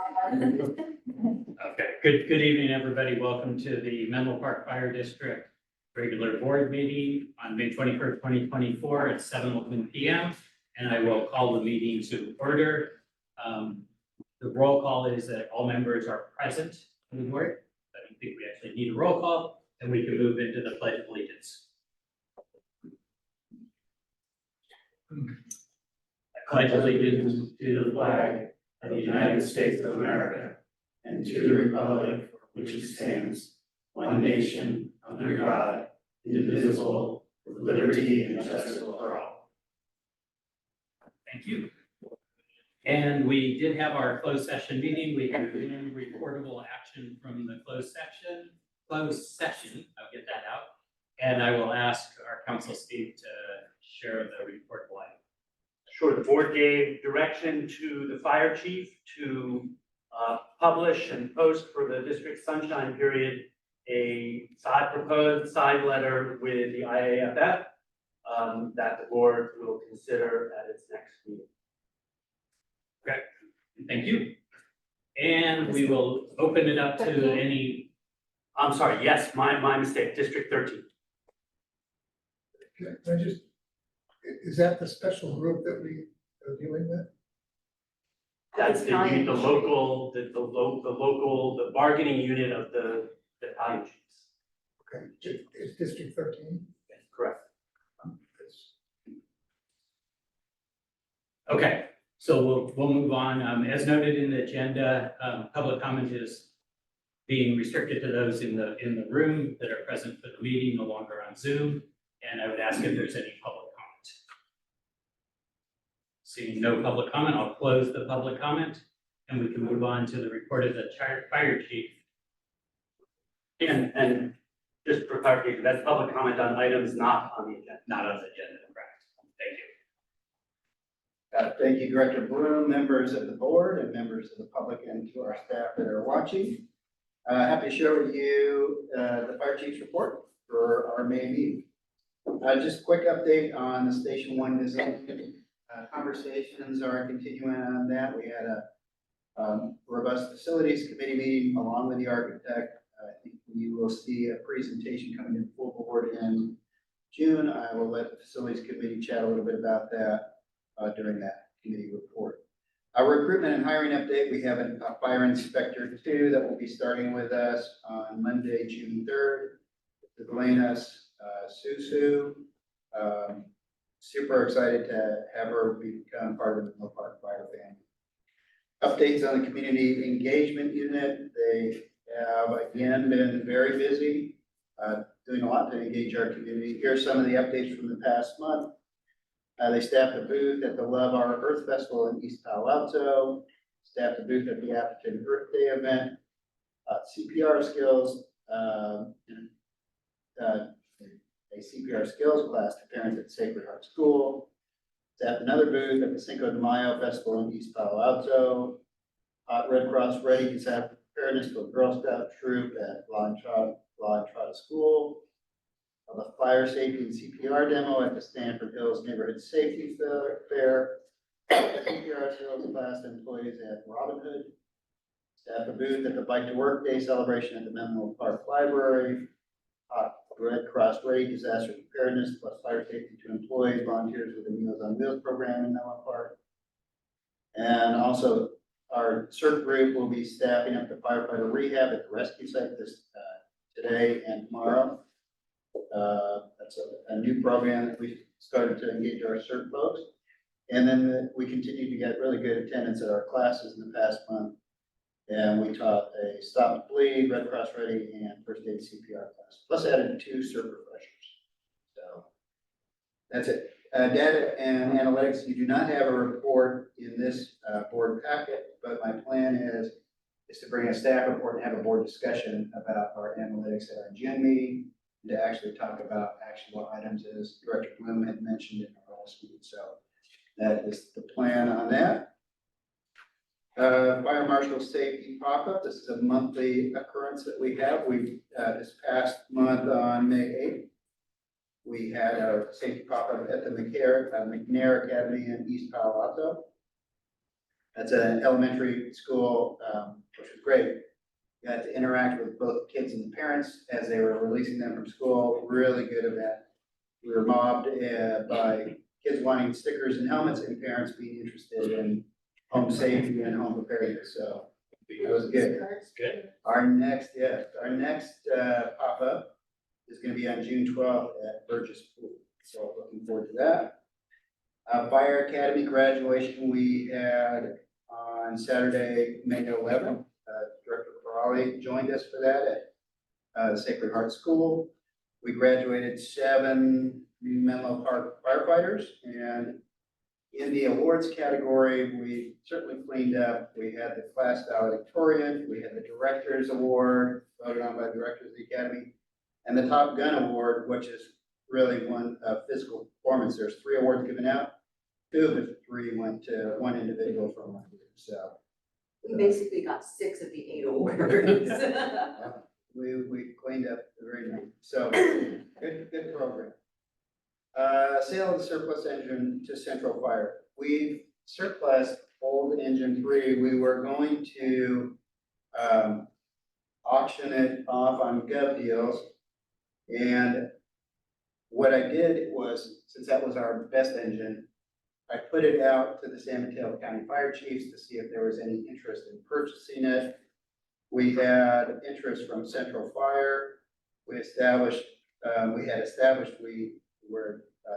Okay, good evening, everybody. Welcome to the Menlo Park Fire District regular board meeting on May 21st, 2024 at 7:11 p.m. And I will call the meeting to order. The roll call is that all members are present in the board. I don't think we actually need a roll call, and we can move into the Pledge of Allegiance. I pledge allegiance to the flag of the United States of America and to the republic for which it stands, one nation, under God, indivisible, with liberty and justice for all. Thank you. And we did have our closed session meeting. We have one reportable action from the closed session. I'll get that out. And I will ask our council Steve to share the reportable item. Sure, the board gave direction to the fire chief to publish and post for the district sunshine period a proposed side letter with the IAFF that the board will consider at its next meeting. Okay, thank you. And we will open it up to any. I'm sorry, yes, my mistake, District 13. Can I just, is that the special group that we are dealing with? That's the bargaining unit of the battalion chiefs. Okay, it's District 13? Correct. Okay, so we'll move on. As noted in the agenda, public comment is being restricted to those in the room that are present for the meeting, no longer on Zoom. And I would ask if there's any public comment. Seeing no public comment, I'll close the public comment and we can move on to the report of the fire chief. And just for clarification, that's public comment on items not on the agenda. Not on the agenda, correct. Thank you. Thank you, Director Bloom, members of the board, and members of the public, and to our staff that are watching. Happy to share with you the fire chief's report for our May meeting. Just a quick update on the Station 1 design. Conversations are continuing on that. We had a robust facilities committee meeting along with the architect. I think you will see a presentation coming in full board in June. I will let the facilities committee chat a little bit about that during that committee report. Our recruitment and hiring update, we have a fire inspector 2 that will be starting with us on Monday, June 3rd. Elena Susu. Super excited to have her become part of the Menlo Park Fire family. Updates on the community engagement unit. They have again been very busy, doing a lot to engage our community. Here are some of the updates from the past month. They staffed a booth at the Love Our Earth Festival in East Palo Alto, staffed a booth at the African Earth Day event, CPR skills, a CPR skills class to parents at Sacred Heart School, staffed another booth at the Cinco de Mayo Festival in East Palo Alto, Red Cross Ready disaster preparedness to a Girl Scout troop at La Entrada School, the fire safety and CPR demo at the Stanford Hills Neighborhood Safety Fair, CPR skills class employees at Robin Hood, staff a booth at the Bike to Work Day celebration at the Menlo Park Library, Red Cross Ready disaster preparedness plus fire safety to employees, volunteers with the Meals on Wheels program in Menlo Park. And also our CERT group will be staffing up the firefighter rehab at the rescue site this today and tomorrow. That's a new program that we started to engage our CERT folks. And then we continue to get really good attendance at our classes in the past month. And we taught a Stop and Bleed, Red Cross Ready, and First Aid CPR class, plus added 2 CERT refreshers. So that's it. Data and analytics, you do not have a report in this board packet, but my plan is to bring a staff report and have a board discussion about our analytics at our June meeting, and to actually talk about actionable items as Director Bloom had mentioned in our last meeting. So that is the plan on that. Fire Marshal Safety Pop-Up. This is a monthly occurrence that we have. We this past month on May 8th, we had our safety pop-up at the McNair Academy in East Palo Alto. That's an elementary school, which was great. Got to interact with both kids and the parents as they were releasing them from school, really good event. We were mobbed by kids wanting stickers and helmets and parents being interested in home safety and home preparedness, so it was good. Good. Our next pop-up is gonna be on June 12th at Burgess Pool, so looking forward to that. Fire Academy graduation we had on Saturday, May 11th. Director Corrali joined us for that at Sacred Heart School. We graduated 7 new Menlo Park firefighters, and in the awards category, we certainly cleaned up. We had the class valedictorian, we had the Director's Award, voted on by the Directors of the Academy, and the Top Gun Award, which is really one of physical performance. There's 3 awards given out. 2 of the 3 went to one individual from one group, so. We basically got 6 of the 8 awards. We cleaned up very nice, so good program. Sale of the surplus engine to Central Fire. We surplus old engine 3. We were going to auction it off on Gov Deals. And what I did was, since that was our best engine, I put it out to the San Mateo County Fire Chiefs to see if there was any interest in purchasing it. We had interest from Central Fire. We had established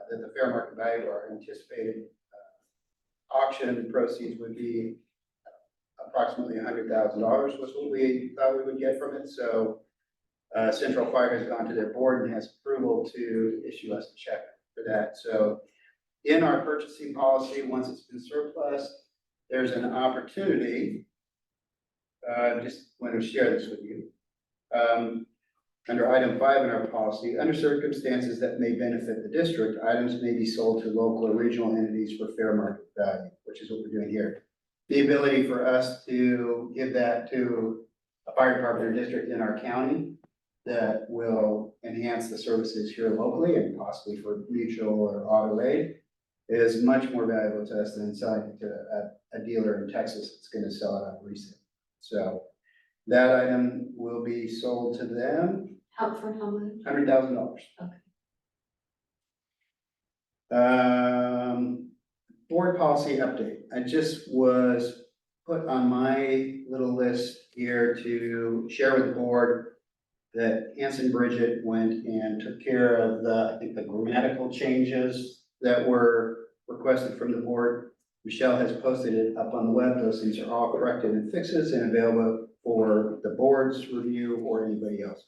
that the fair market value of our anticipated auction proceeds would be approximately $100,000 was what we thought we would get from it. So Central Fire has gone to their board and has approval to issue us a check for that. So in our purchasing policy, once it's been surplus, there's an opportunity. Just want to share this with you. Under item 5 in our policy, under circumstances that may benefit the district, items may be sold to local or regional entities for fair market value, which is what we're doing here. The ability for us to give that to a fire department or district in our county that will enhance the services here locally and possibly for mutual or auto aid is much more valuable to us than selling it to a dealer in Texas that's going to sell it on resale. So that item will be sold to them. For how much? $100,000. Okay. Board policy update. I just was put on my little list here to share with the board that Hanson Bridget went and took care of I think the grammatical changes that were requested from the board. Michelle has posted it up on the web. Those things are all corrected and fixes and available for the board's review or anybody else.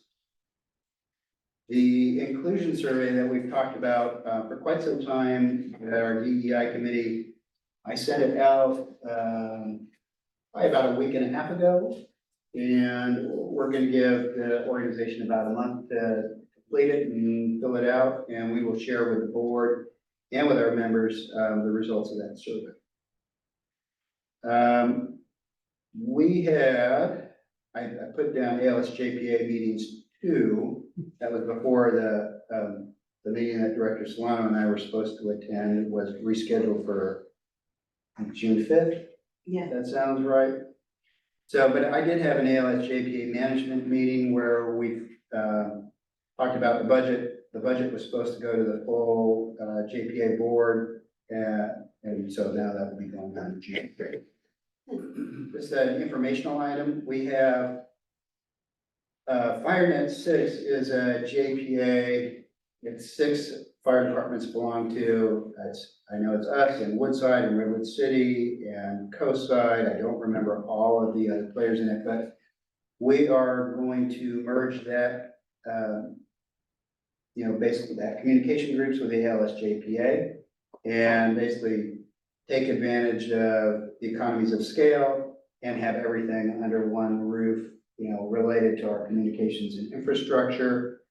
The inclusion survey that we've talked about for quite some time at our DEI committee, I sent it out probably about a week and a half ago. And we're going to give the organization about a month to complete it and fill it out. And we will share with the board and with our members the results of that survey. I put down ALSJPA meetings 2. That was before the meeting that Director Solano and I were supposed to attend. It was rescheduled for June 5th. Yeah. That sounds right. So, but I did have an ALSJPA management meeting where we talked about the budget. The budget was supposed to go to the full JPA board, and so now that will be going on in June 3rd. Just an informational item. We have FireNet 6 is a JPA. It's 6 fire departments belong to. I know it's us and Woodside and Redwood City and Coastside. I don't remember all of the other players in it, but we are going to merge that, basically that communication groups with the ALSJPA and basically take advantage of the economies of scale and have everything under one roof, related to our communications and infrastructure.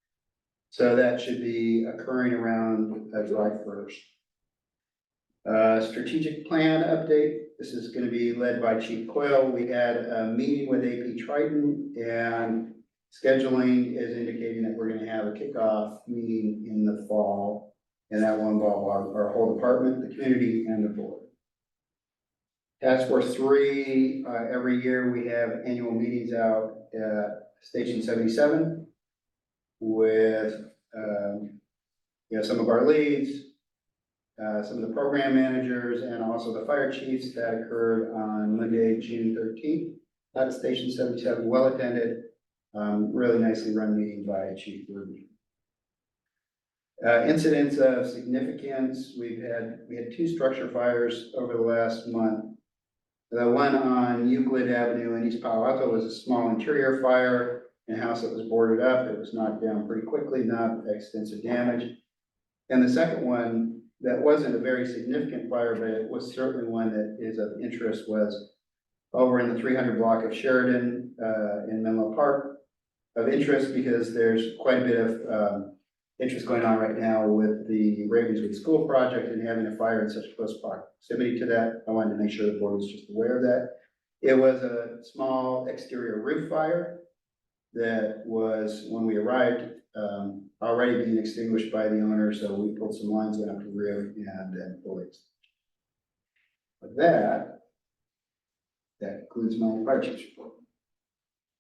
So that should be occurring around July 1st. Strategic plan update. This is going to be led by Chief Coyle. We had a meeting with AP Triton and scheduling is indicating that we're going to have a kickoff meeting in the fall. And that will involve our whole department, the community, and the board. Task Force 3, every year we have annual meetings out at Station 77 with, some of our leads, some of the program managers, and also the fire chiefs. That occurred on Monday, June 13th at Station 77, well attended, really nicely run meeting by Chief Ruby. Incidents of significance, we had 2 structure fires over the last month. The one on Euclid Avenue in East Palo Alto was a small interior fire in a house that was boarded up. It was knocked down pretty quickly, not extensive damage. And the second one, that wasn't a very significant fire, but it was certainly one that is of interest, was over in the 300 block of Sheridan in Menlo Park. Of interest because there's quite a bit of interest going on right now with the Ravenswood School project and having a fire in such close proximity to that. I wanted to make sure the board was just aware of that. It was a small exterior roof fire that was, when we arrived, already being extinguished by the owner, so we pulled some lines, went up to the roof and then fully extinguished. With that concludes my fire chief's report.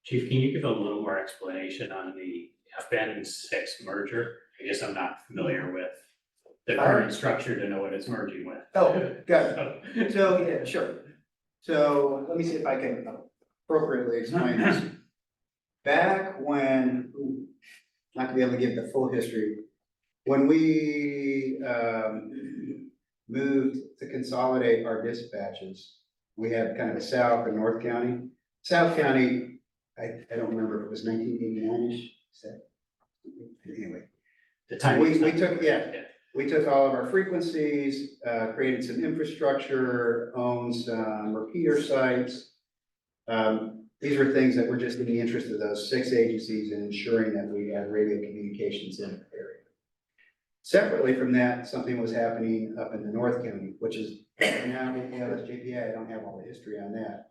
Chief, can you give a little more explanation on the FN6 merger? I guess I'm not familiar with the current structure to know what it's merging with. Oh, got it. So, yeah, sure. So let me see if I can appropriately explain this. Back when, not gonna be able to give the full history, when we moved to consolidate our dispatches, we had kind of a South and North County. South County, I don't remember if it was 1989-ish, anyway. The time. We took all of our frequencies, created some infrastructure, owned some repeater sites. These were things that were just in the interest of those 6 agencies and ensuring that we had radio communications in the area. Separately from that, something was happening up in the North County, which is now with ALS-JPA. I don't have all the history on that.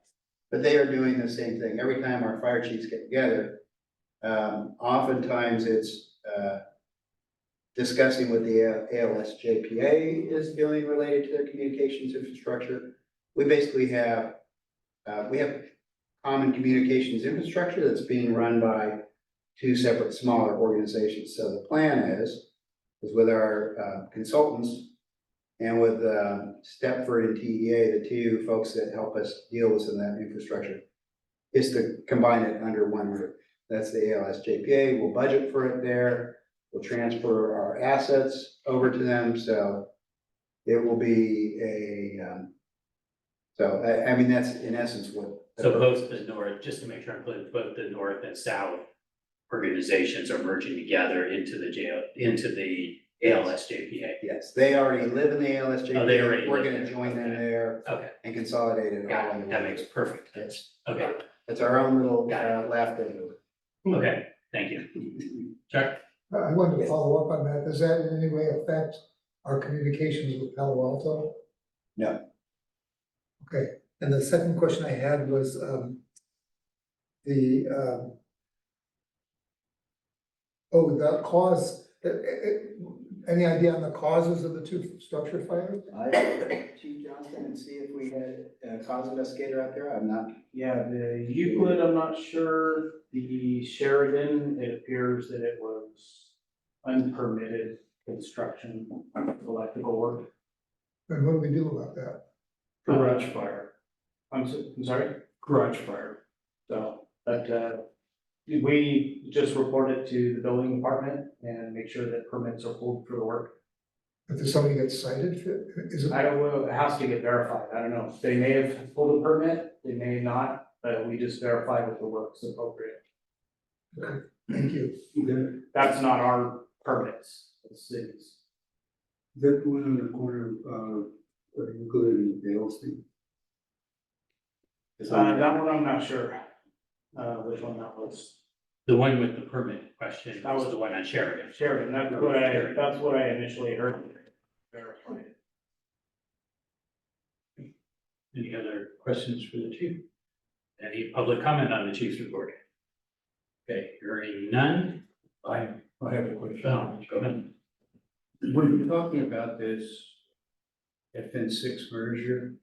But they are doing the same thing. Every time our fire chiefs get together, oftentimes it's discussing what the ALS-JPA is doing related to their communications infrastructure. We basically have, common communications infrastructure that's being run by 2 separate smaller organizations. So the plan is with our consultants and with Stepford and TEA, the 2 folks that help us deal with some of that infrastructure, is to combine it under one roof. That's the ALS-JPA. We'll budget for it there. We'll transfer our assets over to them. So it will be I mean, that's in essence what. So both the north, just to make sure I'm clear, both the north and south organizations are merging together into the ALS-JPA. Yes, they already live in the ALS-JPA. Oh, they already We're live gonna there. join them Okay. there Okay, and consolidate it all. got into it. That one. makes perfect sense. Okay, It's our own little Got laugh thing. okay, thank you. Chuck? I wanted to follow up on that. Does that in any way affect our communications with Palo Alto? No. Okay, and the second question I had was, the cause, any idea on the causes of the 2 structure fires? I Chief Johnson and see if we had a cause investigator out there. I'm not. Yeah, the Euclid, I'm not sure. The Sheridan, it appears that it was unpermitted construction of electrical work. And what do we do about that? Garage fire. I'm sorry? Garage fire. So, but, we just report it to the building department and make sure that permits are pulled for the work. If there's somebody gets cited, is it? I don't know, it has to get verified. I don't know. They may have pulled a permit, they may not, but we just verify that the work's appropriate. Okay, thank you. That's not our permits, it's cities. That one on the corner of Euclid and Dale Street. That one I'm not sure, which one that was. The one with the permit question, That was was the one on Sheridan. Sheridan, that's what I initially heard. Verified. Any other questions for the chief? Any public comment on the chief's report? Okay, hearing none. I have a question. Go ahead. When you're talking about this FN6 merger,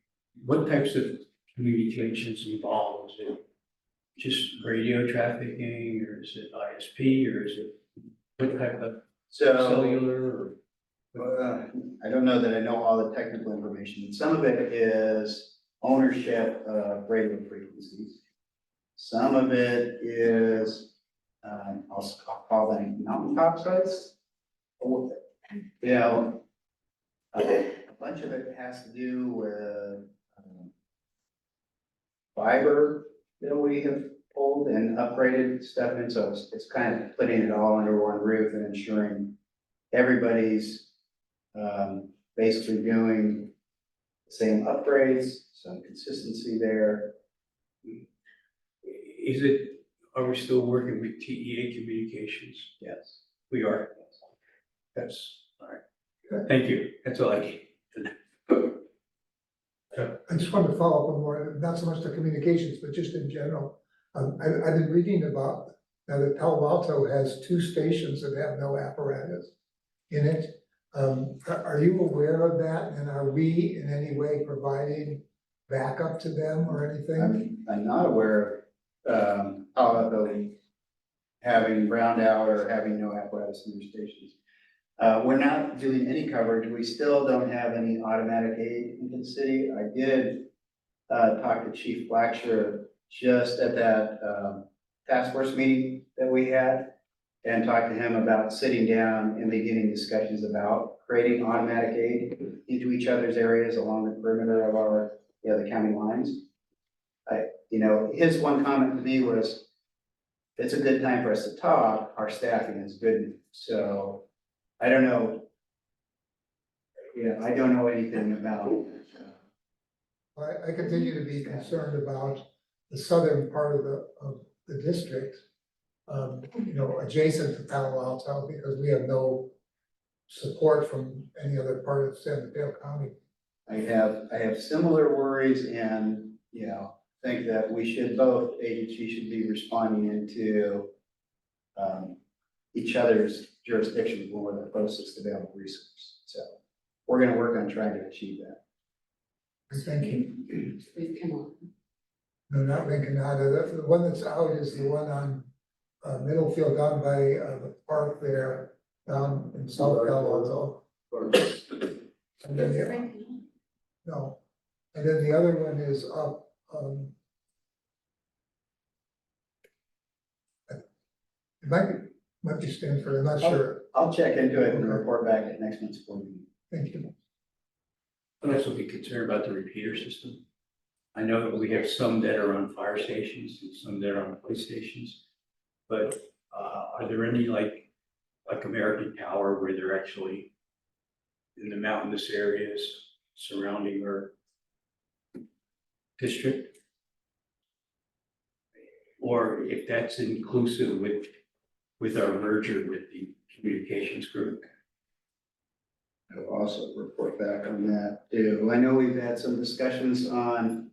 what types of communications involved? Is it just radio trafficking, or is it ISP, or is it what type of So, cellular or? I don't know that I know all the technical information. Some of it is ownership of radio frequencies. Some of it is, I'll call them mountaintop sites. You know, a bunch of it has to do with fiber that we have pulled and upgraded stuff in, so it's kind of putting it all under one roof and ensuring everybody's basically doing the same upgrades, some consistency there. Is it, are we still working with TEA Communications? Yes. We are. That's, all right. Thank you. That's all I need. I just wanted to follow up on more, not so much the communications, but just in general. I've been reading about, now that Palo Alto has 2 stations that have no apparatus in it. Are you aware of that? And are we in any way providing backup to them or anything? I'm not aware of, Palo Alto having browned out or having no apparatus in their stations. We're not doing any coverage. We still don't have any automatic aid into the city. I did, talk to Chief Blacksher just at that, task force meeting that we had and talked to him about sitting down and beginning discussions about creating automatic aid into each other's areas along the perimeter of our, the county lines. His one comment to me was, it's a good time for us to talk, our staffing is good, so I don't know. I don't know anything about. I continue to be concerned about the southern part of the district, adjacent to Palo Alto, because we have no support from any other part of San Mateo County. I have similar worries and, think that both agencies should be responding into each other's jurisdictions when we're the closest available resource. So we're gonna work on trying to achieve that. Thank you. Please come on. No, not Lincoln, the one that's out is the one on Middlefield down by the park there, down in South Palo Alto. And then no, and then the other one is up, it might be Stanford, I'm not sure. I'll check into it and report back at next month's board meeting. Thank you. I'd also be concerned about the repeater system. I know that we have some that are on fire stations and some that are on police stations. But are there any like American Tower where they're actually in the mountainous areas surrounding our district? Or if that's inclusive with our merger with the communications group? I'll also report back on that too. I know we've had some discussions on,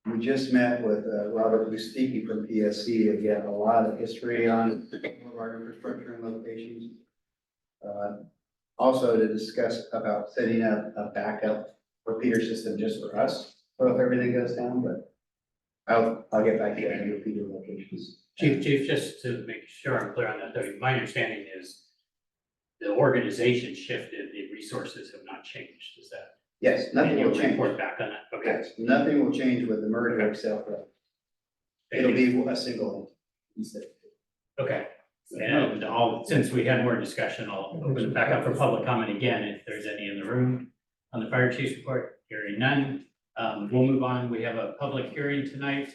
we just met with Robert Lustiki from PSC, again, a lot of history on some of our infrastructure and locations. Also to discuss about setting up a backup repeater system just for us, so if everything goes down, but I'll get back to you on repeater locations. Chief, just to make sure I'm clear on that, though, my understanding is the organization shifted, the resources have not changed, is that? Yes, nothing And you'll will change. report back on that, okay. Yes, nothing will change with the merger except for, Thank it'll you. be a single entity instead. Okay, and since we had more discussion, I'll open it back up for public comment again, if there's any in the room on the fire chief's report. Hearing none, we'll move on. We have a public hearing tonight.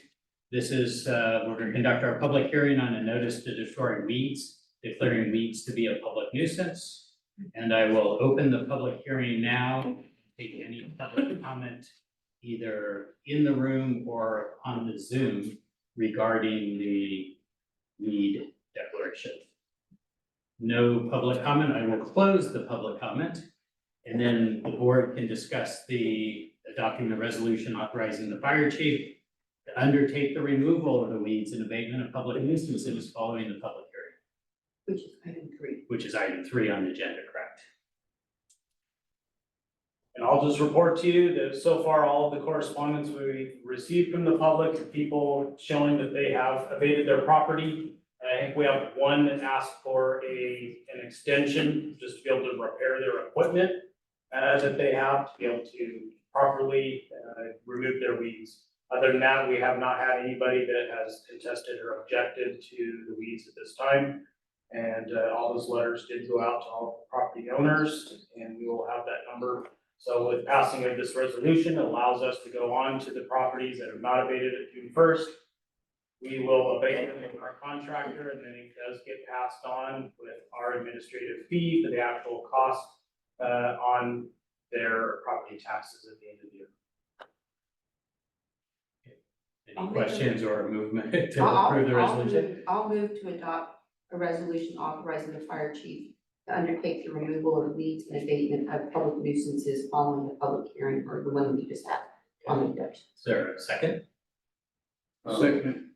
This is, we're gonna conduct our public hearing on a notice to destroy weeds, declaring weeds to be a public nuisance. And I will open the public hearing now, take any public comment either in the room or on the Zoom regarding the weed declaration. No public comment. I will close the public comment. And then the board can discuss adopting the resolution authorizing the fire chief to undertake the removal of the weeds and abatement of public nuisances following the public hearing, Which is item 3. which is item 3 on the agenda, correct? And I'll just report to you that so far, all of the correspondence we received from the public, people showing that they have abated their property. I think we have one that asked for an extension, just to be able to repair their equipment that they have to be able to properly remove their weeds. Other than that, we have not had anybody that has contested or objected to the weeds at this time. And all those letters did go out to all the property owners, and we will have that number. So with passing of this resolution, it allows us to go on to the properties that have not abated at June 1st. We will abate them with our contractor, and then it does get passed on with our administrative fee for the actual cost on their property taxes at the end of the year. Any questions or movement to I'll- approve the I'll resolution? move- I'll move to adopt a resolution authorizing the fire chief to undertake the removal of weeds and abatement of public nuisances following the public hearing or the one we just had on the Dutch. Is there a second? Second.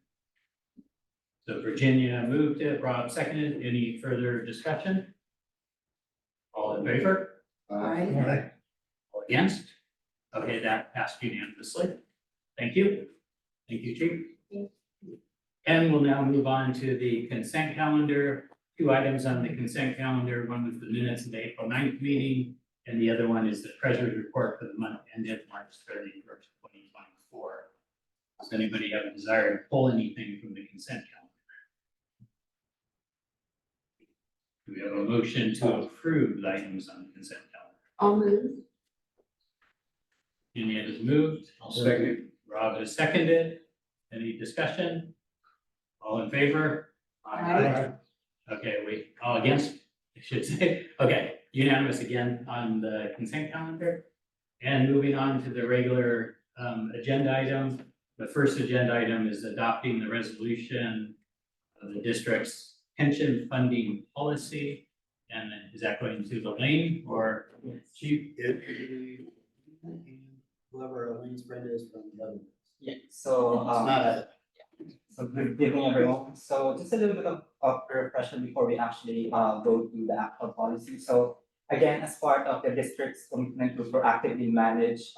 So Virginia moved it, Rob seconded. Any further discussion? All in favor? Alright, All against? Okay, that passed unanimously. Thank you. Thank you, Chief. And we'll now move on to the consent calendar. Two items on the consent calendar. One was the minutes of the April 9th meeting, and the other one is the treasurer's report for the month ended March 31st, 2024. Does anybody have a desire to pull anything from the consent calendar? Do we have a motion to approve the items on the consent calendar? I'll move. Union has moved. I'll second. Rob has seconded. Any discussion? All in favor? Aye. Okay, all against, I should say. Okay, unanimous again on the consent calendar. And moving on to the regular agenda item. The first agenda item is adopting the resolution of the district's pension funding policy. And is that going to Elaine or Chief? Whoever Elaine's friend is from the other. Yeah, so, It's not a. so good evening, everyone. So just a little bit of a refresher before we actually go to the actual policy. So again, as part of the district's commitment to proactively manage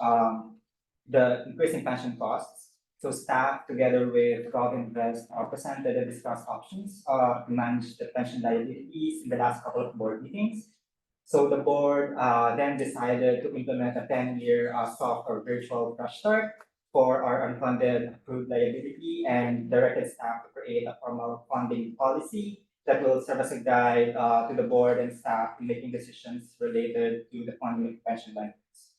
the increasing pension costs, so staff together with GovInvest presented and discussed options to manage the pension liabilities in the last couple of board meetings. So the board then decided to implement a 10-year soft or virtual fresh start for our unfunded approved liability and directed staff to create a formal funding policy that will serve as a guide to the board and staff in making decisions related to the funding of pension benefits.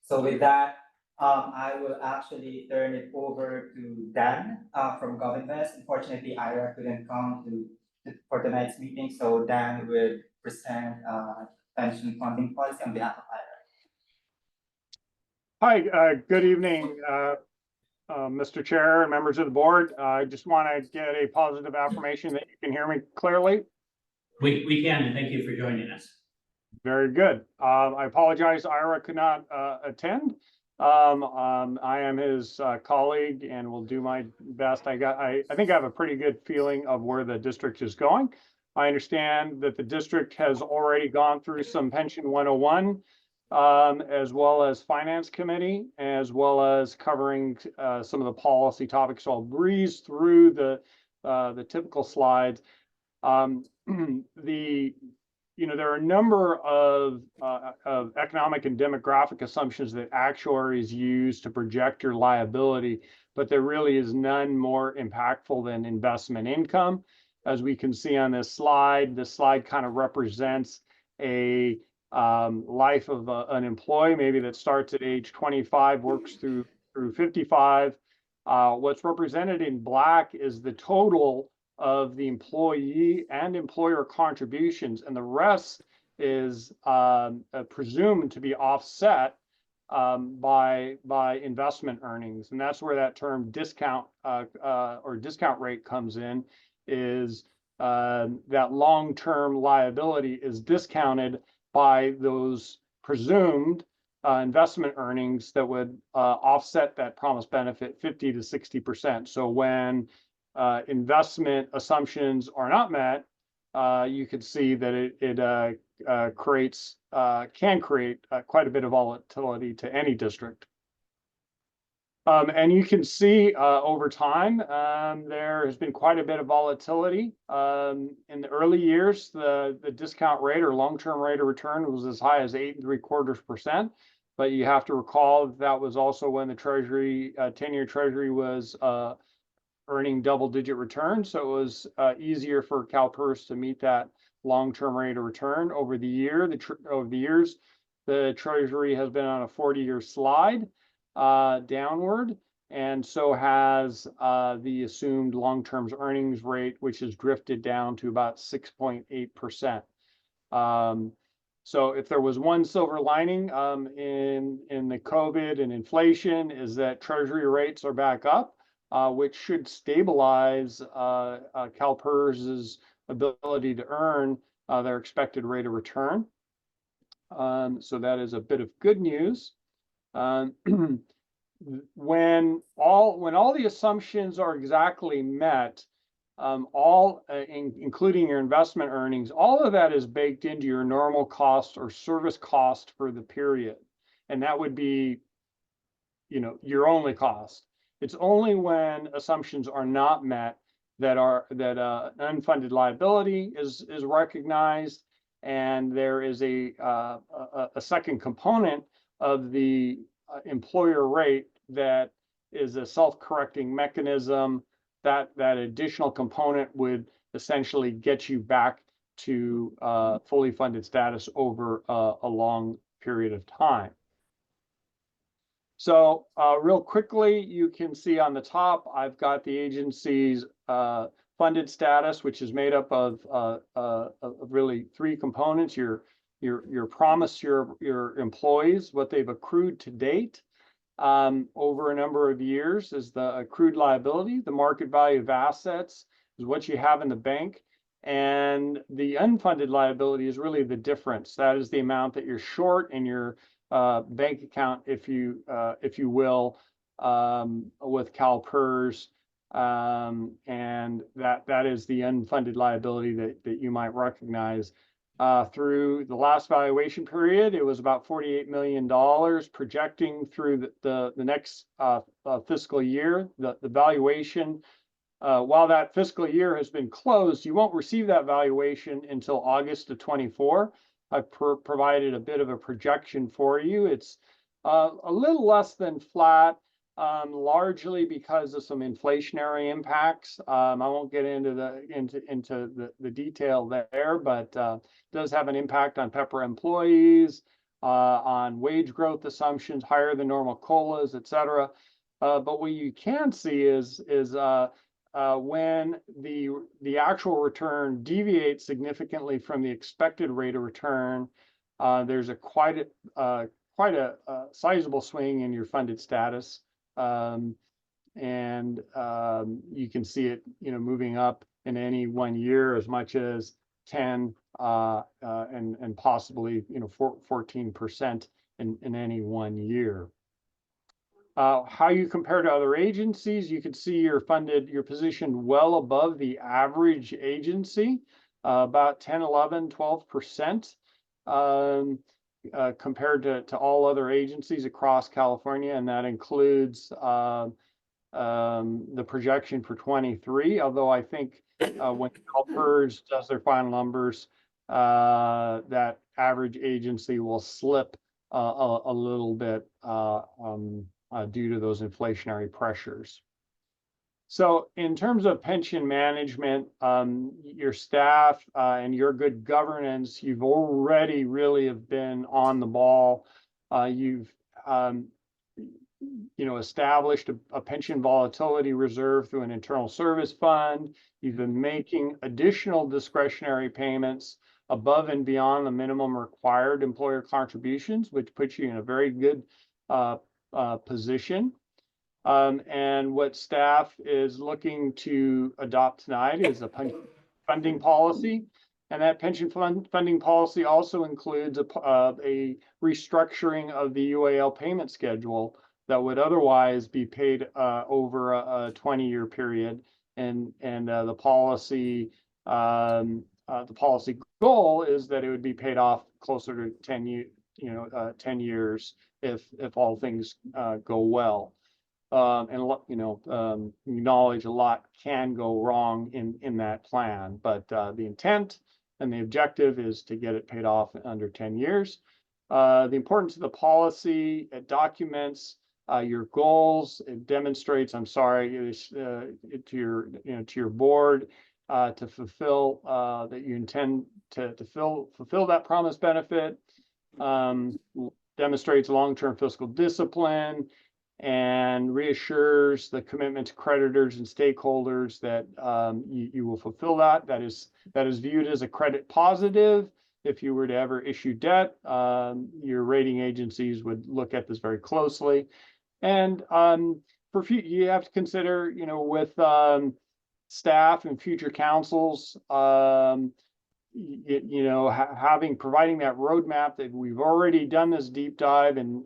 So with that, I will actually turn it over to Dan from GovInvest. Unfortunately, Ira couldn't come for tonight's meeting, so Dan would present pension funding policy on behalf of Ira. Hi, good evening, Mr. Chair and members of the board. I just want to get a positive affirmation that you can hear me clearly. We can, and thank you for joining us. Very good. I apologize, Ira could not attend. I am his colleague and will do my best. I think I have a pretty good feeling of where the district is going. I understand that the district has already gone through some Pension 101, as well as Finance Committee, as well as covering some of the policy topics. So I'll breeze through the typical slides. There are a number of economic and demographic assumptions that actuaries use to project your liability, but there really is none more impactful than investment income. As we can see on this slide kind of represents a life of an employee, maybe that starts at age 25, works through 55. What's represented in black is the total of the employee and employer contributions, and the rest is presumed to be offset by investment earnings. And that's where that term discount or discount rate comes in, is that long-term liability is discounted by those presumed investment earnings that would offset that promised benefit 50 to 60%. So when investment assumptions are not met, you could see that can create quite a bit of volatility to any district. And you can see over time, there has been quite a bit of volatility. In the early years, the discount rate or long-term rate of return was as high as 8.75%. But you have to recall that was also when the Treasury, 10-year Treasury was earning double-digit returns. So it was easier for CalPERS to meet that long-term rate of return. Over the years, the Treasury has been on a 40-year slide downward, and so has the assumed long-term earnings rate, which has drifted down to about 6.8%. So if there was one silver lining in the COVID and inflation, is that Treasury rates are back up, which should stabilize CalPERS's ability to earn their expected rate of return. So that is a bit of good news. When all the assumptions are exactly met, including your investment earnings, all of that is baked into your normal cost or service cost for the period, and that would be, your only cost. It's only when assumptions are not met that unfunded liability is recognized, and there is a second component of the employer rate that is a self-correcting mechanism. That additional component would essentially get you back to fully funded status over a long period of time. So real quickly, you can see on the top, I've got the agency's funded status, which is made up of really three components: your promise, your employees, what they've accrued to date over a number of years is the accrued liability. The market value of assets is what you have in the bank, and the unfunded liability is really the difference. That is the amount that you're short in your bank account, if you will, with CalPERS, and that is the unfunded liability that you might recognize. Through the last valuation period, it was about $48 million, projecting through the next fiscal year. The valuation, while that fiscal year has been closed, you won't receive that valuation until August of 24. I've provided a bit of a projection for you. It's a little less than flat, largely because of some inflationary impacts. I won't get into the detail there, but does have an impact on Pepper employees, on wage growth assumptions, higher than normal COLAs, et cetera. But what you can see is when the actual return deviates significantly from the expected rate of return, there's quite a sizable swing in your funded status. And you can see it, moving up in any 1 year as much as 10 and possibly 14% in any 1 year. How you compare to other agencies, you can see you're positioned well above the average agency, about 10, 11, 12%, compared to all other agencies across California, and that includes the projection for 23. Although I think when CalPERS does their final numbers, that average agency will slip a little bit due to those inflationary pressures. So in terms of pension management, your staff and your good governance, you've already really have been on the ball. You've established a pension volatility reserve through an internal service fund. You've been making additional discretionary payments above and beyond the minimum required employer contributions, which puts you in a very good position. And what staff is looking to adopt tonight is a pension funding policy. And that pension funding policy also includes a restructuring of the UAL payment schedule that would otherwise be paid over a 20-year period. And the policy goal is that it would be paid off closer to 10 years if all things go well. Acknowledge a lot can go wrong in that plan, but the intent and the objective is to get it paid off under 10 years. The importance of the policy, it documents your goals, it demonstrates, to your board to fulfill that you intend to fulfill that promised benefit, demonstrates long-term fiscal discipline, and reassures the commitment to creditors and stakeholders that you will fulfill that. That is viewed as a credit positive. If you were to ever issue debt, your rating agencies would look at this very closely. And you have to consider, with staff and future councils, providing that roadmap that we've already done this deep dive and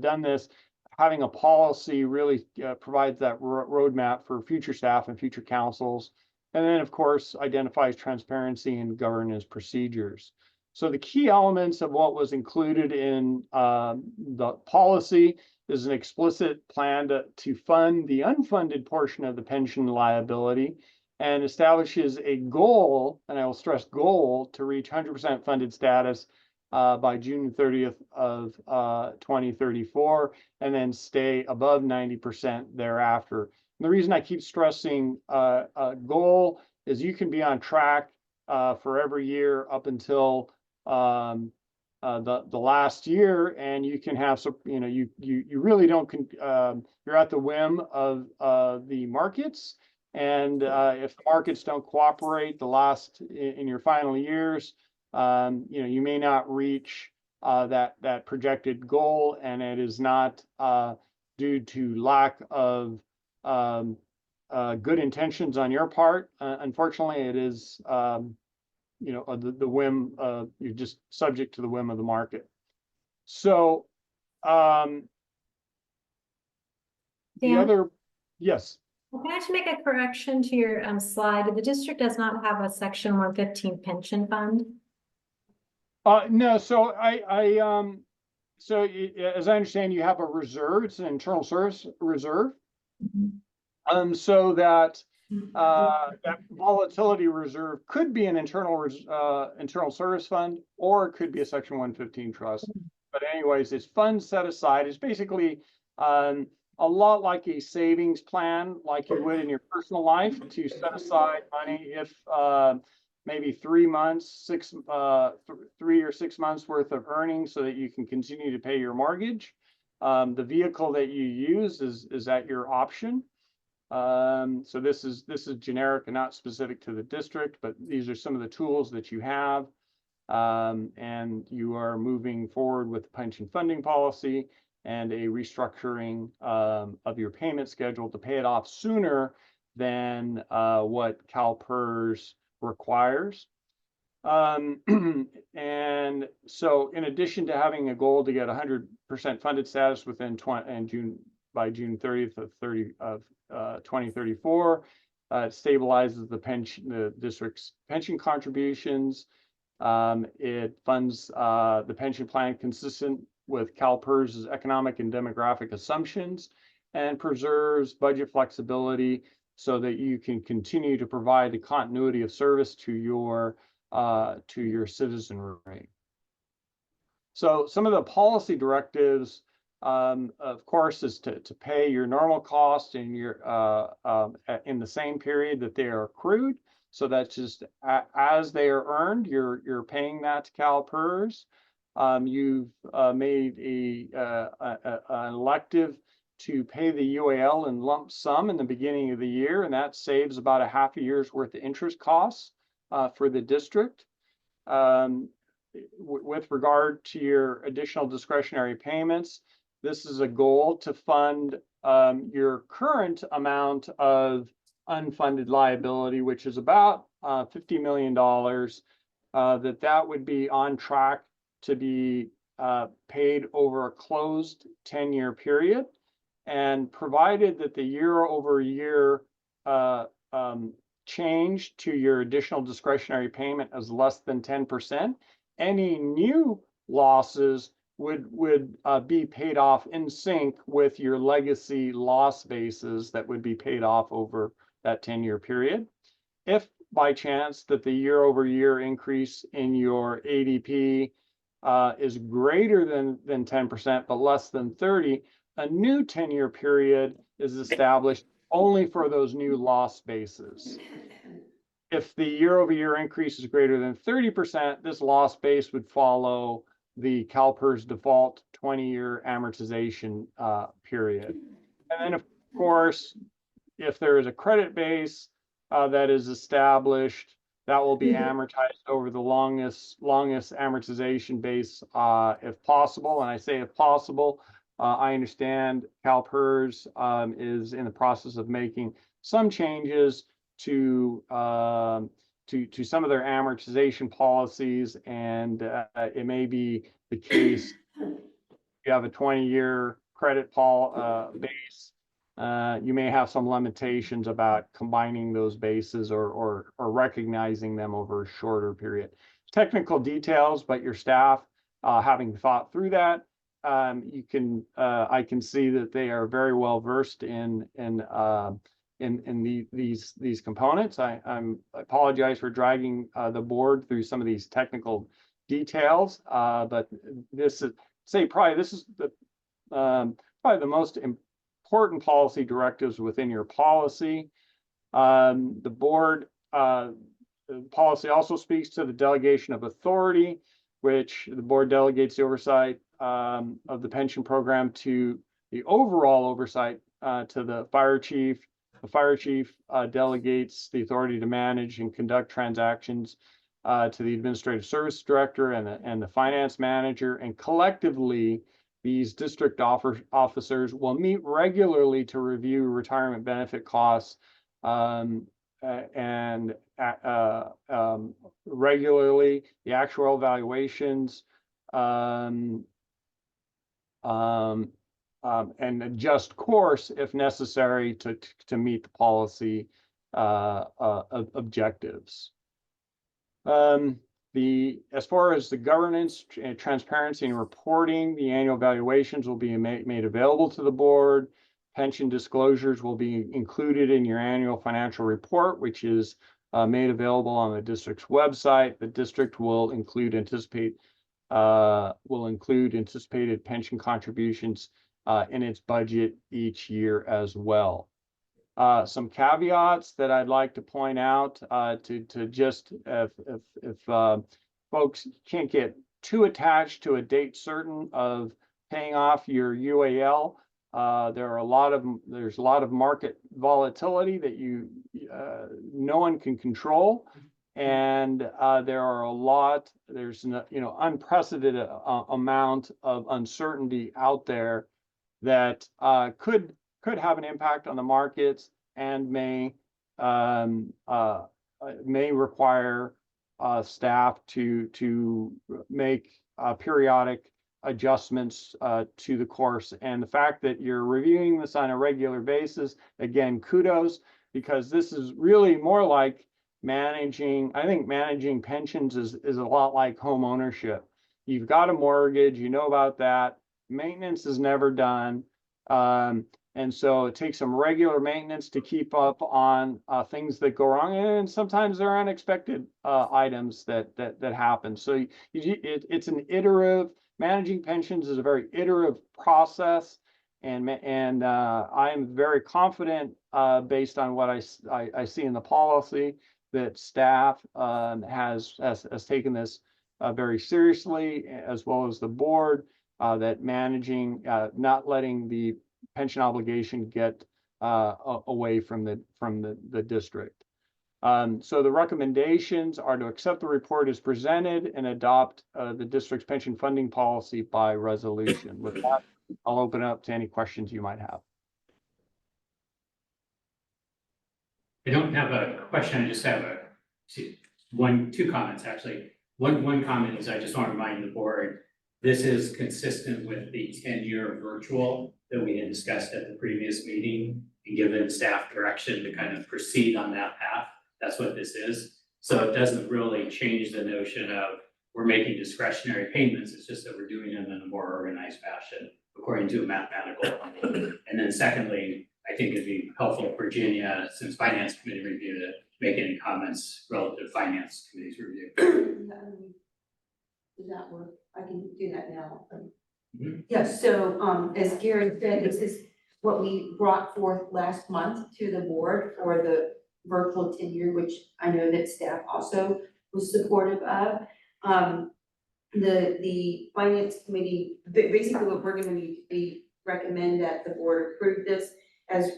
done this. Having a policy really provides that roadmap for future staff and future councils. And then, of course, identifies transparency and governance procedures. So the key elements of what was included in the policy is an explicit plan to fund the unfunded portion of the pension liability and establishes a goal, and I will stress goal, to reach 100% funded status by June 30th of 2034, and then stay above 90% thereafter. And the reason I keep stressing a goal is you can be on track for every year up until the last year, and you can have some, you really don't, you're at the whim of the markets. And if the markets don't cooperate in your final years, you may not reach that projected goal, and it is not due to lack of good intentions on your part. Unfortunately, it is the whim. You're just subject to the whim of the market. So yes. Can I just make a correction to your slide? The district does not have a Section 115 pension fund. No, so as I understand, you have a reserve. It's an internal service reserve. So that that volatility reserve could be an internal service fund, or it could be a Section 115 trust. But anyways, it's funds set aside. It's basically a lot like a savings plan, like you would in your personal life, to set aside money if maybe 3 months, 3 or 6 months worth of earnings, so that you can continue to pay your mortgage. The vehicle that you use is at your option. So this is generic and not specific to the district, but these are some of the tools that you have. And you are moving forward with the pension funding policy and a restructuring of your payment schedule to pay it off sooner than what CalPERS requires. And so in addition to having a goal to get 100% funded status by June 30th of 2034, it stabilizes the district's pension contributions. It funds the pension plan consistent with CalPERS' economic and demographic assumptions, and preserves budget flexibility so that you can continue to provide the continuity of service to your citizenry. So some of the policy directives, of course, is to pay your normal cost in in the same period that they are accrued. So that's just as they are earned, you're paying that to CalPERS. You've made an elective to pay the UAL in lump sum in the beginning of the year, and that saves about a half a year's worth of interest costs for the district. With regard to your additional discretionary payments, this is a goal to fund your current amount of unfunded liability, which is about $50 million, that would be on track to be paid over a closed 10-year period. And provided that the year-over-year change to your additional discretionary payment is less than 10%, any new losses would be paid off in sync with your legacy loss bases that would be paid off over that 10-year period. If by chance that the year-over-year increase in your ADP is greater than 10%, but less than 30, a new 10-year period is established only for those new loss bases. If the year-over-year increase is greater than 30%, this loss base would follow the CalPERS default 20-year amortization period. And then, of course, if there is a credit base that is established, that will be amortized over the longest amortization base if possible. And I say if possible, I understand CalPERS is in the process of making some changes to some of their amortization policies, and it may be the case you have a 20-year credit base. You may have some limitations about combining those bases or recognizing them over a shorter period. Technical details, but your staff, having thought through that, I can see that they are very well versed in these components. I apologize for dragging the board through some of these technical details, but this is probably the most important policy directives within your policy. The board policy also speaks to the delegation of authority, which the board delegates the oversight of the pension program to the overall oversight to the fire chief. The fire chief delegates the authority to manage and conduct transactions to the administrative service director and the finance manager, and collectively these district officers will meet regularly to review retirement benefit costs and regularly the actuarial evaluations and adjust course if necessary to meet the policy objectives. As far as the governance, transparency, and reporting, the annual evaluations will be made available to the board. Pension disclosures will be included in your annual financial report, which is made available on the district's website. The district will include anticipated pension contributions in its budget each year as well. Some caveats that I'd like to point out to just if folks can't get too attached to a date certain of paying off your UAL, there's a lot of market volatility that no one can control, and there's unprecedented amount of uncertainty out there that could have an impact on the markets and may require staff to make periodic adjustments to the course. And the fact that you're reviewing this on a regular basis, again, kudos, because this is really more like managing. I think managing pensions is a lot like home ownership. You've got a mortgage, you know about that. Maintenance is never done. And so it takes some regular maintenance to keep up on things that go wrong, and sometimes there are unexpected items that happen. So it's an iterative. Managing pensions is a very iterative process, and I am very confident based on what I see in the policy that staff has taken this very seriously, as well as the board, that managing, not letting the pension obligation get away from the district. So the recommendations are to accept the report as presented and adopt the district's pension funding policy by resolution. With that, I'll open it up to any questions you might have. I don't have a question, I just have two comments actually. One comment is I just want to remind the board, this is consistent with the 10-year virtual that we had discussed at the previous meeting and given staff direction to kind of proceed on that path. That's what this is. So it doesn't really change the notion of we're making discretionary payments. It's just that we're doing them in a more organized fashion according to a mathematical. And then secondly, I think it'd be helpful for Virginia, since Finance Committee reviewed it, make any comments relative to Finance Committee's review. Does that work? I can do that now. Mhm. Yes, so, as Gary said, this is what we brought forth last month to the board for the virtual tenure, which I know that staff also was supportive of. The finance committee, basically what we're gonna need, we recommend that the board approve this as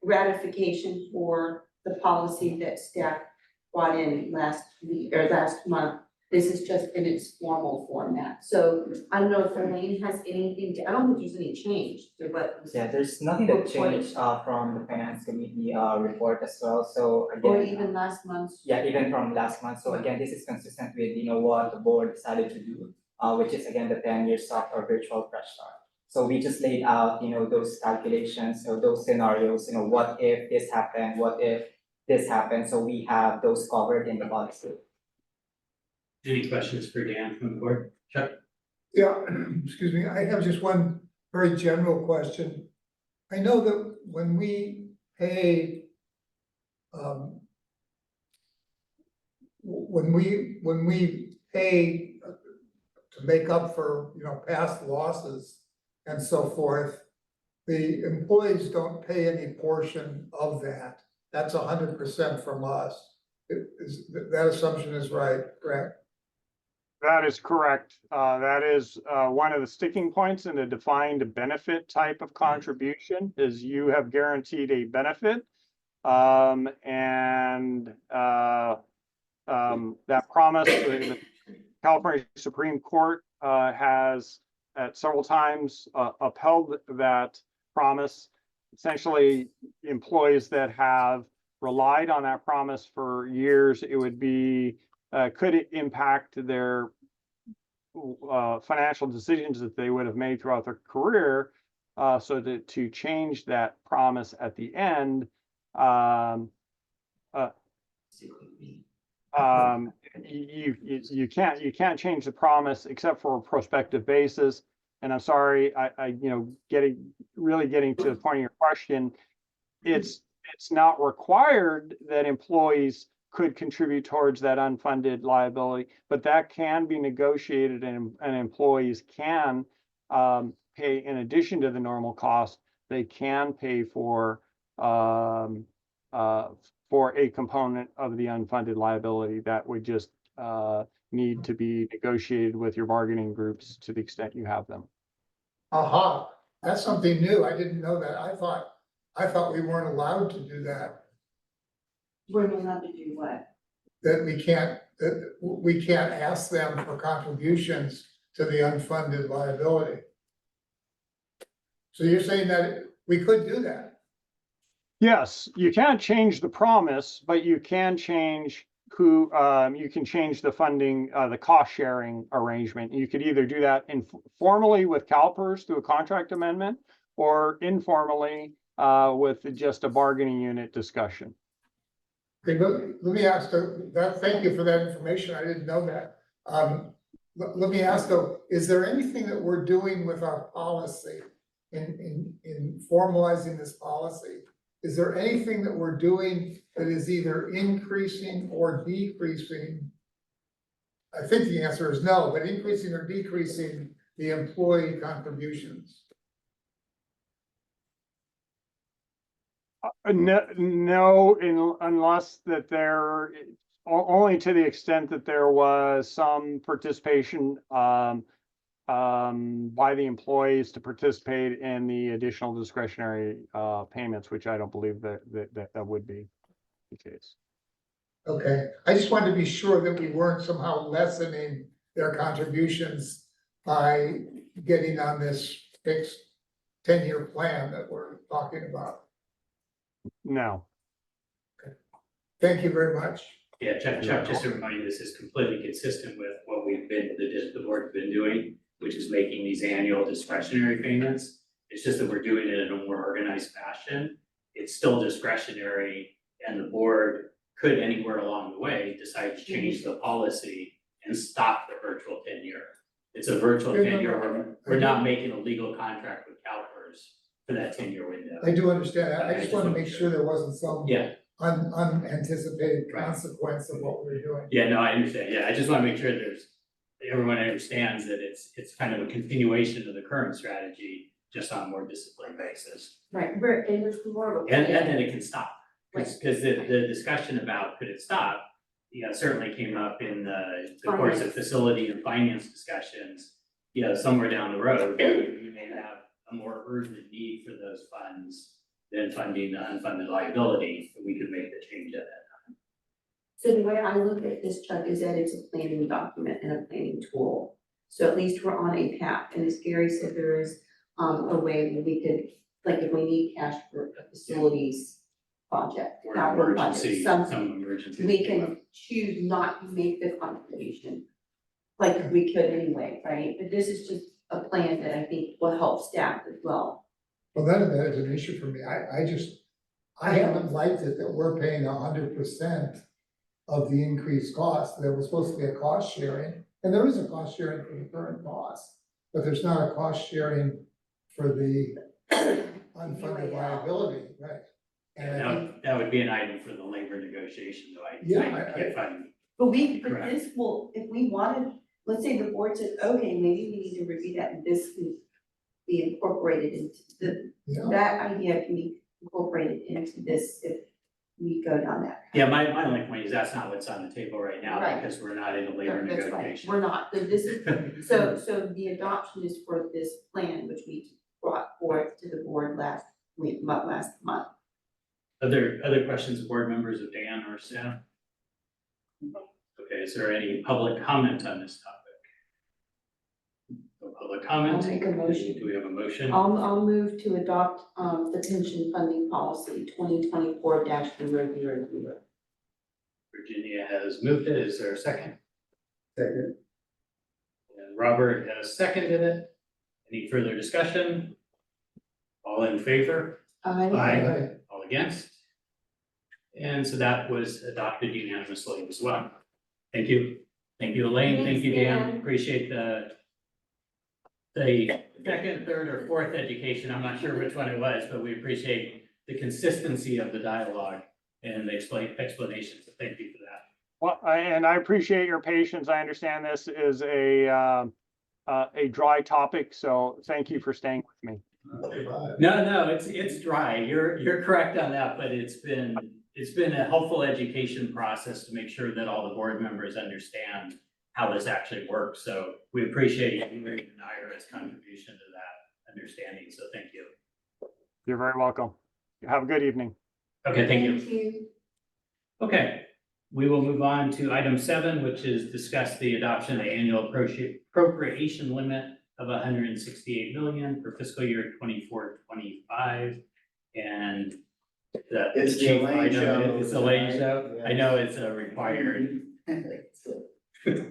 ratification for the policy that staff brought in last week or last month. This is just in its formal format. So I don't know if Elaine has anything to, I don't think there's any change to what was. Yeah, there's nothing that changed from the finance committee report as well, so again. Or even last month's. Yeah, even from last month, so again, this is consistent with, what the board decided to do, which is again the 10-year soft or virtual fresh start. So we just laid out, those calculations or those scenarios, what if this happened, what if this happened, so we have those covered in the policy. Any questions for Dan from the board? Chuck? Yeah, excuse me, I have just one very general question. I know that when we pay, when we pay to make up for, past losses and so forth, the employees don't pay any portion of that. That's 100% from us. That assumption is right, correct? That is correct. That is one of the sticking points in a defined benefit type of contribution is you have guaranteed a benefit. That promise, the California Supreme Court has at several times upheld that promise. Essentially, employees that have relied on that promise for years, it would be could it impact their financial decisions that they would have made throughout their career? So that to change that promise at the end, you can't change the promise except for a prospective basis. And I'm sorry, getting to the point of your question, it's not required that employees could contribute towards that unfunded liability, but that can be negotiated and employees can pay in addition to the normal cost, they can pay for a component of the unfunded liability that would just need to be negotiated with your bargaining groups to the extent you have them. Aha, that's something new. I didn't know that. I thought we weren't allowed to do that. We're not allowed to do what? That we can't ask them for contributions to the unfunded liability. So you're saying that we could do that? Yes, you can't change the promise, but you can change who, you can change the funding, the cost sharing arrangement. You could either do that formally with CalPERS through a contract amendment or informally with just a bargaining unit discussion. Okay, let me ask that, thank you for that information. I didn't know that. Let me ask though, is there anything that we're doing with our policy in formalizing this policy? Is there anything that we're doing that is either increasing or decreasing? I think the answer is no, but increasing or decreasing the employee contributions? No, unless that there, only to the extent that there was some participation by the employees to participate in the additional discretionary payments, which I don't believe that would be the case. Okay, I just wanted to be sure that we weren't somehow lessening their contributions by getting on this fixed 10-year plan that we're talking about. No. Thank you very much. Yeah, Chuck, just to remind you, this is completely consistent with what the board's been doing, which is making these annual discretionary payments. It's just that we're doing it in a more organized fashion. it's still discretionary, and the board could anywhere along the way decide to change the policy and stop the virtual 10-year. It's a virtual Yeah, no, 10-year, we're not making a legal contract with CalPERS for that 10-year window. I do understand. I just want to make sure there wasn't some Yeah, unanticipated Right. consequence of what we were doing. yeah, no, I understand, yeah, I just wanna make sure everyone understands that it's kind of a continuation of the current strategy, just on a more disciplined basis. Right, and it's more of a. And plan. then it can stop, because the discussion about could it stop, certainly came up in the course of Finance. facility and finance discussions. Somewhere down the road, we may have a more urgent need for those funds than funding the unfunded liability, we could make the change at that. So the way I look at this, Chuck, is that it's a planning document and a planning tool. So at least we're on a path, and as Gary said, there is a way where we could, like, if we need cash for a facilities project, Or capital project, emergency, some, some emergency. we can choose not to make the contribution. Like we could anyway, right? But this is just a plan that I think will help staff as well. Well, none of that is an issue for me. I haven't liked it that we're paying 100% of the increased cost. There was supposed to be a cost sharing, and there is a cost sharing for the current cost, but there's not a cost sharing for the unfunded liability, right? And I think, That would be an item for the labor negotiation, though Yeah, I can't find. But Correct. this will, if we wanted, let's say the board said, okay, maybe we need to review that and this can be incorporated into that idea can be incorporated into this if we go down that. Yeah, my only point is that's not what's on the table right now, Right. because we're not in a labor That's right, negotiation. we're not, so this is, so the adoption is for this plan, which we brought forth to the board last month. Other questions, board members of Dan or staff? Okay, is there any public comment on this topic? No public comment? I'll make a motion. Do we have a motion? I'll move to adopt, the pension funding policy 2024-000. Virginia has moved it. Is there a second? Second. And Robert has seconded it. Any further discussion? All in favor? Aye. All against? And so that was adopted unanimously as well. Thank you. Thank you, Elaine. Thank you, Thanks, Dan. Dan. Appreciate the second, third, or fourth education. I'm not sure which one it was, but we appreciate the consistency of the dialogue and the explanations. So thank you for that. Well, I appreciate your patience. I understand this is a dry topic, so thank you for staying with me. No, it's dry. You're correct on that, but it's been a helpful education process to make sure that all the board members understand how this actually works. So we appreciate you and Ira's contribution to that understanding. So thank you. You're very welcome. Have a good evening. Okay, thank you. Thank you. Okay, we will move on to item 7, which is discuss the adoption of the annual appropriation limit of 168 million for fiscal year 24-25. And It's the chief Elaine item, show. it's the Elaine show. Yes. I know it's a required.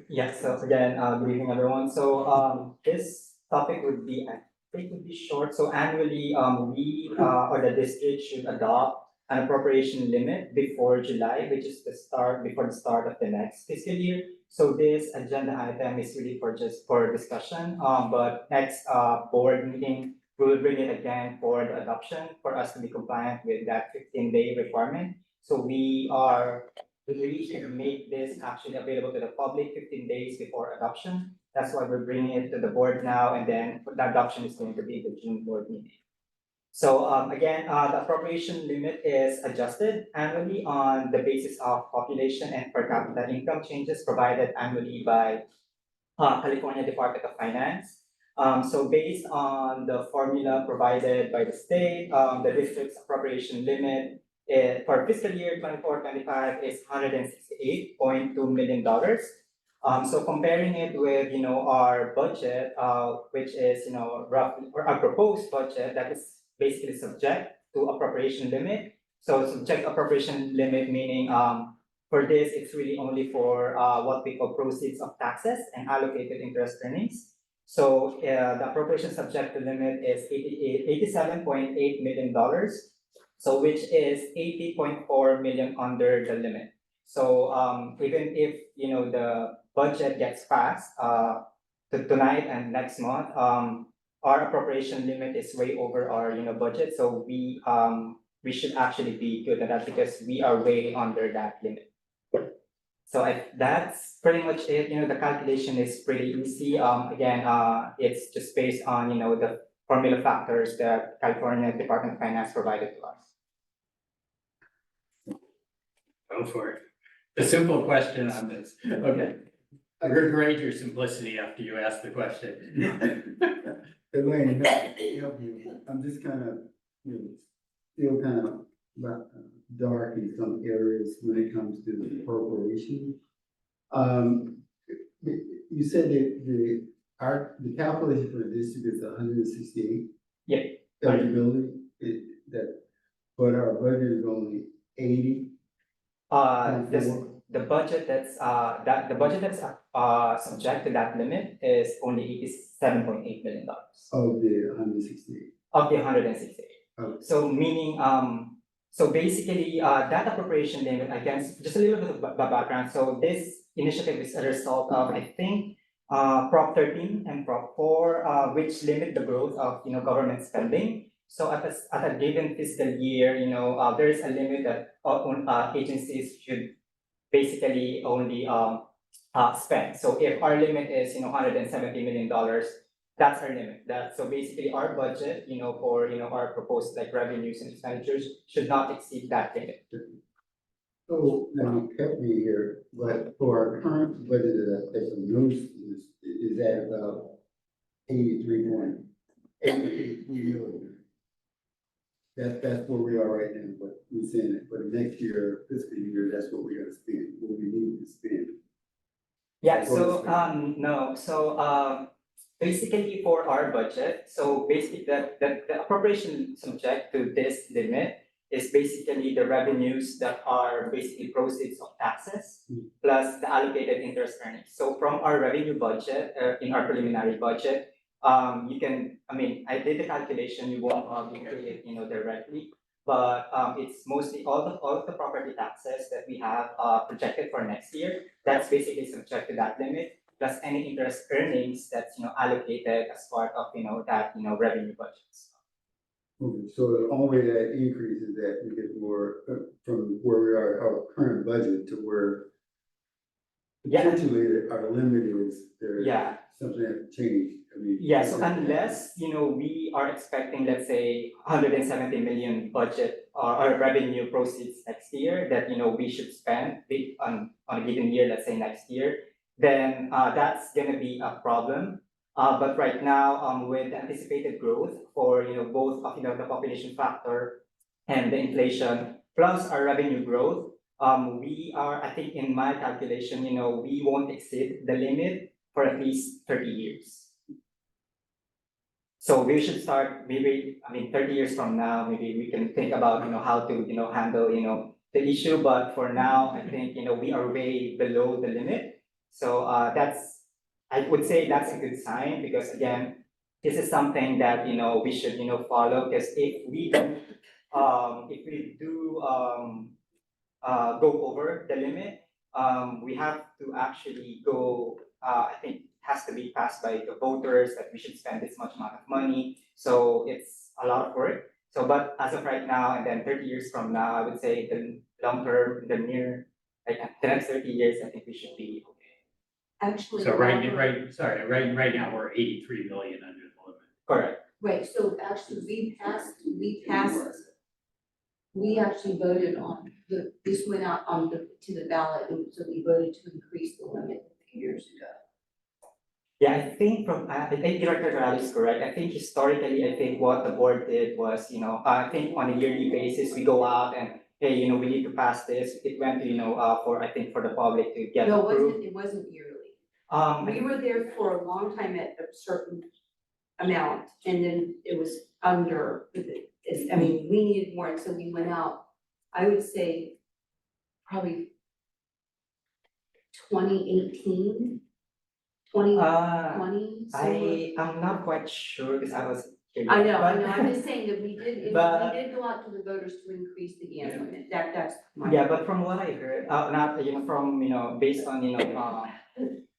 Yeah, so again, good evening, everyone. So, this topic would be, I think would be short. So annually, we, or the district should adopt an appropriation limit before July, which is before the start of the next fiscal year. So this agenda item is really for discussion, but next, board meeting, we will bring it again for the adoption for us to be compliant with that 15-day requirement. So we really should make this actually available to the public 15 days before adoption. That's why we're bringing it to the board now, and then the adoption is going to be the June board meeting. So again, the appropriation limit is adjusted annually on the basis of population and per capita income changes provided annually by California Department of Finance. So based on the formula provided by the state, the district's appropriation limit for fiscal year 24-25 is $168.2 million. So comparing it with, our budget, which is, roughly, or our proposed budget that is basically subject to appropriation limit. So subject appropriation limit meaning, for this, it's really only for what we call proceeds of taxes and allocated interest earnings. So the appropriation subject to limit is $87.8 million. So which is 80.4 million under the limit. So even if, you know, the budget gets passed tonight and next month, our appropriation limit is way over our, you know, budget. So we should actually be good at that because we are way under that limit. So that's pretty much it. You know, the calculation is pretty easy. Again, it's just based on, you know, the formula factors that California Department of Finance provided to us. Go for it. The simple question on this, okay. I regret your simplicity after you asked the question. Elaine, help you. I'm just kind of, you know, still kind of dark in some areas when it comes to the appropriation. You said that the calculation for the district is 168. Yeah. Eligibility, but our budget is only 80. The budget that's the budget that's subject to that limit is only $87.8 million. Of the 168. Of the 168. Okay. So meaning, so basically, that appropriation limit, again, just a little bit of background. So this initiative is a result of, I think, Prop 13 and Prop 4, which limit the growth of, you know, government spending. So at a given fiscal year, you know, there is a limit that agencies should basically only spend. So if our limit is, you know, $170 million, that's our limit. So basically our budget, you know, for, you know, our proposed like revenues and expenditures should not exceed that limit. So now help me here, but for our current budget that's a notice is at about 83.8 million. That's where we are right now, but we're saying it, but next year, fiscal year, that's what we're gonna spend, what we need to spend. Yeah, so no, so basically for our budget, so basically the appropriation subject to this limit is basically the revenues that are basically proceeds of taxes plus the allocated interest earnings. So from our revenue budget, in our preliminary budget, you can, I mean, I did the calculation, you won't include it, you know, directly, but it's mostly all of the property taxes that we have projected for next year. That's basically subject to that limit, plus any interest earnings that's, you know, allocated as part of, you know, that, you know, revenue budgets. Okay, so the only way that increases that we get more from where we are, our current budget to where potentially our limit is there. Yeah. Something that changed. I mean. Yeah, so unless, you know, we are expecting, let's say, 170 million budget or revenue proceeds next year that, you know, we should spend on a given year, let's say next year, then that's gonna be a problem. But right now, with anticipated growth for, you know, both of, you know, the population factor and the inflation plus our revenue growth, we are, I think in my calculation, you know, we won't exceed the limit for at least 30 years. So we should start maybe, I mean, 30 years from now, maybe we can think about, you know, how to, you know, handle, you know, the issue. But for now, I think, you know, we are way below the limit. So I would say that's a good sign because again, this is something that, you know, we should, you know, follow because if we do go over the limit, we have to actually go, I think it has to be passed by the voters that we should spend this much amount of money. So it's a lot of work. So, but as of right now, and then 30 years from now, I would say the long term, the near, like the next 30 years, I think we should be okay. Actually. So right now, we're 83 million under the limit. Correct. Right, so actually, we actually voted on, this went out to the ballot, and so we voted to increase the limit a few years ago. Yeah, I think I think Director Corral is correct. I think historically, I think what the board did was, you know, I think on a yearly basis, we go out and, hey, you know, we need to pass this. It went to, you know, I think for the public to get No, approved. it wasn't yearly. We were there for a long time at a certain amount, and then it was under, I mean, we needed more, and so we went out, I would say, probably 2018, 2020. I'm not quite sure because I was I know, I'm just saying that we did But- go out to the voters to increase the gas limit, that's my. Yeah, but from what I heard, not, from, based on,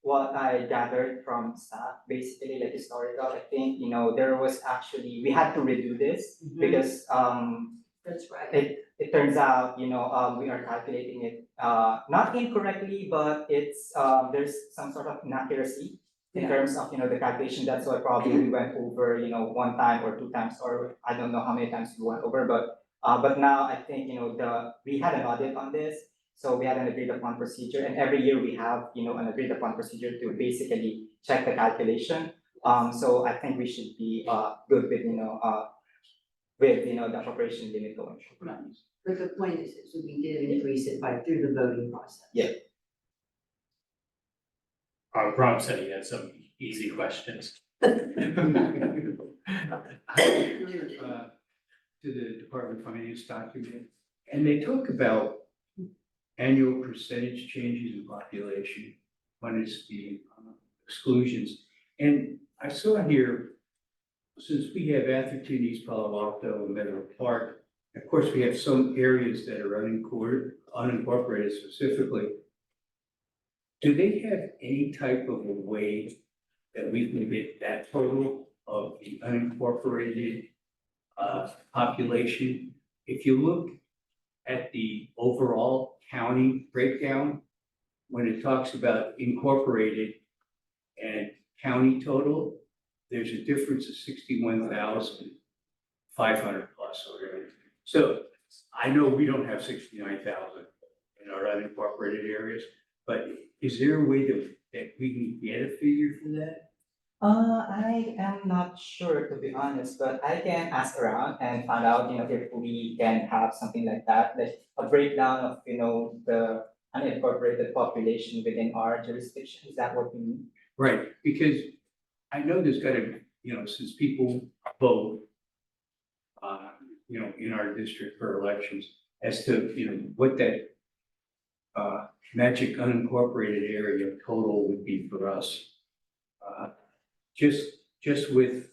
what I gathered from staff, basically like historical, I think, there was actually, we had to redo this because, That's right. it turns out, we are calculating it, not incorrectly, but it's, there's some sort of inaccuracy in Yeah. terms of, the calculation. That's why probably we went over, one time or two times, or I don't know how many times we went over, but now I think, we had an audit on this. So we had an agreed upon procedure, and every year we have, an agreed upon procedure to basically check the calculation. So I think we should be, good with, the appropriation limit going forward. But the point is that we did increase it through the voting process. Yeah. Rob said he had some easy questions. I referred, to the Department of Finance document, and they talk about annual percentage changes in population, one is the exclusions. And I saw here, since we have Atherton, East Palo Alto, and Menlo Park, of course, we have some areas that are unincorporated specifically. Do they have any type of a way that we can get that total of the unincorporated population? If you look at the overall county breakdown, when it talks about incorporated and county total, there's a difference of 61,500 plus or whatever. So I know we don't have 69,000 in our unincorporated areas, but is there a way that we can get a figure for that? I am not sure, to be honest, but I can ask around and find out, if we can have something like that, like a breakdown of, the unincorporated population within our jurisdiction. Is that what we mean? Right, because I know there's gotta, since people vote, in our district for elections, as to, what that magic unincorporated area total would be for us. Just with,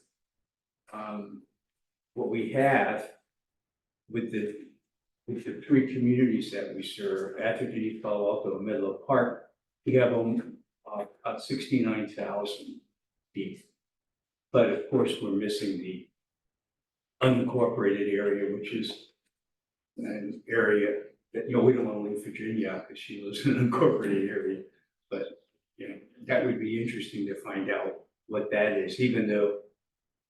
what we have with the three communities that we serve, Atherton, East Palo Alto, and Menlo Park, we have about 69,000 people. But of course, we're missing the unincorporated area, which is an area that, we don't want to leave Virginia because she lives in an unincorporated area. But, that would be interesting to find out what that is, even though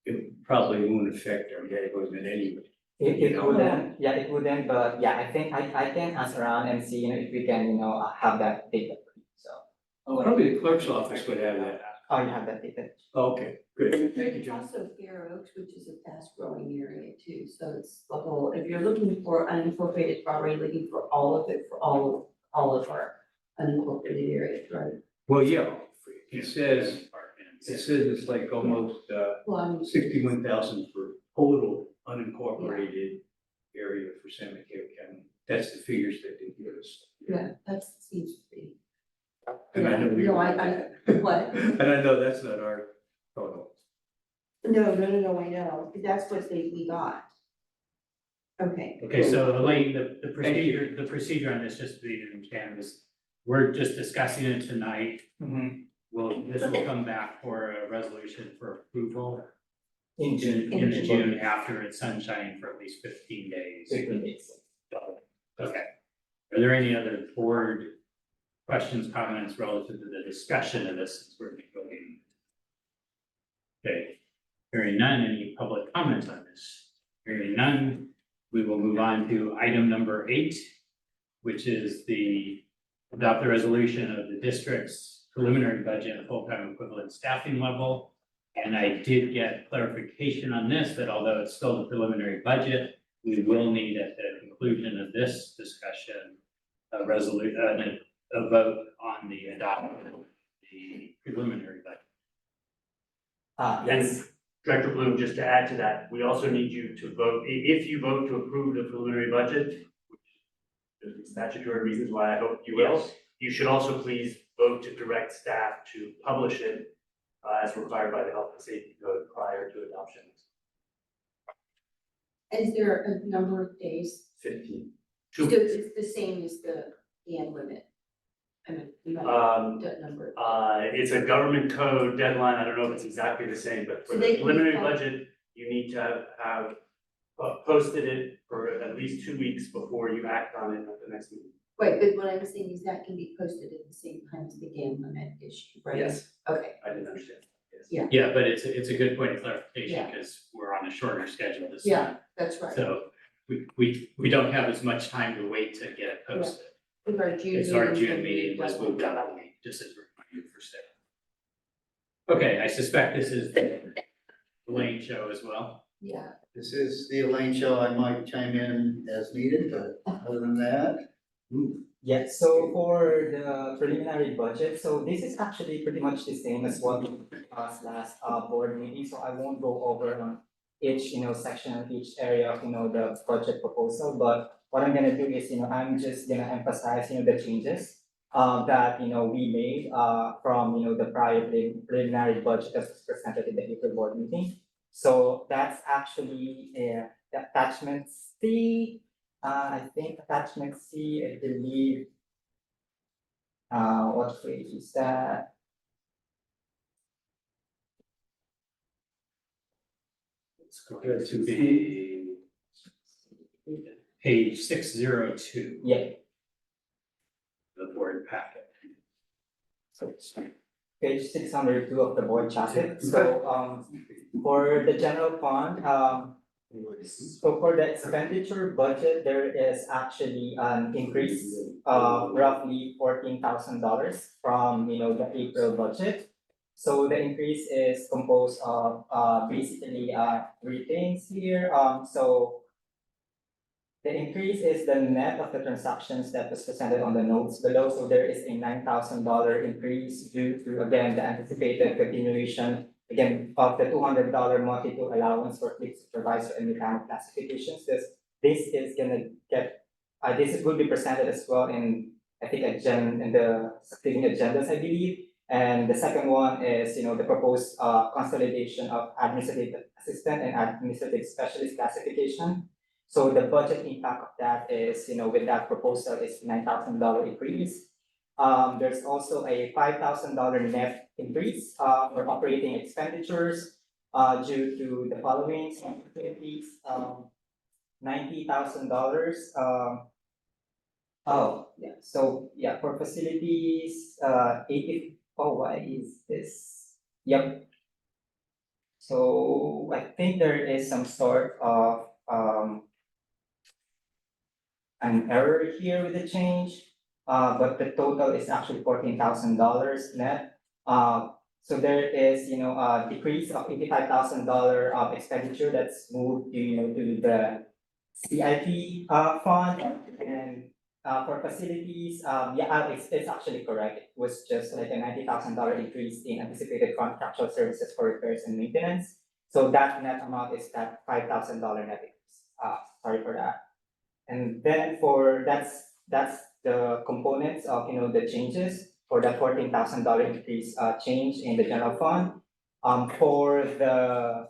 it probably won't affect our neighborhood anyway. It wouldn't, it wouldn't, but yeah, I think I can ask around and see, if we can, have that data, so. Probably the clerk's office would have that. Oh, you have that data? Okay, good. Thank you, There's John. also Fair Oaks, which is a fast growing area too, so it's the whole, if you're looking for unincorporated property, looking for all of it, for all of our unincorporated areas, right? Well, yeah, it says it's like almost, Well, I mean, 61,000 for total unincorporated area for San Mateo County. That's the figures that they give us. yeah, that seems to be. And I know we. No, I, what? And I know that's not our total. No, I know, that's what we got. Okay. Okay, so Elaine, the procedure on this, just so you understand, is we're just discussing it tonight. This will come back for a resolution for approval In June. in June after it's sunshine for at least 15 days. 15 days. Okay. Are there any other board questions, comments relative to the discussion of this since we're voting? Okay, hearing none, any public comments on this? Hearing none, we will move on to item number 8, which is adopt the resolution of the district's preliminary budget and full-time equivalent staffing level. And I did get clarification on this, that although it's still the preliminary budget, we will need at the conclusion of this discussion, a vote on the adoption of the preliminary budget. Yes. Director Bloom, just to add to that, we also need you to vote, if you vote to approve the preliminary budget, which there's statutory reasons why I hope you will, you should also please vote to direct staff to publish it as required by the Health and Safety Code prior to adoption. Is there a number of days? 15. So 2 weeks. it's the same as the dam limit? I mean, that number. It's a government code deadline, I don't know if it's exactly the same, but for So the they can preliminary follow- budget, you need to have posted it for at least 2 weeks before you act on it at the next meeting. Right, but what I'm saying is that can be posted at the same time as the dam limit issue, right? Yes, Okay, I didn't understand. Yes. Yeah. Yeah, but it's a good point of clarification, Yeah. because we're on a shorter schedule this Yeah. time. that's right. So we don't have as much time to wait to get it posted. With our June It's our meeting, June we meeting was deadline. moved out a week, just as a reminder for staff. Okay, I suspect this is the Elaine show as well. Yeah, This is the Elaine show. I might chime in as needed, but other than that. Yeah, so for the preliminary budget, so this is actually pretty much the same as what we discussed last board meeting, so I won't go over on each, section, each area of, the budget proposal, but what I'm gonna do is, I'm just gonna emphasize, the changes that, we made from, the prior preliminary budget that was presented in the April board meeting. So that's actually the attachment C. I think attachment C, I believe. What page is that? Let's go to page 602, Yeah, the board packet. so it's page 602 of the board packet. So for the general fund, so for the expenditure budget, there is actually an increase of roughly $14,000 from, the April budget. So the increase is composed of basically three things here. So the increase is the net of the transactions that was presented on the notes below. So there is a $9,000 increase due to, again, the anticipated continuation, again, of the $200 multi-tool allowance for fleet supervisor and mechanic classifications. This is gonna get, this will be presented as well in, I think, in the succeeding agendas, I believe. And the second one is, the proposed consolidation of administrative assistant and administrative specialist classification. So the budget impact of that is, with that proposal is $9,000 increase. There's also a $5,000 net increase for operating expenditures due to the following activities, $90,000. Oh, yeah, so yeah, for facilities, why is this? Yep. So I think there is some sort of an error here with the change, but the total is actually $14,000 net. So there is, a decrease of $85,000 of expenditure that's moved to the CIP fund. And for facilities, it's actually correct. It was just like a $90,000 increase in anticipated contractual services for repairs and maintenance. So that net amount is that $5,000 net increase. Sorry for that. And then that's the components of, the changes for that $14,000 increase, change in the general fund. For the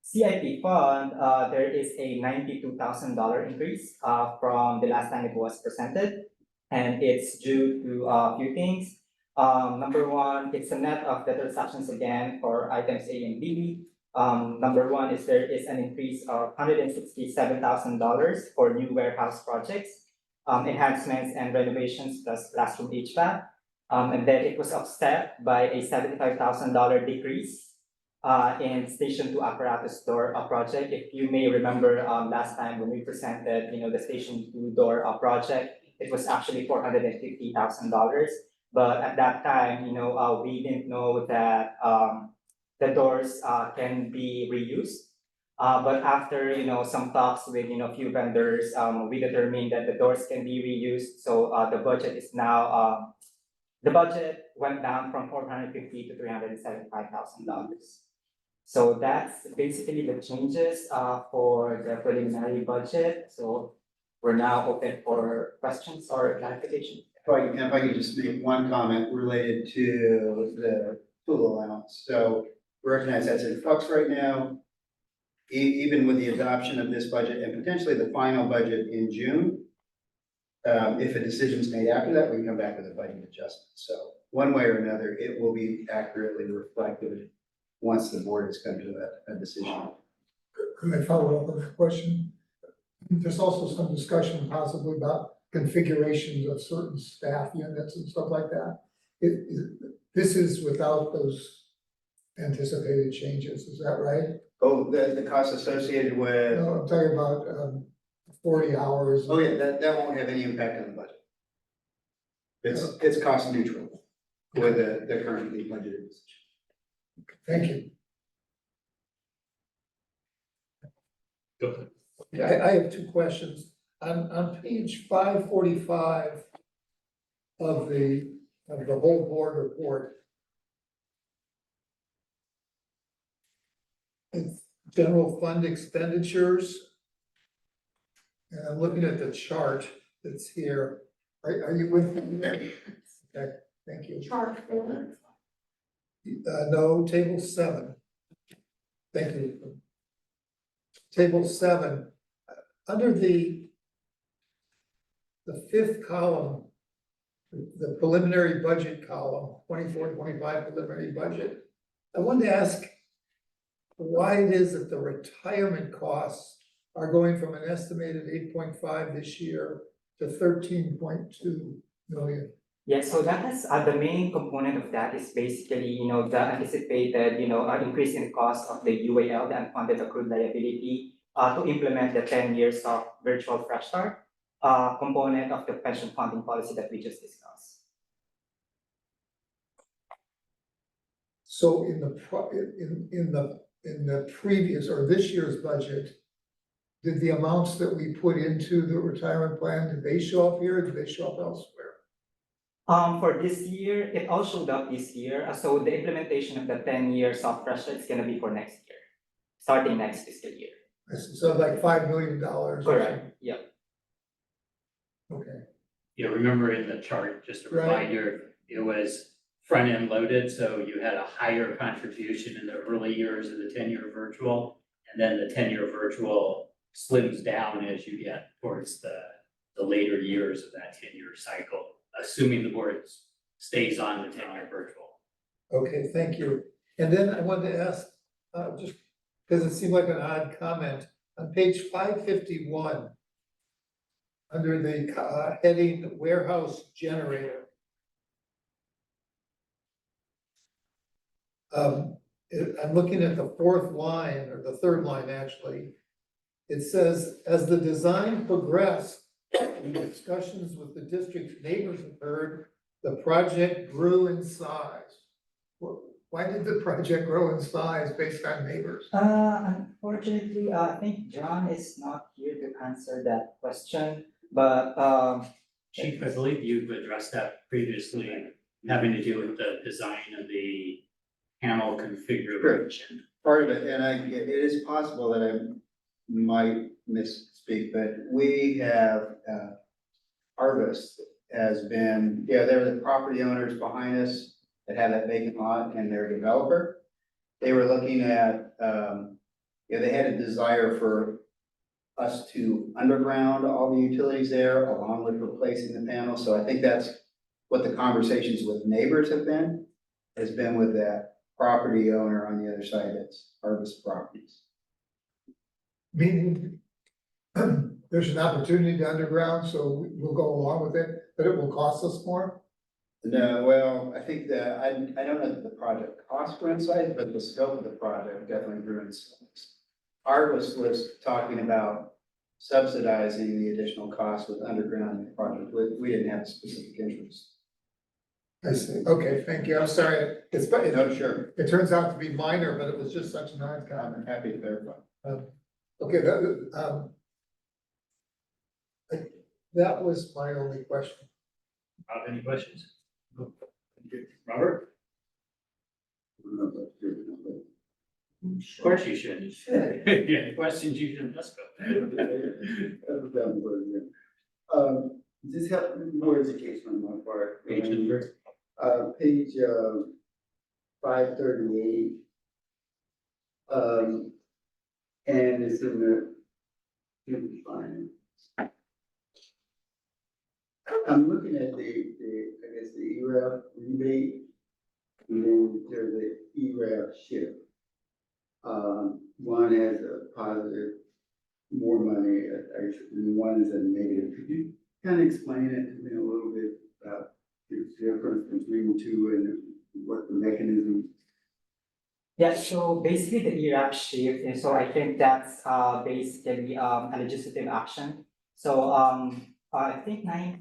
CIP fund, there is a $92,000 increase, from the last time it was presented. And it's due to a few things. Number one, it's a net of the transactions again for items A and B. Number one is there is an increase of $167,000 for new warehouse projects, enhancements and renovations plus classroom HVAC. And then it was offset by a $75,000 decrease in Station 2 apparatus door project. If you may remember, last time when we presented, the Station 2 door project, it was actually $450,000. But at that time, we didn't know that the doors can be reused. But after, some talks with, few vendors, we determined that the doors can be reused. So the budget is now, the budget went down from $450,000 to $375,000. So that's basically the changes for the preliminary budget. So we're now open for questions or clarification. If I could just make one comment related to the tool allowance. So we recognize that's in flux right now. even with the adoption of this budget and potentially the final budget in June, if a decision's made after that, we can come back with a budget adjustment. So one way or another, it will be accurately reflected once the board has come to a decision. Could I follow up on that question? There's also some discussion possibly about configurations of certain staff units and stuff like that. This is without those anticipated changes, is that right? Oh, the costs associated with, No, I'm talking about 40 hours. oh yeah, that won't have any impact on the budget. It's cost neutral with the currently budgeted position. Thank you. Go ahead. I have two questions. On page 545 of the whole board report, it's general fund expenditures. And I'm looking at the chart that's here. Are you with me there? Okay, thank you. Chart. No, table 7. Thank you. Table 7, under the fifth column, the preliminary budget column, 24-25 preliminary budget. I wanted to ask why it is that the retirement costs are going from an estimated 8.5 this year to 13.2 million. Yeah, so that is, the main component of that is basically, the anticipated, increase in cost of the UAL, the unfunded accrued liability, to implement the 10 years of virtual fresh start, component of the pension funding policy that we just discussed. So in the previous or this year's budget, did the amounts that we put into the retirement plan, did they show up here or did they show up elsewhere? For this year, it all showed up this year. So the implementation of the 10 years of fresh start is gonna be for next year, starting next fiscal year. So like $5 million. Correct, yeah. Okay, Yeah, remember in the chart, just a Right. reminder, it was front-end loaded, so you had a higher contribution in the early years of the 10-year virtual. And then the 10-year virtual slims down as you get towards the later years of that 10-year cycle, assuming the board stays on the 10-year virtual. okay, thank you. And then I wanted to ask, just because it seemed like an odd comment, on page 551, under the heading warehouse generator. I'm looking at the fourth line, or the third line actually. It says, as the design progressed, and discussions with the district's neighbors occurred, the project grew in size. Why did the project grow in size based on neighbors? Unfortunately, I think John is not here to answer that question, but, Chief, I believe you've addressed that previously, having to do with the design of the panel configuration. Part of it, and it is possible that I might misspeak, but we have, Harvest has been, they're the property owners behind us that have that vacant lot and their developer. They were looking at, they had a desire for us to underground all the utilities there along with replacing the panels. So I think that's what the conversations with neighbors have been with that property owner on the other side, that's Harvest Properties. Meaning, there's an opportunity to underground, so we'll go along with it, but it will cost us more? No, well, I think that, I don't know that the project cost grew in size, but the scope of the project definitely grew in size. Harvest was talking about subsidizing the additional cost with undergrounding the project. We didn't have a specific interest. I see, okay, thank you, I'm sorry, No, sure, it turns out to be minor, but it was just such an odd comment. I'm happy to verify. Okay, that was my only question. Rob, any questions? Robert? Of course you should. Yeah, questions you should ask. Just help more education on my part. Page number. Page 538. And it's in the finance. I'm looking at I guess the ERAF rebate, and then there's the ERAF shift. One has a positive, more money, and one is a negative. Could you kind of explain it to me a little bit about the difference between the two and what the mechanism? Yeah, so basically the ERAP shift, and so I think that's basically a legislative action. So I think I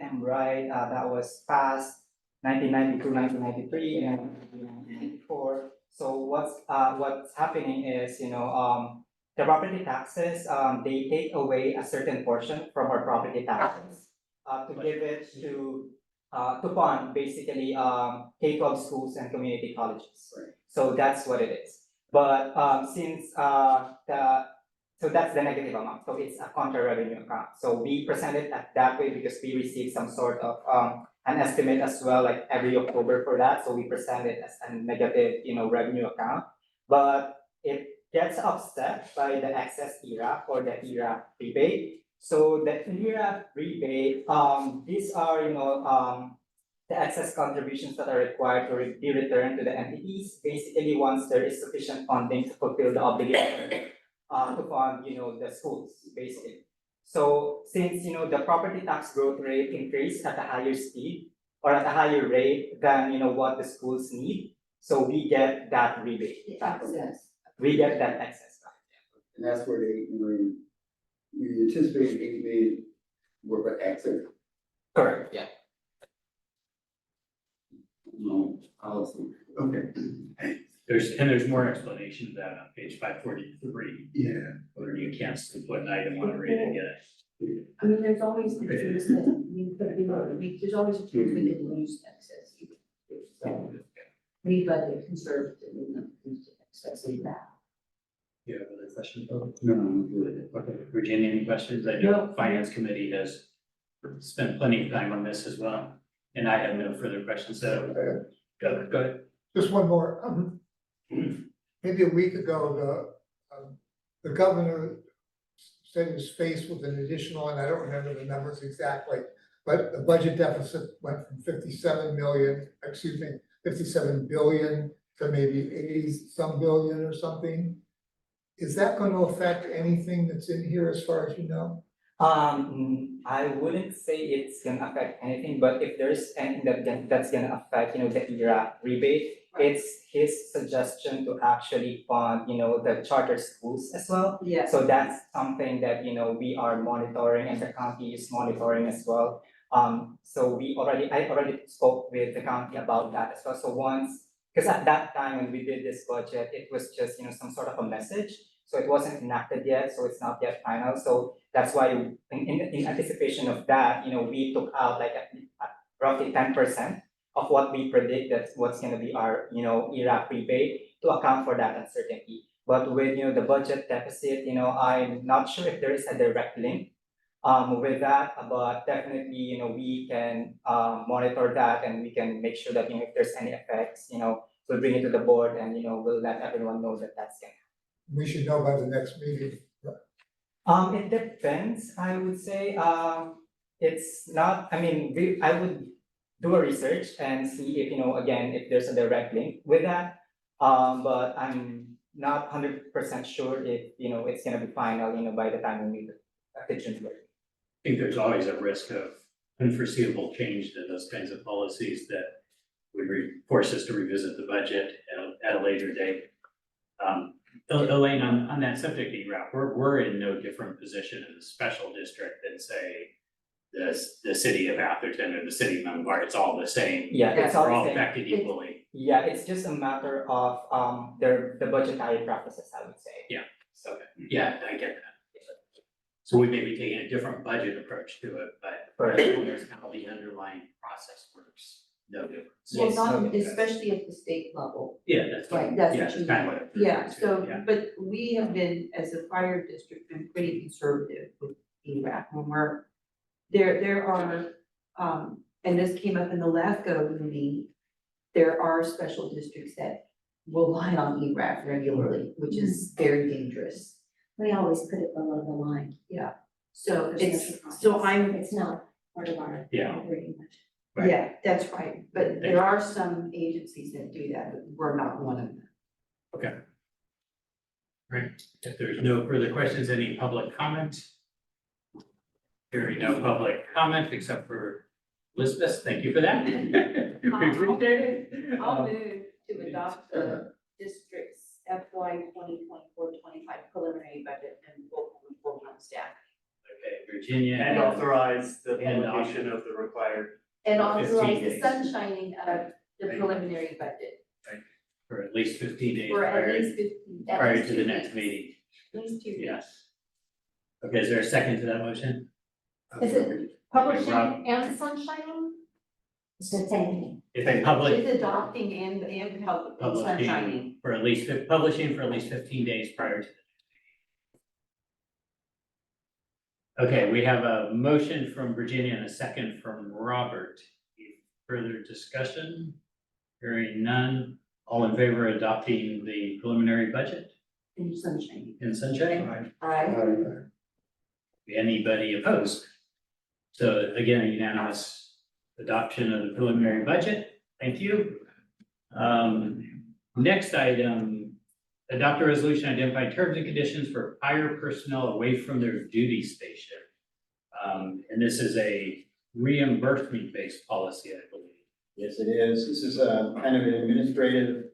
am right, that was passed 1992, 1993, and 1994. So what's happening is, the property taxes, they take away a certain portion from our property taxes to give it to fund basically K-12 schools and community colleges. Right. So that's what it is. But so that's the negative amount. So it's a contra revenue account. So we present it that way because we receive some sort of an estimate as well, like every October for that. So we present it as a negative, revenue account. But it gets offset by the excess ERAP or the ERAP rebate. So the ERAP rebate, these are, the excess contributions that are required to be returned to the entities, basically once there is sufficient funding to fulfill the obligation to fund, the schools, basically. So since, the property tax growth rate increased at a higher speed or at a higher rate than, what the schools need, so we get that rebate. The access. We get that excess. And that's where they, you anticipate 8 million worth of access. Correct, yeah. No, policy. Okay. There's more explanation of that on page 543, Yeah. where you can't simply put an item on a rate and get it. I mean, there's always the choice that we could be, there's always a choice we could lose excess. So we budget conservatively, not lose excess in that. You have other questions? No, I'm good. Okay, Virginia, any questions? I know Finance Committee has spent plenty of time on this as well, and I have no further questions, so go ahead. Just one more. Maybe a week ago, the governor said he was faced with an additional, and I don't remember the numbers exactly, but the budget deficit went from 57 billion to maybe 80-some billion or something. Is that going to affect anything that's in here as far as you know? I wouldn't say it's gonna affect anything, but if there's anything that's gonna affect, the ERAP rebate, it's his suggestion to actually fund, the charter schools as well. Yeah. So that's something that, we are monitoring and the county is monitoring as well. So I already spoke with the county about that as well. So because at that time when we did this budget, it was just, some sort of a message. So it wasn't enacted yet, so it's not yet final. So that's why in anticipation of that, we took out like roughly 10% of what we predict that's what's gonna be our, ERAP rebate to account for that uncertainty. But with, the budget deficit, I'm not sure if there is a direct link with that, but definitely, we can monitor that and we can make sure that, if there's any effects, we'll bring it to the board and, we'll let everyone know that that's gonna happen. We should know by the next meeting. It depends, I would say, it's not, I would do a research and see if, again, if there's a direct link with that. But I'm not 100% sure if, it's gonna be final, by the time we meet the June. I think there's always a risk of unforeseeable change to those kinds of policies that would force us to revisit the budget at a later date. Elaine, on that subject, we're in no different position in the special district than, say, the city of Atherton or the city of Mount. It's all the same. Yeah, it's all We're the all same. affected equally. Yeah, it's just a matter of the budgetary practices, I would say. Yeah. Okay, yeah, I get that. So we may be taking a different budget approach to it, but there's how the underlying process works, no difference. Well, Yes, not, okay. especially at the state level. Yeah, that's Right, what, that's yeah, what that's you kind of what. it Yeah, refers to, so, yeah. but we have been, as a fire district, been pretty conservative with ERAP when there are, and this came up in the LAFCO meeting, there are special districts that rely on ERAF regularly, which is very dangerous. We always put it below the line. Yeah. So There's it's, no so process. I'm, It's not part of our Yeah. operating budget. Right. yeah, that's right, but there are some agencies that do that, but we're not one of them. Okay. Right, if there's no further questions, any public comment? Hearing no public comment except for Elizabeth, thank you for that. We appreciate it. I'll move to adopt the district's FY 2024-25 preliminary budget and full on staff. Okay, Virginia. And authorize the And publication of the required. And 15 authorize the days. sunshining of the preliminary budget For at least 15 days for at prior, least 15. at prior least to the 2 next weeks. meeting. At least 2 weeks. Yes. Okay, is there a second to that motion? Is it publishing Rob. and sunshining? It's the same thing. If they publish, It's adopting and sunshiny. publishing for at least, publishing for at least 15 days prior to the Okay, we have a motion from Virginia and a second from Robert. Any further discussion? Hearing none. All in favor of adopting the preliminary budget And sunshiny. in sunshine? Aye. Anybody opposed? So again, a unanimous adoption of the preliminary budget. Thank you. Next item, adopt a resolution identifying terms and conditions for fire personnel away from their duty station. And this is a reimbursement-based policy, I believe. Yes, it is. This is a kind of an administrative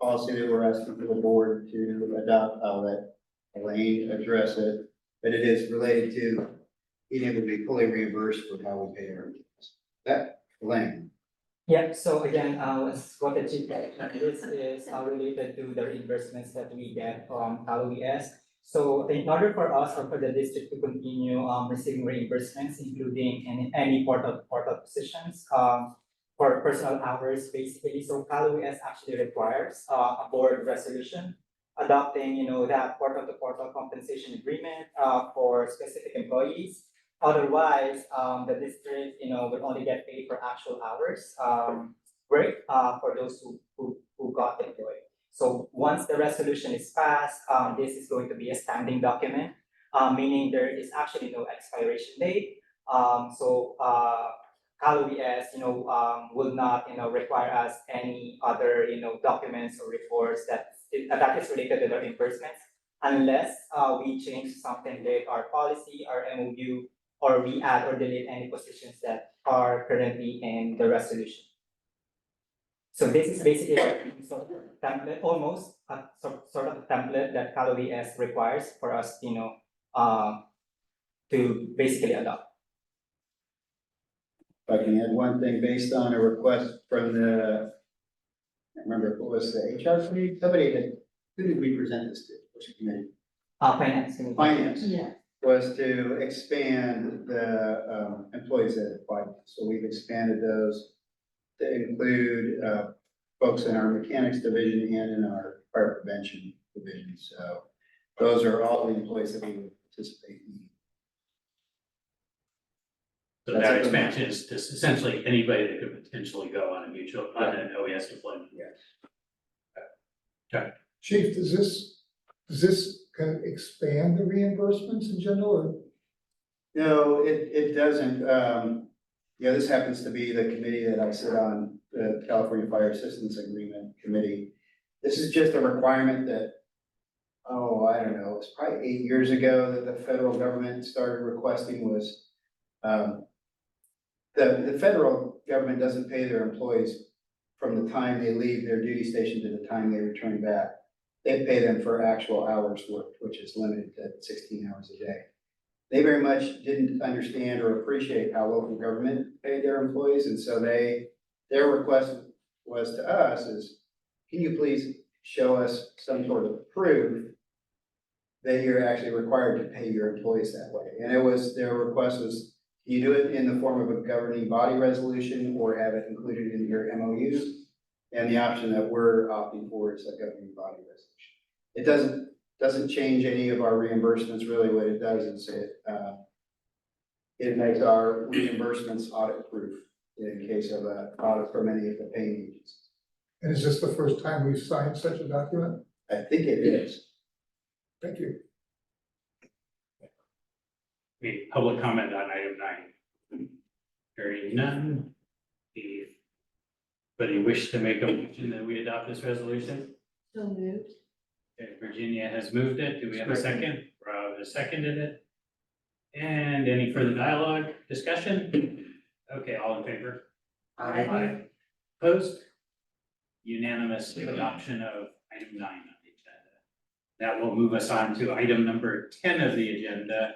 policy that we're asking for the board to adopt. I'll let Elaine address it. But it is related to being able to be fully reimbursed for how we pay our employees. That, Elaine. Yeah, so again, as what the chief mentioned, this is related to the reimbursements that we get from LOES. So in order for us or for the district to continue receiving reimbursements, including any portal positions, for personal hours, basically, so LOES actually requires a board resolution adopting, that portal-to-portal compensation agreement for specific employees. Otherwise, the district, will only get paid for actual hours work for those who got employed. So once the resolution is passed, this is going to be a standing document, meaning there is actually no expiration date. So LOES, will not, require us any other, documents or reports that is related to the reimbursements, unless we change something with our policy, our MOU, or we add or delete any positions that are currently in the resolution. So this is basically a sort of template, almost a sort of a template that LOES requires for us, to basically adopt. If I can add one thing, based on a request from the, I can't remember if it was the HR committee, somebody had, who did we present this to? Which committee? Finance. Finance. Yeah. Was to expand the employees that applied. So we've expanded those to include folks in our mechanics division and in our fire prevention division. So those are all the employees that we would participate in. So that expansion is just essentially anybody that could potentially go on an OES deployment. Yes. Chief, does this kind of expand the reimbursements in general, or? No, it doesn't. Yeah, this happens to be the committee that I sit on, the California Fire Assistance Agreement Committee. This is just a requirement that, I don't know, it's probably 8 years ago that the federal government started requesting was, the federal government doesn't pay their employees from the time they leave their duty station to the time they return back. They pay them for actual hours worked, which is limited to 16 hours a day. They very much didn't understand or appreciate how local government paid their employees, and so their request was to us is, can you please show us some sort of proof that you're actually required to pay your employees that way? And their request was, can you do it in the form of a governing body resolution or have it included in your MOUs? And the option that we're opting for is a governing body resolution. It doesn't change any of our reimbursements. Really, what it does is it makes our reimbursements audit proof in case of an audit from any of the paying agencies. And is this the first time we've signed such a document? I think it is. Thank you. Any public comment on item 9? Hearing none. Anybody wish to make a motion that we adopt this resolution? So moved. Okay, Virginia has moved it. Do we have a second? Rob has seconded it. And any further dialogue, discussion? Okay, all in favor? Aye. Opposed? Unanimous adoption of item 9 on the agenda. That will move us on to item number 10 of the agenda,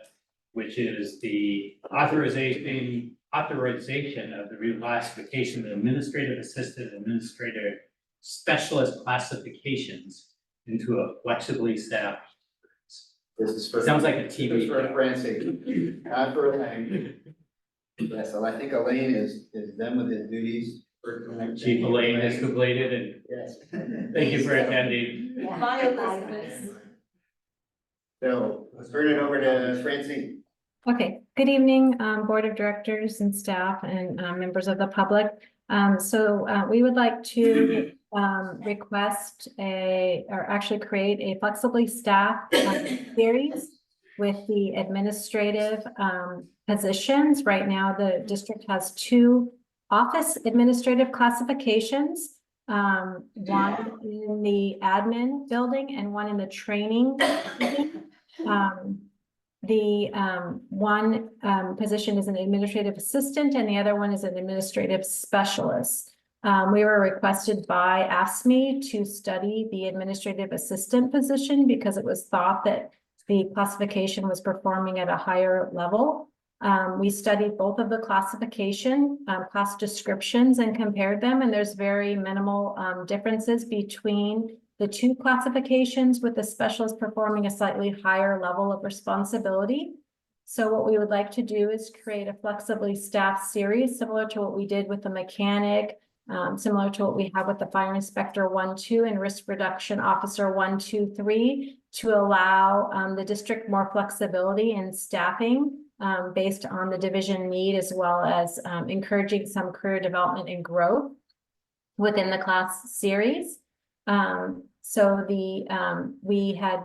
which is the authorization of the reclassification of administrative assistant, administrator specialist classifications into a flexibly staffed. This is for. Sounds like a This TV is for show. Francie, not for Elaine. Yes, so I think Elaine is done with his duties. Chief Elaine has completed, and Yes. thank you for attending. Yeah. Bye, Elizabeth. So let's turn it over to Francine. Okay, good evening, Board of Directors and staff and members of the public. We would like to request or actually create a flexibly staffed series with the administrative positions. Right now, the district has 2 office administrative classifications, one in the admin building and one in the training building. The one position is an administrative assistant and the other one is an administrative specialist. We were requested by AFSCME to study the administrative assistant position because it was thought that the classification was performing at a higher level. We studied both of the classification, class descriptions and compared them, and there's very minimal differences between the 2 classifications, with the specialist performing a slightly higher level of responsibility. So what we would like to do is create a flexibly staffed series, similar to what we did with the mechanic, similar to what we have with the fire inspector 1, 2, and risk reduction officer 1, 2, 3, to allow the district more flexibility in staffing based on the division need, as well as encouraging some career development and growth within the class series. We had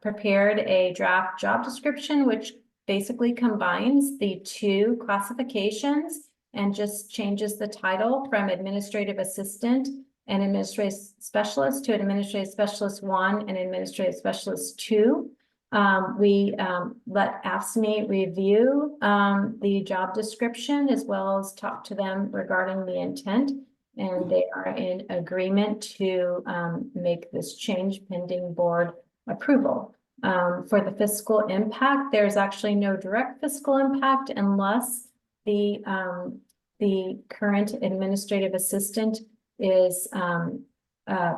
prepared a draft job description, which basically combines the 2 classifications and just changes the title from administrative assistant and administrative specialist to administrative specialist 1 and administrative specialist 2. We let AFSCME review the job description as well as talk to them regarding the intent. And they are in agreement to make this change pending board approval. For the fiscal impact, there's actually no direct fiscal impact unless the current administrative assistant is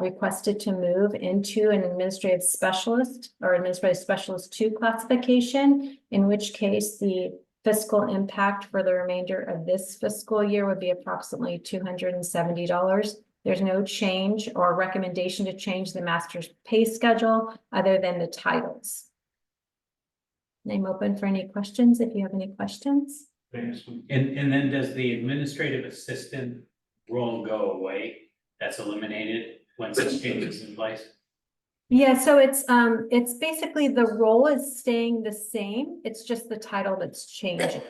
requested to move into an administrative specialist or administrative specialist 2 classification, in which case the fiscal impact for the remainder of this fiscal year would be approximately $270. There's no change or recommendation to change the master's pay schedule other than the titles. I'm open for any questions if you have any questions. And then does the administrative assistant role go away? That's eliminated once this change is in place? Yeah, so it's basically the role is staying the same. It's just the title that's changing.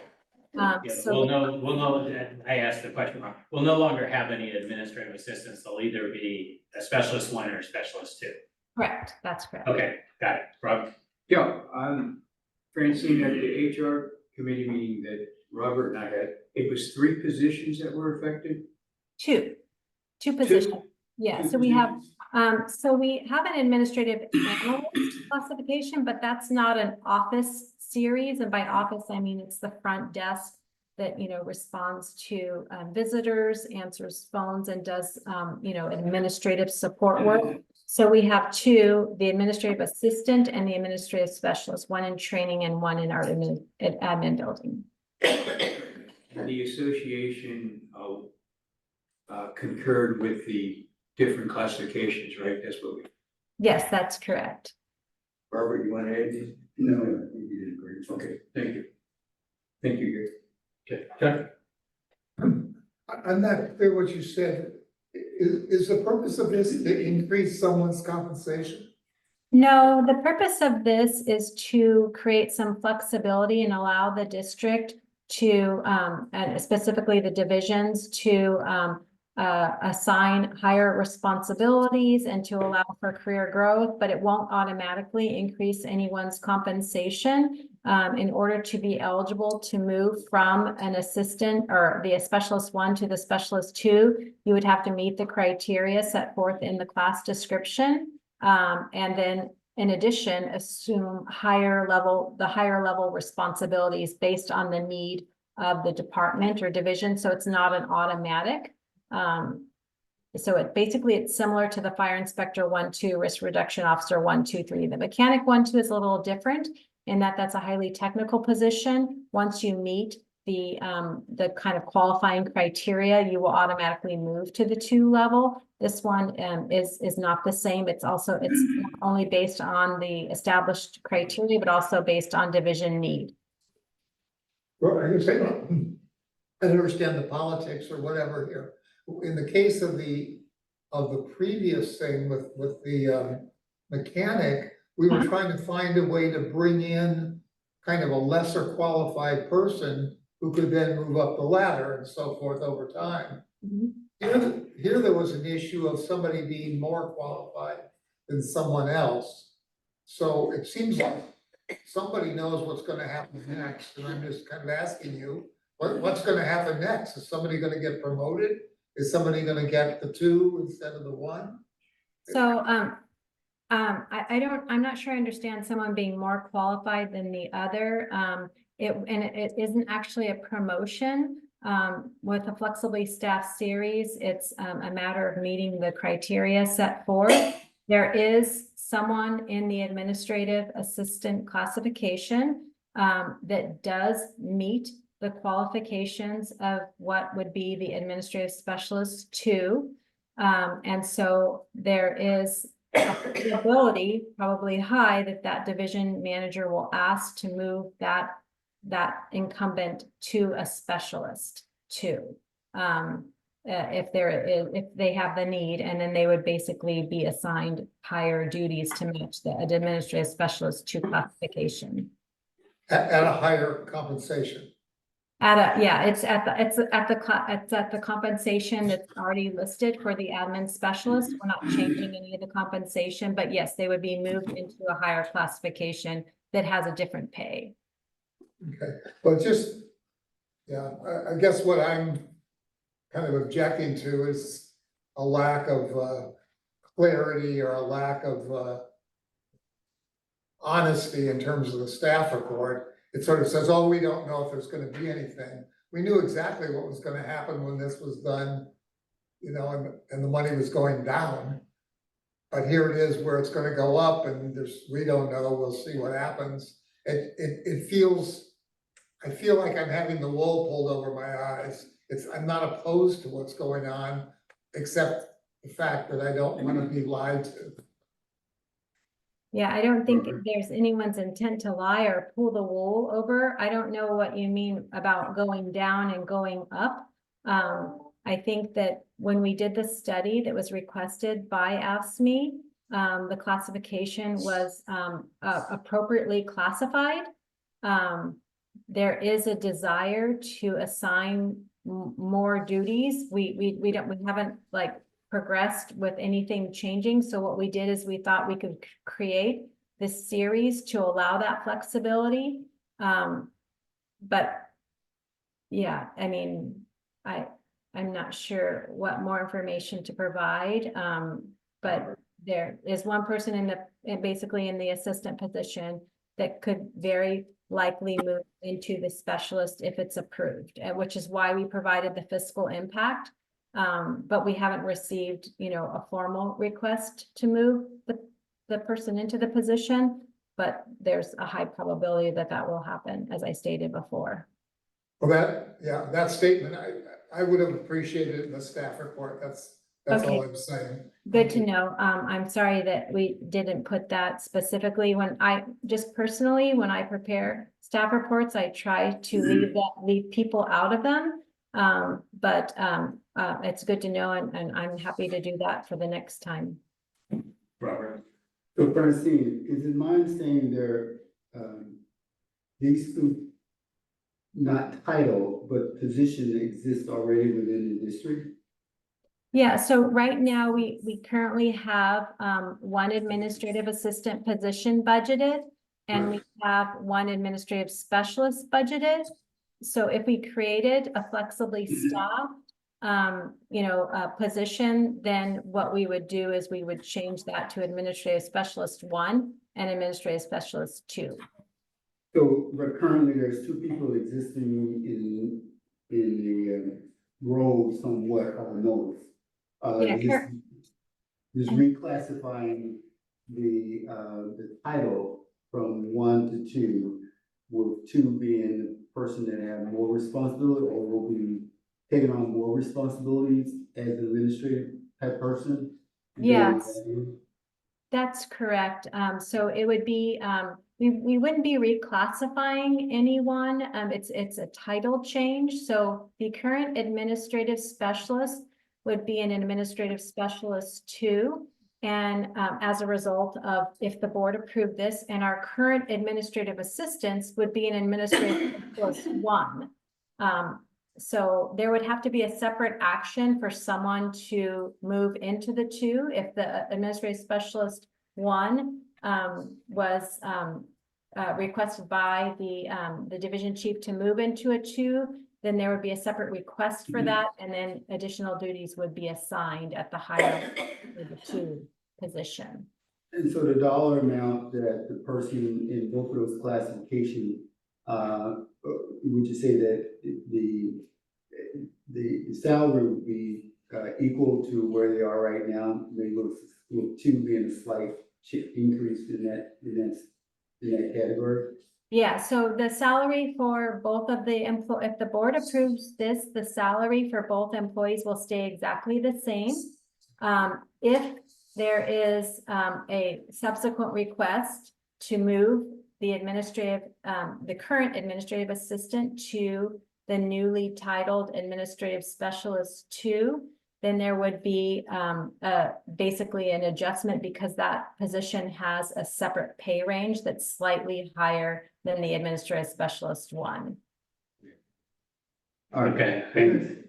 Yeah, we'll know, I asked the question wrong. We'll no longer have any administrative assistants. They'll either be a specialist 1 or a specialist 2. Correct, that's correct. Okay, got it. Rob? Yeah, Francine, at the HR committee meeting that Robert and I had, it was 3 positions that were affected? 2 positions. Yeah, so we have an administrative analyst classification, but that's not an office series. And by office, I mean, it's the front desk that, responds to visitors, answers phones, and does, administrative support work. So we have 2, the administrative assistant and the administrative specialist, 1 in training and 1 in our admin building. The association concurred with the different classifications, right? That's what we. Yes, that's correct. Robert, you want to add anything? No, I think you did great. Okay, thank you. Thank you, Gary. Okay, Chuck? I'm not clear what you said. is the purpose of this to increase someone's compensation? No, the purpose of this is to create some flexibility and allow the district to, and specifically the divisions to, assign higher responsibilities and to allow for career growth, but it won't automatically increase anyone's compensation. In order to be eligible to move from an assistant or the specialist 1 to the specialist 2, you would have to meet the criteria set forth in the class description. And then in addition, assume the higher level responsibilities based on the need of the department or division. So it's not an automatic. So it's similar to the fire inspector 1-2, risk reduction officer 1-2-3. The mechanic 1-2 is a little different in that that's a highly technical position. Once you meet the kind of qualifying criteria, you will automatically move to the 2 level. This one is not the same. It's not only based on the established criteria, but also based on division need. Well, I don't understand the politics or whatever here. In the case of the previous thing with the mechanic, we were trying to find a way to bring in kind of a lesser qualified person who could then move up the ladder and so forth over time. Here there was an issue of somebody being more qualified than someone else. So it seems like somebody knows what's gonna happen next, and I'm just kind of asking you, what's gonna happen next? Is somebody gonna get promoted? Is somebody gonna get the 2 instead of the 1? So, I'm not sure I understand someone being more qualified than the other. It isn't actually a promotion. With a flexibly staffed series, it's a matter of meeting the criteria set forth. There is someone in the administrative assistant classification that does meet the qualifications of what would be the administrative specialist 2. And so there is a possibility, probably high, that division manager will ask to move that incumbent to a specialist 2. If they have the need, and then they would basically be assigned higher duties to match the administrative specialist 2 classification. At a higher compensation. It's at the compensation that's already listed for the admin specialist. We're not changing any of the compensation, but yes, they would be moved into a higher classification that has a different pay. Okay, but I guess what I'm kind of objecting to is a lack of clarity or a lack of honesty in terms of the staff report. It sort of says, oh, we don't know if there's gonna be anything. We knew exactly what was gonna happen when this was done, and the money was going down. But here it is where it's gonna go up, and we don't know, we'll see what happens. I feel like I'm having the wool pulled over my eyes. I'm not opposed to what's going on, except the fact that I don't wanna be lied to. Yeah, I don't think there's anyone's intent to lie or pull the wool over. I don't know what you mean about going down and going up. I think that when we did the study that was requested by AFSCME, the classification was appropriately classified. There is a desire to assign more duties. We haven't progressed with anything changing. So what we did is we thought we could create this series to allow that flexibility. But yeah, I mean, I'm not sure what more information to provide. But there is one person basically in the assistant position that could very likely move into the specialist if it's approved, which is why we provided the fiscal impact. But we haven't received, a formal request to move the person into the position, but there's a high probability that will happen, as I stated before. Well, that statement, I would have appreciated in the staff report. That's all I'm saying. Good to know. I'm sorry that we didn't put that specifically. When I prepare staff reports, I try to leave people out of them. It's good to know, and I'm happy to do that for the next time. Robert? So Francine, is it my understanding there, these two, not title, but position exist already within the district? Yeah, so right now, we currently have, one administrative assistant position budgeted, and we have one administrative specialist budgeted. So if we created a flexibly staffed, position, then what we would do is we would change that to administrative specialist 1 and administrative specialist 2. So, but currently there's two people existing in the role somewhat on those. Yeah, Just reclassifying the title from 1 to 2, with 2 being the person that have more responsibility or will be taking on more responsibilities as an administrative type person? Yes. That's correct. So it would be, we wouldn't be reclassifying anyone. It's a title change. So the current administrative specialist would be an administrative specialist 2. And as a result of, if the board approved this, and our current administrative assistants would be an administrative specialist 1. So there would have to be a separate action for someone to move into the 2. If the administrative specialist 1 was requested by the division chief to move into a 2, then there would be a separate request for that, and then additional duties would be assigned at the higher of the 2 position. And so the dollar amount that the person in both of those classifications, would you say that the salary would be equal to where they are right now, maybe with 2 being a slight increase in that category? Yeah, so the salary for both of the if the board approves this, the salary for both employees will stay exactly the same. If there is a subsequent request to move the current administrative assistant to the newly titled administrative specialist 2, then there would be basically an adjustment, because that position has a separate pay range that's slightly higher than the administrative specialist 1. Okay, and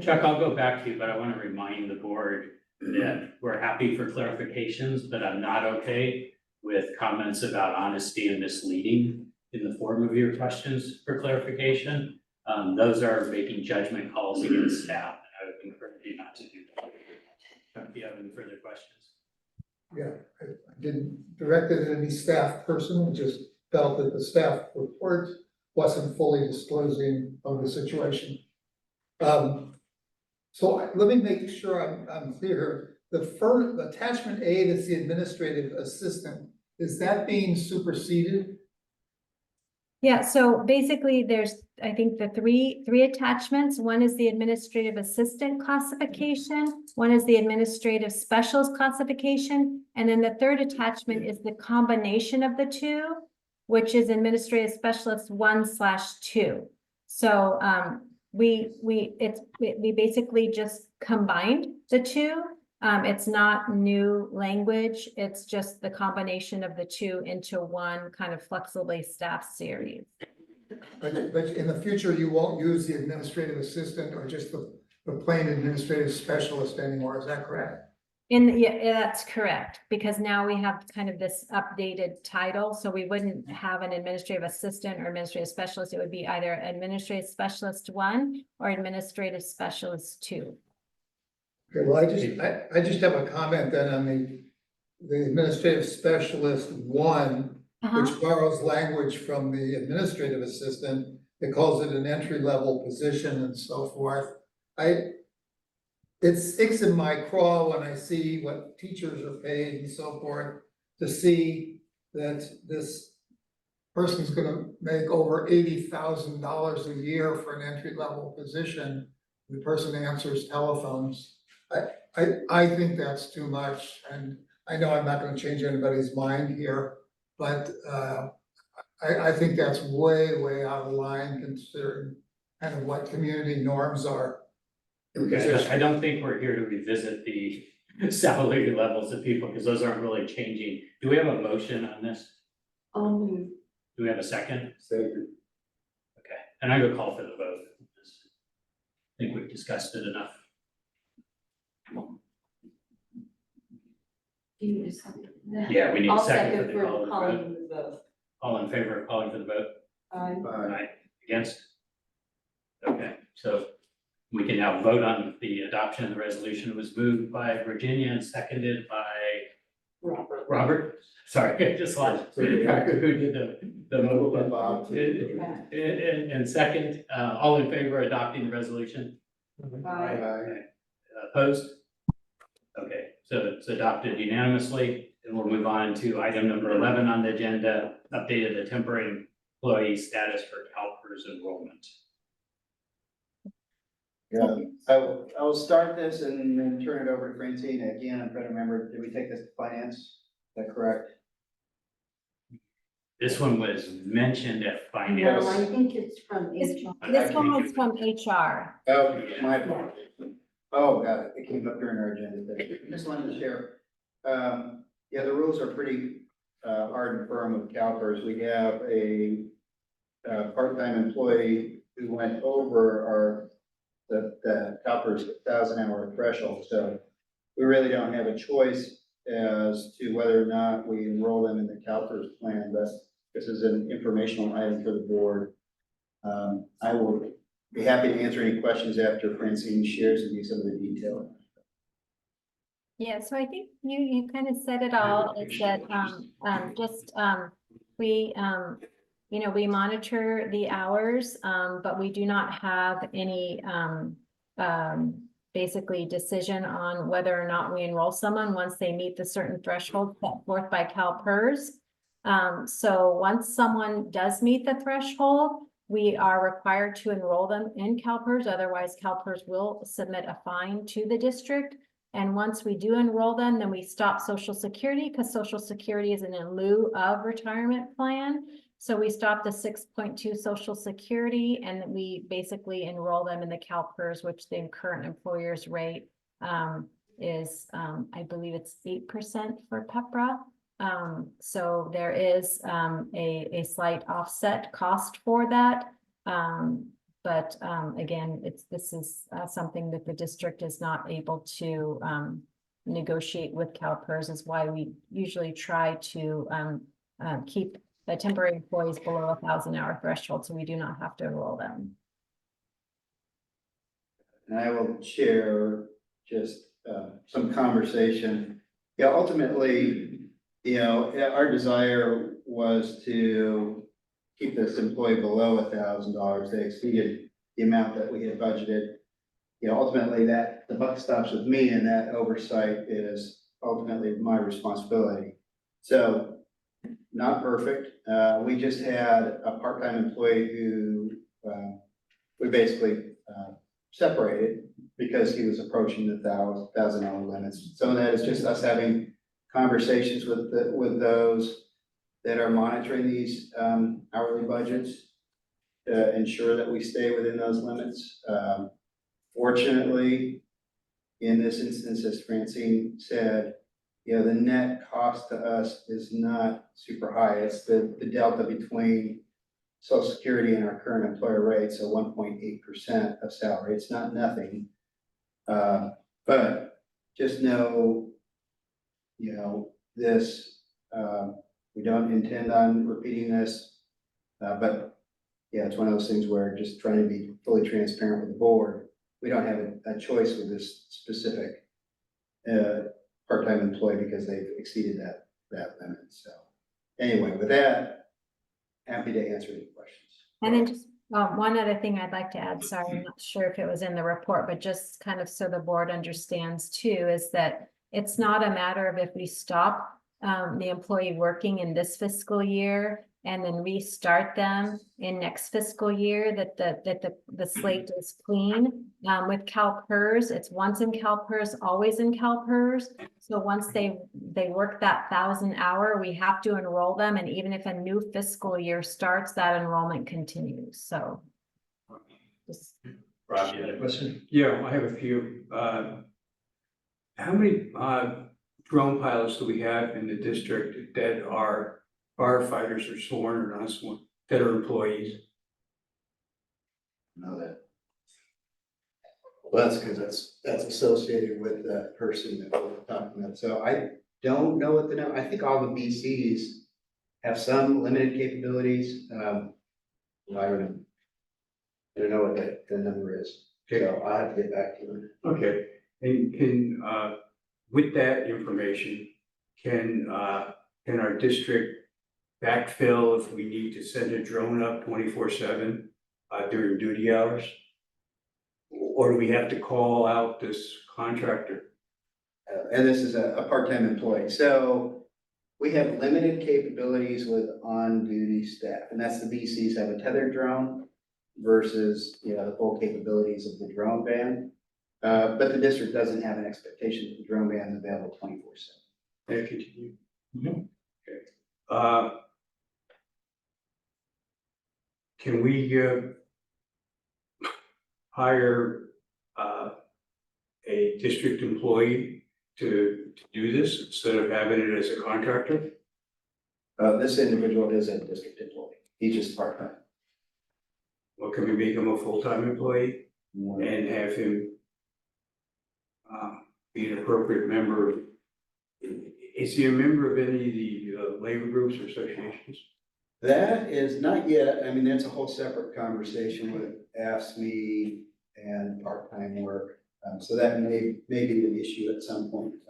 Chuck, I'll go back to you, but I want to remind the board that we're happy for clarifications, but I'm not okay with comments about honesty and misleading in the form of your questions for clarification. Those are making judgment calls against staff, and I would encourage you not to do that. If you have any further questions. Yeah, I didn't direct it at any staff person, just felt that the staff report wasn't fully disclosing of the situation. So let me make sure I'm clear. The attachment A, that's the administrative assistant, is that being superseded? Yeah, so basically there's, I think, the three attachments. One is the administrative assistant classification, one is the administrative specialist classification, and then the third attachment is the combination of the 2, which is administrative specialist 1/2. So we basically just combined the 2. It's not new language, it's just the combination of the 2 into one kind of flexibly staffed series. But in the future, you won't use the administrative assistant or just the plain administrative specialist anymore, is that correct? Yeah, that's correct, because now we have kind of this updated title, so we wouldn't have an administrative assistant or administrative specialist. It would be either administrative specialist 1 or administrative specialist 2. Okay, well, I just have a comment then on the administrative specialist 1, which borrows language from the administrative assistant. It calls it an entry-level position and so forth. It sticks in my craw when I see what teachers are paid and so forth, to see that this person's gonna make over $80,000 a year for an entry-level position. The person answers telephones. I think that's too much, and I know I'm not gonna change anybody's mind here, but I think that's way out of line, considering kind of what community norms are. Okay, I don't think we're here to revisit the salary levels of people, because those aren't really changing. Do we have a motion on this? Do we have a second? Second. Okay, and I will call for the vote. I think we've discussed it enough. Yeah, we need a I'll second second for the for call for the vote. calling the vote. All in favor of calling for the vote? Aye. Against? Okay, so we can now vote on the adoption of the resolution. It was moved by Virginia and seconded by Robert. Sorry, I just lost track of who did the motion. Bob. And second, all in favor of adopting the resolution? Opposed? Okay, so it's adopted unanimously, and we'll move on to item number 11 on the agenda, updated the temporary employee status for CalPERS enrollment. Yeah, I will start this and then turn it over to Francine. Again, I'm trying to remember, did we take this to finance? Is that correct? This one was mentioned at No, finance. I think it's from HR. This one was from HR. Oh, my apologies. Oh, got it. It came up during our agenda. Just wanted to share. Yeah, the rules are pretty hard and firm with CalPERS. We have a part-time employee who went over the CalPERS 1,000-hour threshold. So we really don't have a choice as to whether or not we enroll them in the CalPERS plan. But this is an informational item for the board. I will be happy to answer any questions after Francine shares with you some of the detail. Yeah, so I think you kind of said it all. It's that we you know, we monitor the hours, but we do not have any basically decision on whether or not we enroll someone once they meet the certain threshold set forth by CalPERS. So once someone does meet the threshold, we are required to enroll them in CalPERS, otherwise CalPERS will submit a fine to the district. And once we do enroll them, then we stop Social Security, because Social Security is in lieu of retirement plan. So we stop the 6.2 Social Security, and we basically enroll them in the CalPERS, which the current employer's rate is, I believe it's 8% for PEPRA. So there is a slight offset cost for that. But again, this is something that the district is not able to negotiate with CalPERS, is why we usually try to keep the temporary employees below 1,000-hour threshold, so we do not have to enroll them. And I will share just some conversation. Yeah, ultimately, you know, our desire was to keep this employee below $1,000. They exceeded the amount that we had budgeted. You know, ultimately that the buck stops with me, and that oversight is ultimately my responsibility. So not perfect. We just had a part-time employee who we basically separated because he was approaching the $1,000 limits. Some of that is just us having conversations with those that are monitoring these hourly budgets to ensure that we stay within those limits. Fortunately, in this instance, as Francine said, you know, the net cost to us is not super high. It's the delta between Social Security and our current employer rate, so 1.8% of salary. It's not nothing. But just know, you know, this, we don't intend on repeating this, but yeah, it's one of those things where just trying to be fully transparent with the board. We don't have a choice with this specific part-time employee because they've exceeded that limit. So anyway, with that, happy to answer any questions. And then just one other thing I'd like to add, sorry, I'm not sure if it was in the report, but just kind of so the board understands too, is that it's not a matter of if we stop the employee working in this fiscal year and then restart them in next fiscal year, that the slate is clean. With CalPERS, it's once in CalPERS, always in CalPERS. So once they work that 1,000-hour, we have to enroll them, and even if a new fiscal year starts, that enrollment continues. So just, Rob, you had a question? Yeah, I have a few. How many drone pilots do we have in the district that are firefighters or sworn or not sworn, that are employees? Know that. Well, that's because that's associated with the person that we're talking about. So I don't know what the number, I think all the BCs have some limited capabilities. I don't know what the number is. So I'll have to get back to you. Okay, and can, with that information, can our district backfill if we need to send a drone up 24/7 during duty hours? Or do we have to call out this contractor? And this is a part-time employee. So we have limited capabilities with on-duty staff, and that's the BCs have a tethered drone versus, the full capabilities of the drone van. But the district doesn't have an expectation that the drone van is available 24/7. May I continue? Mhm. Okay. Can we hire a district employee to do this instead of having it as a contractor? This individual is a district employee. He's just part-time. Or can we make him a full-time employee and have him be an appropriate member? Is he a member of any of the labor groups or associations? That is not yet, I mean, that's a whole separate conversation with AFSCME and part-time work. So that may be an issue at some point in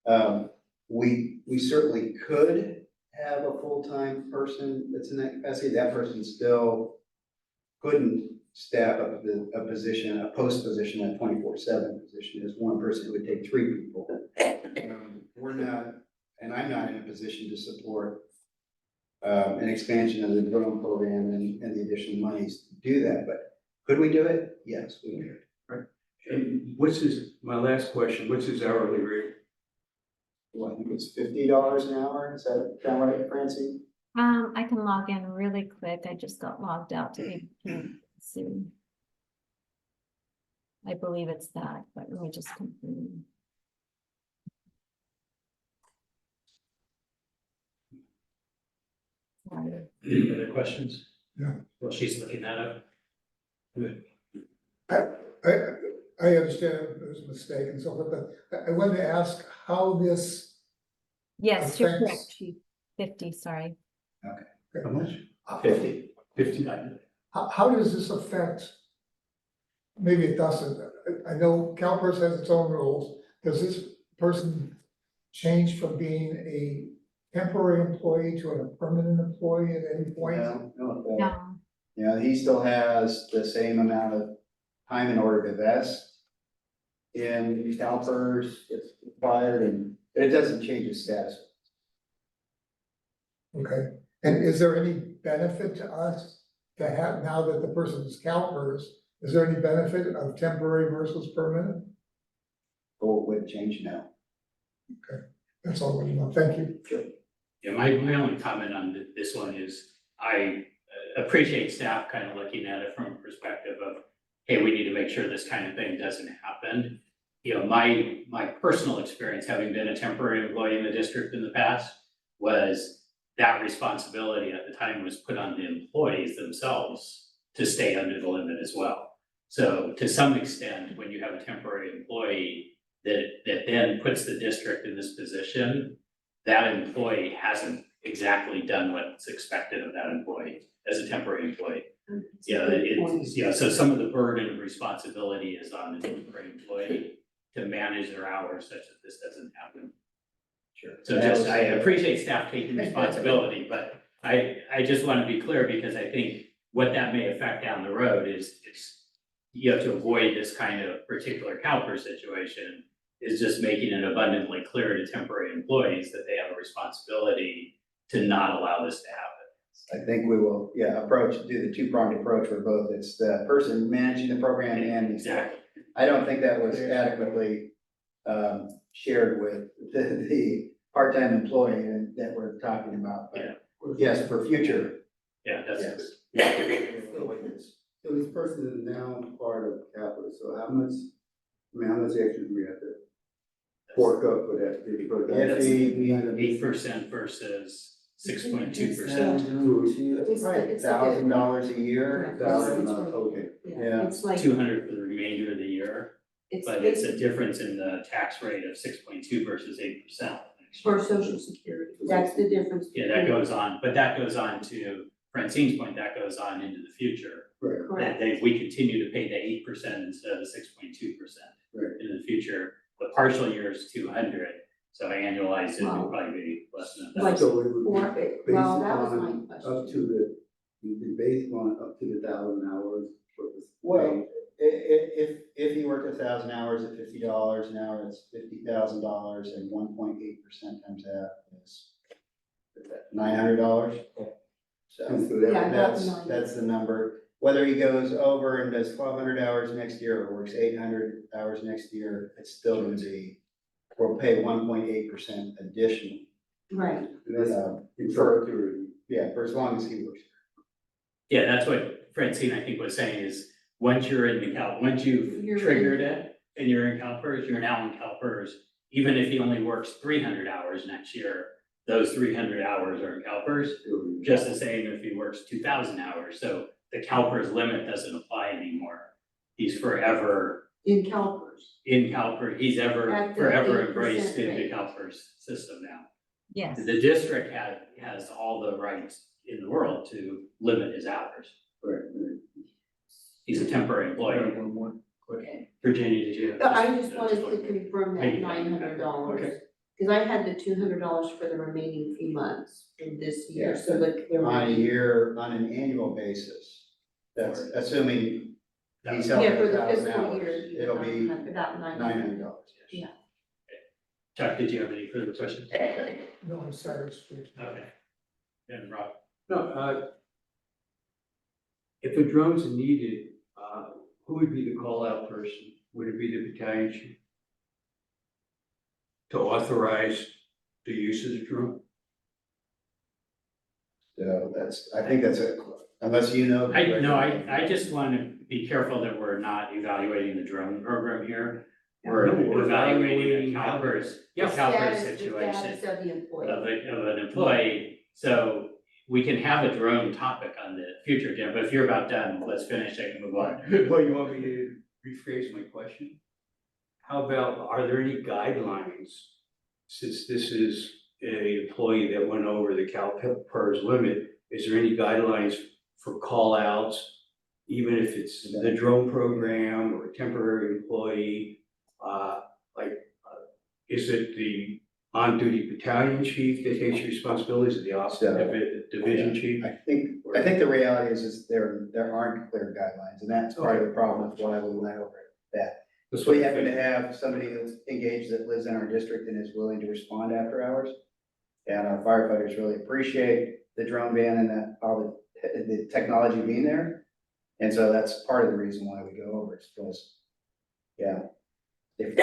time. We certainly could have a full-time person that's in that capacity. That person still couldn't staff up a position, a post position, a 24/7 position. As one person, it would take 3 people. We're not, and I'm not in a position to support an expansion of the drone program and the additional monies to do that, but could we do it? Yes, we could. And my last question, what's his hourly rate? Well, I think it's $50 an hour. Is that kind of right, Francie? I can log in really quick. I just got logged out to see. I believe it's that, but let me just confirm. Sorry. Any other questions? Yeah. Well, she's looking that up. Good. I understand there's a mistake and so forth, but I wanted to ask how this, Yes, you're Affects- correct, Chief. 50, sorry. How much? 50. 50. how does this affect? Maybe it doesn't. I know CalPERS has its own rules. Does this person change from being a temporary employee to a permanent employee at any point? No. No, He still has the same amount of time in order to vest in CalPERS if required, and it doesn't change his status. Okay, and is there any benefit to us to have, now that the person is CalPERS, is there any benefit of temporary versus permanent? Or it would change now. That's all I want to know. Thank you. Yeah, my only comment on this one is I appreciate staff kind of looking at it from a perspective of, hey, we need to make sure this kind of thing doesn't happen. My personal experience, having been a temporary employee in the district in the past, was that responsibility at the time was put on the employees themselves to stay under the limit as well. So to some extent, when you have a temporary employee that then puts the district in this position, that employee hasn't exactly done what's expected of that employee as a temporary employee. So some of the burden of responsibility is on the temporary employee to manage their hours such that this doesn't happen. Sure. So I appreciate staff taking responsibility, but I just want to be clear because I think what that may affect down the road is you have to avoid this kind of particular CalPERS situation, is just making it abundantly clear to temporary employees that they have a responsibility to not allow this to happen. I think we will, do the two-pronged approach where both it's the person managing the program and Exactly. I don't think that was adequately shared with the part-time employee that we're talking about. But yes, for future. Yeah, that's. Yes. So this person is now part of Capita, so how much, how much extra do we have to fork up for that? If he, 8% versus 6.2%. It's like a- $1,000 a year. Okay. Yeah. It's like, 200 for the remainder of the year, it's but it's a difference in the tax rate of 6.2 versus 8%. for social security, that's the difference. Yeah, that goes on, but that goes on to Francine's point, that goes on into the future. That Correct. we continue to pay the 8% instead of the 6.2% Right. in the future. The partial year is 200, so annualized it Wow. would probably be less than Like that. So it would be Well, that was based my on question. up to you'd be based on up to the 1,000 hours for this. Well, if he worked 1,000 hours at $50 an hour, it's $50,000 and 1.8% times that is $900. So And so that, Yeah, that's, definitely. that's the number. Whether he goes over and does 1,200 hours next year or works 800 hours next year, it's still gonna be, we'll pay 1.8% additional. Right, that's Uh, in perpetuity. Yeah, for as long as he works. Yeah, that's what Francine, I think, was saying is, once you're in the once you've You're in. triggered it and you're in CalPERS, you're now in CalPERS. Even if he only works 300 hours next year, those 300 hours are in CalPERS. Just the same if he works 2,000 hours, so the CalPERS limit doesn't apply anymore. He's forever in CalPERS. in CalPERS, he's At the forever 8% embraced in the rate. CalPERS system now. Yes. The district has all the rights in the world to limit his hours. Right. He's a temporary employee. One more. Virginia, did you? I just wanted to confirm that Maybe. $900. Okay. Cause I had the $200 for the remaining few months in this year, Yeah. so the On a year, on an annual basis, that's assuming he's held Yeah, for at the 1,000 fiscal hours, year. you it'll have be about $900. $900. Yeah. Chuck, did you have any further questions? No, I'm satisfied. Okay. And Rob? No, if a drone's needed, who would be the call-out person? Would it be the battalion chief? To authorize the use of the drone? So I think that's it, unless you know. I just want to be careful that we're not evaluating the drone program here. We're No, we're evaluating evaluating the how CalPERS, The CalPERS status, the situation status of the employee. of an employee. So we can have a drone topic on the future agenda, but if you're about done, let's finish, I can move on. Well, you want me to rephrase my question? How about, are there any guidelines, since this is an employee that went over the CalPERS limit, is there any guidelines for call outs? Even if it's the drone program or a temporary employee, is it the on-duty battalion chief that takes responsibilities, or the division chief? I think the reality is there aren't clear guidelines, and that's part of the problem with why we went over that. So we happen to have somebody that's engaged that lives in our district and is willing to respond after hours. And our firefighters really appreciate the drone ban and that, all the technology being there. And so that's part of the reason why we go over it, because, yeah. Yes,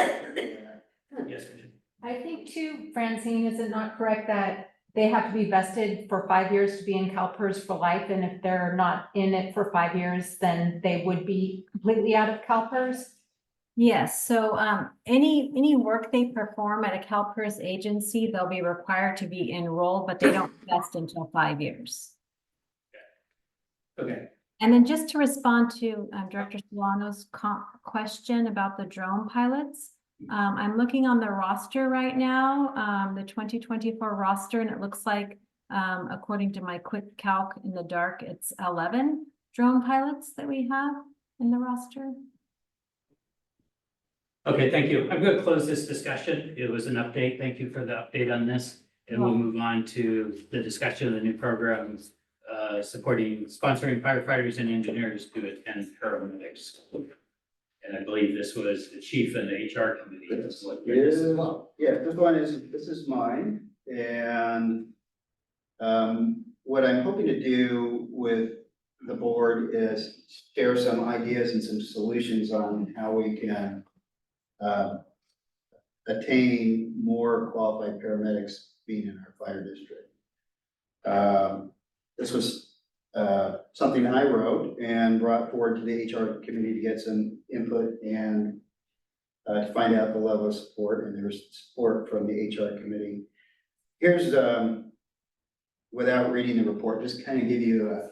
Richard. I think too, Francine, is it not correct that they have to be vested for 5 years to be in CalPERS for life? And if they're not in it for 5 years, then they would be completely out of CalPERS? Yes, so any work they perform at a CalPERS agency, they'll be required to be enrolled, but they don't vest until 5 years. Okay. And then just to respond to Director Solano's question about the drone pilots, I'm looking on the roster right now, the 2024 roster, and it looks like, according to my quick calc in the dark, it's 11 drone pilots that we have in the roster. Okay, thank you. I'm going to close this discussion. It was an update. Thank you for the update on this. And we'll move on to the discussion of the new programs, sponsoring firefighters and engineers to attend paramedics. And I believe this was the chief and the HR committee. This is mine, and what I'm hoping to do with the board is share some ideas and some solutions on how we can attain more qualified paramedics being in our fire district. This was something I wrote and brought forward to the HR committee to get some input and to find out the level of support, and there's support from the HR committee. Here's, without reading the report, just kind of give you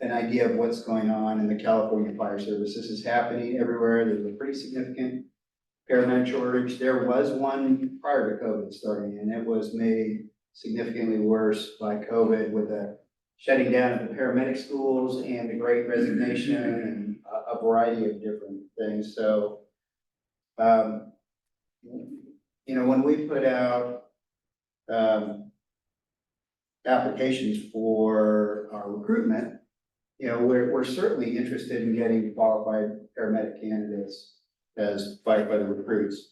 an idea of what's going on in the California Fire Service. This is happening everywhere. There's a pretty significant paramedic shortage. There was one prior to COVID starting, and it was made significantly worse by COVID with the shutting down of the paramedic schools and the Great Resignation and a variety of different things. So, you know, when we put out applications for our recruitment, you know, we're certainly interested in getting qualified paramedic candidates as firefighter recruits.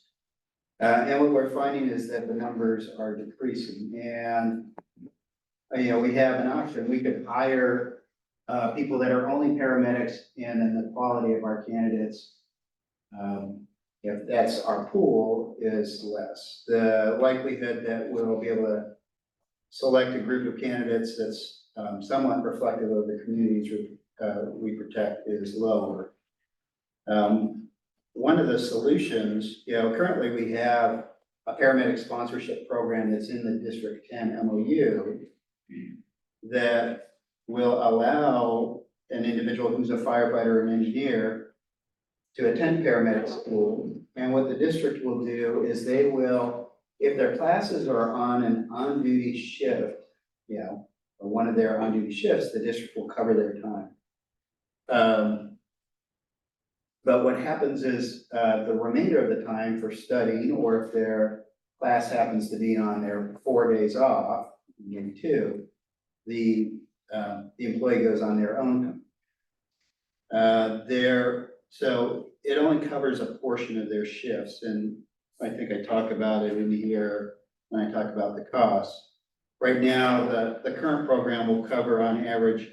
And what we're finding is that the numbers are decreasing, and, you know, we have an option. We could hire people that are only paramedics, and then the quality of our candidates, if that's our pool, is less. The likelihood that we'll be able to select a group of candidates that's somewhat reflective of the communities we protect is lower. One of the solutions, you know, currently we have a paramedic sponsorship program that's in the District 10 MOU that will allow an individual who's a firefighter or an engineer to attend paramedic school. And what the district will do is they will, if their classes are on an on-duty shift, you know, or one of their on-duty shifts, the district will cover their time. But what happens is the remainder of the time for studying, or if their class happens to be on their 4 days off, maybe 2, the employee goes on their own time. So it only covers a portion of their shifts, and I think I talk about it in here when I talk about the costs. Right now, the current program will cover on average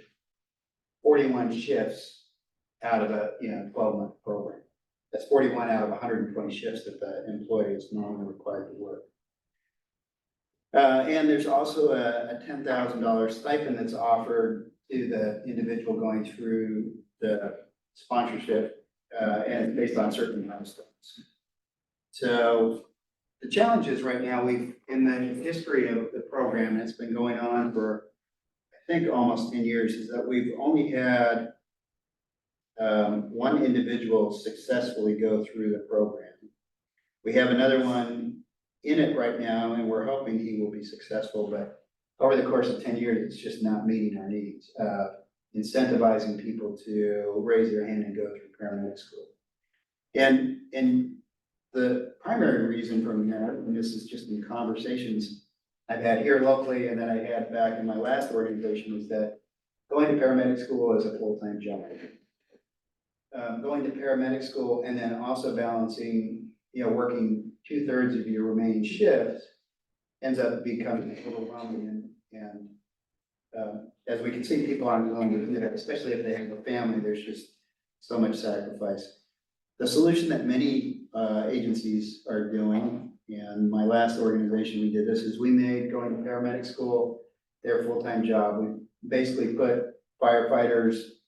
41 shifts out of a 12-month program. That's 41 out of 120 shifts that the employee is normally required to work. And there's also a $10,000 stipend that's offered to the individual going through the sponsorship, and it's based on certain milestones. So the challenge is right now, in the history of the program, and it's been going on for, I think, almost 10 years, is that we've only had one individual successfully go through the program. We have another one in it right now, and we're hoping he will be successful, but over the course of 10 years, it's just not meeting our needs. Incentivizing people to raise their hand and go through paramedic school. And the primary reason for that, and this is just in conversations I've had here locally and then I had back in my last organization, is that going to paramedic school is a full-time job. Going to paramedic school and then also balancing, working 2/3 of your remaining shifts ends up becoming overwhelming, and as we can see, people aren't willing to do that, especially if they have a family. There's just so much sacrifice. The solution that many agencies are doing, and my last organization we did this, is we made going to paramedic school their full-time job. We basically put firefighters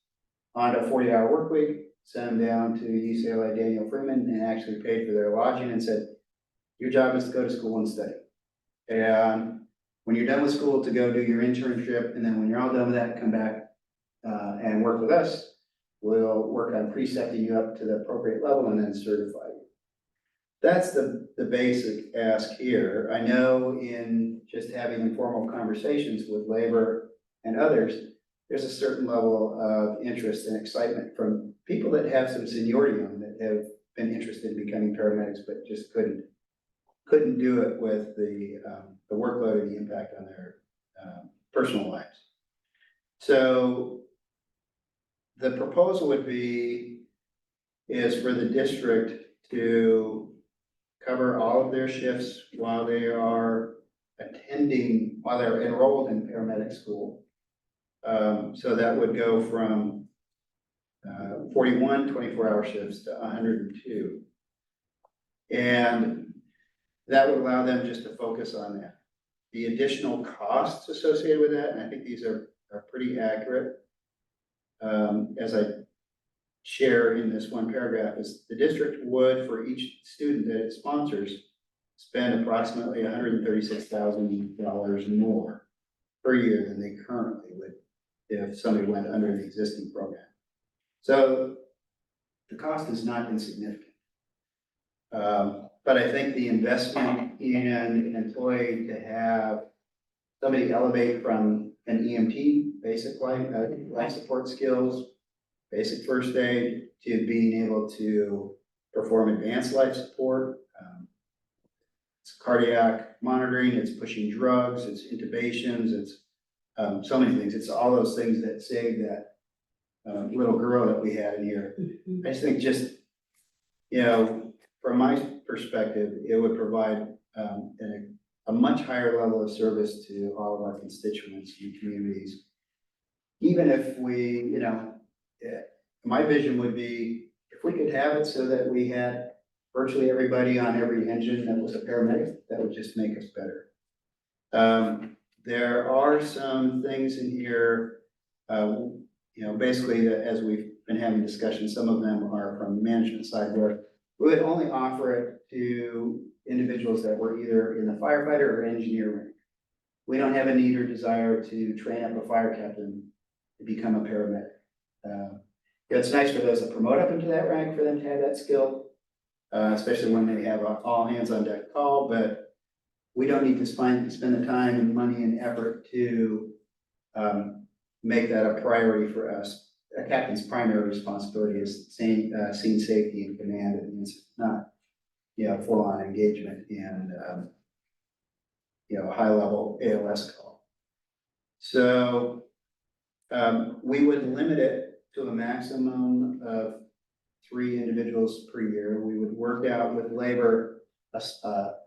on a 40-hour work week, sent them down to UCLA Daniel Freeman, and actually paid for their lodging and said, your job is to go to school and study. And when you're done with school, to go do your internship, and then when you're all done with that, come back and work with us. We'll work on precepting you up to the appropriate level and then certify you. That's the basic ask here. I know in just having informal conversations with labor and others, there's a certain level of interest and excitement from people that have some seniority on that have been interested in becoming paramedics, but just couldn't do it with the workload and the impact on their personal lives. So the proposal would is for the district to cover all of their shifts while they're enrolled in paramedic school. So that would go from 41 24-hour shifts to 102. And that would allow them just to focus on that. The additional costs associated with that, and I think these are are pretty accurate. As I share in this one paragraph, is the district would, for each student that it sponsors, spend approximately $136,000 more per year than they currently would if somebody went under the existing program. So the cost is not insignificant. But I think the investment in an employee to have somebody elevate from an EMT, basic life support skills, basic first aid, to being able to perform advanced life support. It's cardiac monitoring, it's pushing drugs, it's intubations, it's so many things. It's all those things that saved that little girl that we had in here. I just think from my perspective, it would provide a much higher level of service to all of our constituents and communities. Even if we, my vision would be, if we could have it so that we had virtually everybody on every engine that was a paramedic, that would just make us better. There are some things in here, basically as we've been having discussions, some of them are from the management side where we would only offer it to individuals that were either in the firefighter or engineer rank. We don't have a need or desire to train up a fire captain to become a paramedic. It's nice for those that promote up into that rank for them to have that skill, especially when they have all hands on deck call, but we don't need to spend the time and money and effort to make that a priority for us. A captain's primary responsibility is scene safety and command, and it's not, full-on engagement and, high-level ALS call. So we would limit it to a maximum of 3 individuals per year. We would work out with labor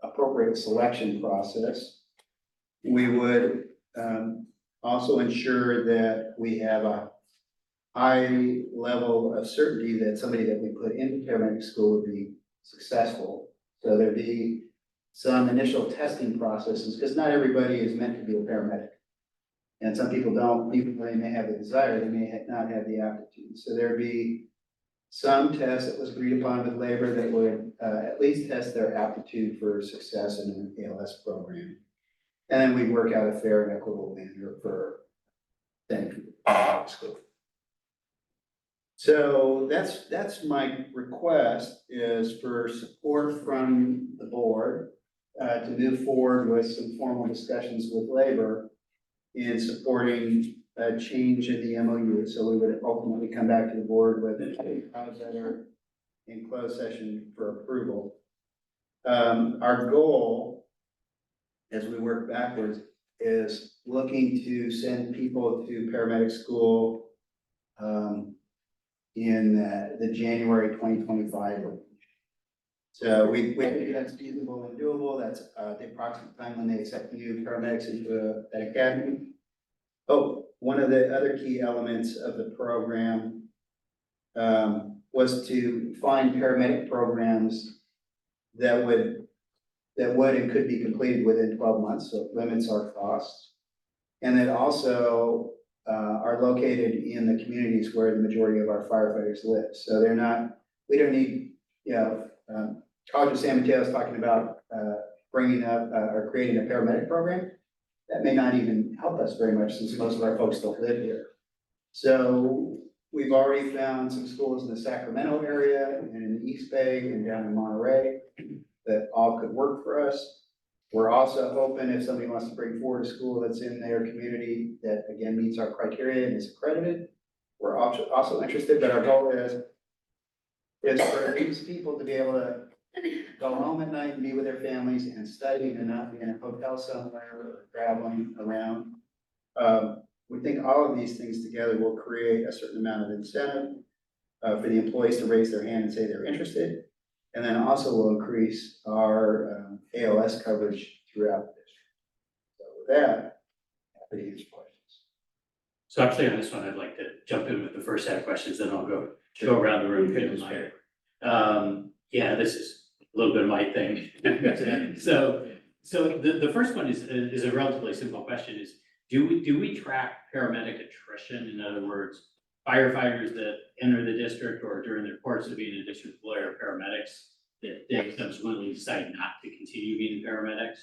appropriate selection process. We would also ensure that we have a high level of certainty that somebody that we put into paramedic school would be successful. So there'd be some initial testing processes, because not everybody is meant to be a paramedic. And some people don't, even though they may have the desire, they may not have the aptitude. So there'd be some test that was agreed upon with labor that would at least test their aptitude for success in an ALS program. And then we'd work out a fair and equitable manner for school. So that's my request, is for support from the board to move forward with some formal discussions with labor in supporting a change in the MOU. So we would ultimately come back to the board with items that are in closed session for approval. Our goal, as we work backwards, is looking to send people to paramedic school in the January 2025 range. So we think that's feasible and doable. That's the approximate time when they accept new paramedics into that academy. Oh, one of the other key elements of the program was to find paramedic programs that would and could be completed within 12 months, so it limits our costs. And that also are located in the communities where the majority of our firefighters live. So we don't need, College of San Mateo is talking about bringing up or creating a paramedic program. That may not even help us very much, since most of our folks don't live here. So we've already found some schools in the Sacramento area and in the East Bay and down in Monterey that all could work for us. We're also open, if somebody wants to bring forward a school that's in their community that again meets our criteria and is accredited. We're also interested, but our goal is for these people to be able to go home at night and be with their families and study and not be in a hotel somewhere or traveling around. We think all of these things together will create a certain amount of incentive for the employees to raise their hand and say they're interested. And then also will increase our ALS coverage throughout the district. So with that, happy to answer questions. So actually on this one, I'd like to jump in with the first set of questions, then I'll go around the room. Yeah, this is a little bit of my thing. So the first one is a relatively simple question, is do we track paramedic attrition? In other words, firefighters that enter the district or during their course of being a district employee or paramedics that they subsequently decide not to continue being paramedics?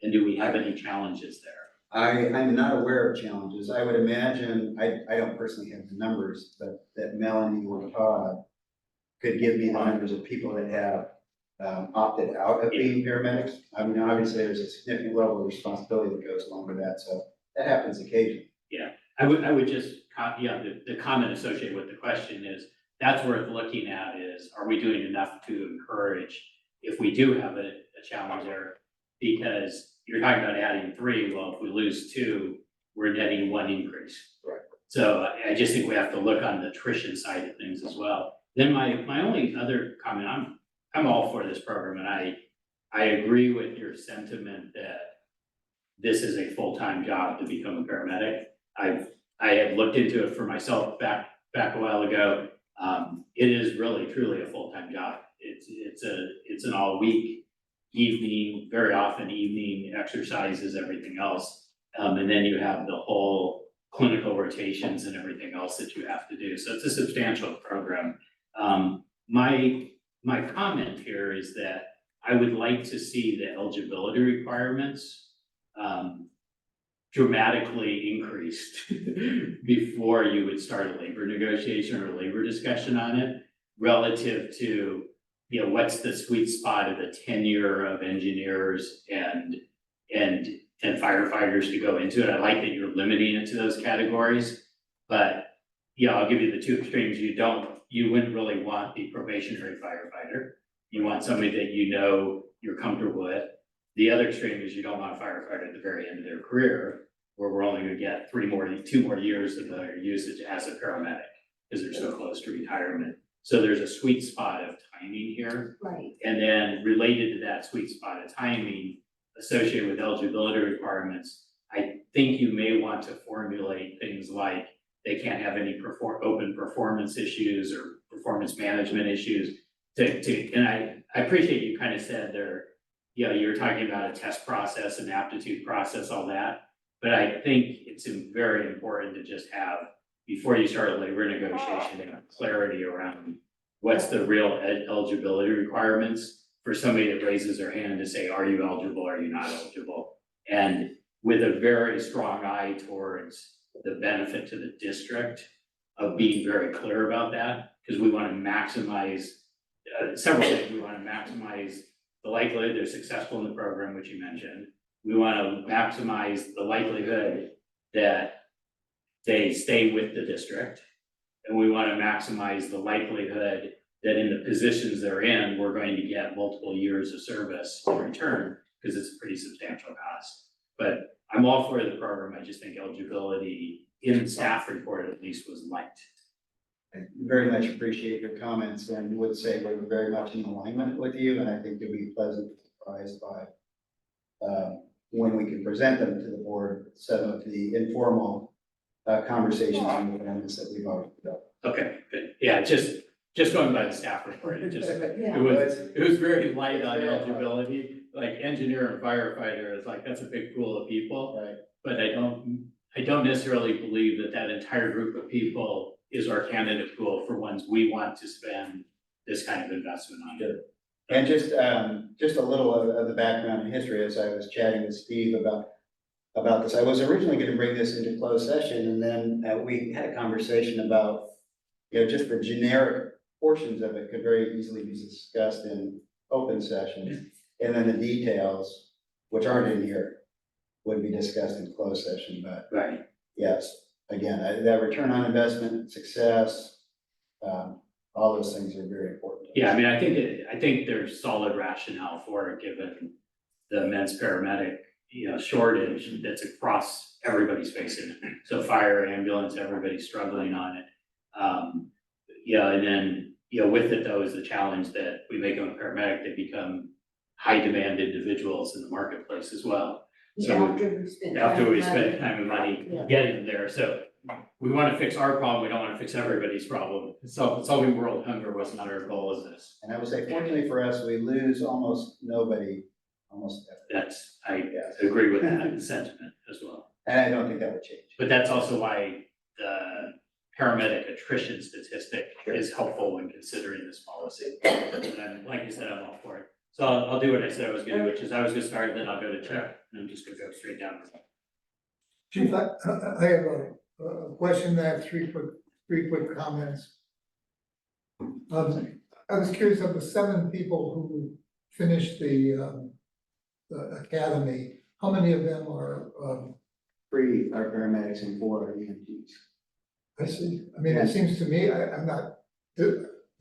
And do we have any challenges there? I'm not aware of challenges. I would imagine, I don't personally have the numbers, but that Melanie or Todd could give me the numbers of people that have opted out of being paramedics. I mean, obviously, there's a significant level of responsibility that goes along with that, so that happens occasionally. I would just, the comment associated with the question is, that's worth looking at is, are we doing enough to encourage if we do have a challenge there? Because you're talking about adding 3, well, if we lose 2, we're netting 1 increase. Right. So I just think we have to look on the attrition side of things as well. Then my only other comment, I'm all for this program, and I agree with your sentiment that this is a full-time job to become a paramedic. I have looked into it for myself back a while ago. It is really truly a full-time job. It's an all-week evening, very often evening exercises, everything else. And then you have the whole clinical rotations and everything else that you have to do. So it's a substantial program. My comment here is that I would like to see the eligibility requirements dramatically increased before you would start a labor negotiation or labor discussion on it, relative to, you know, what's the sweet spot of the tenure of engineers and firefighters to go into it. I like that you're limiting it to those categories, but yeah, I'll give you the 2 extremes. You wouldn't really want the probationary firefighter. You want somebody that you know you're comfortable with. The other extreme is you don't want a firefighter at the very end of their career, where we're only gonna get 2 more years of their usage as a paramedic, because they're so close to retirement. So there's a sweet spot of timing here. Right. And then related to that sweet spot of timing, associated with eligibility requirements, I think you may want to formulate things like they can't have any open performance issues or performance management issues and I appreciate you kind of said there, you know, you're talking about a test process, an aptitude process, all that. But I think it's very important to just have, before you start a labor negotiation, clarity around what's the real eligibility requirements for somebody that raises their hand to say, are you eligible, are you not eligible? And with a very strong eye towards the benefit to the district of being very clear about that, because we want to maximize several things. We want to maximize the likelihood they're successful in the program, which you mentioned. We want to maximize the likelihood that they stay with the district. And we want to maximize the likelihood that in the positions they're in, we're going to get multiple years of service in return, because it's a pretty substantial cost. But I'm all for the program. I just think eligibility in the staff report at least was light. I very much appreciate your comments and would say we're very much in alignment with you, and I think you'll be pleasantly surprised by when we can present them to the board, some of the informal conversations and amendments that we've already done. Okay, good. Yeah, just going by the staff report, it was very light on eligibility, like engineer and firefighter is like, that's a big pool of people. Right. But I don't necessarily believe that entire group of people is our candidate pool for ones we want to spend this kind of investment on. Good. And just a little of the background and history, as I was chatting with Steve about this. I was originally going to bring this into closed session, and then we had a conversation about, you know, just the generic portions of it could very easily be discussed in open session. And then the details, which aren't in here, would be discussed in closed session, but Right. yes, again, that return on investment, success, all those things are very important. Yeah, I mean, I think there's solid rationale for it, given the men's paramedic, you know, shortage that's across everybody's facing it. So fire, ambulance, everybody's struggling on it. Yeah, and then, you know, with it though is the challenge that we make them a paramedic, they become high demand individuals in the marketplace as well. So after we spend time and money getting them there, so we want to fix our problem, we don't want to fix everybody's problem. So solving world hunger was not our goal as this. And I would say, fortunately for us, we lose almost nobody, almost ever. I agree with that sentiment as well. And I don't think that would change. But that's also why the paramedic attrition statistic is helpful when considering this policy. And like you said, I'm all for it. So I'll do what I said I was gonna do, which is I was gonna start, then I'll go to Chuck, and I'm just gonna go straight down. Chief, I have a question, I have three quick comments. I was curious, of the 7 people who finished the academy, how many of them are, 3 are paramedics and 4 are EMTs. I see, I mean, it seems to me, I'm not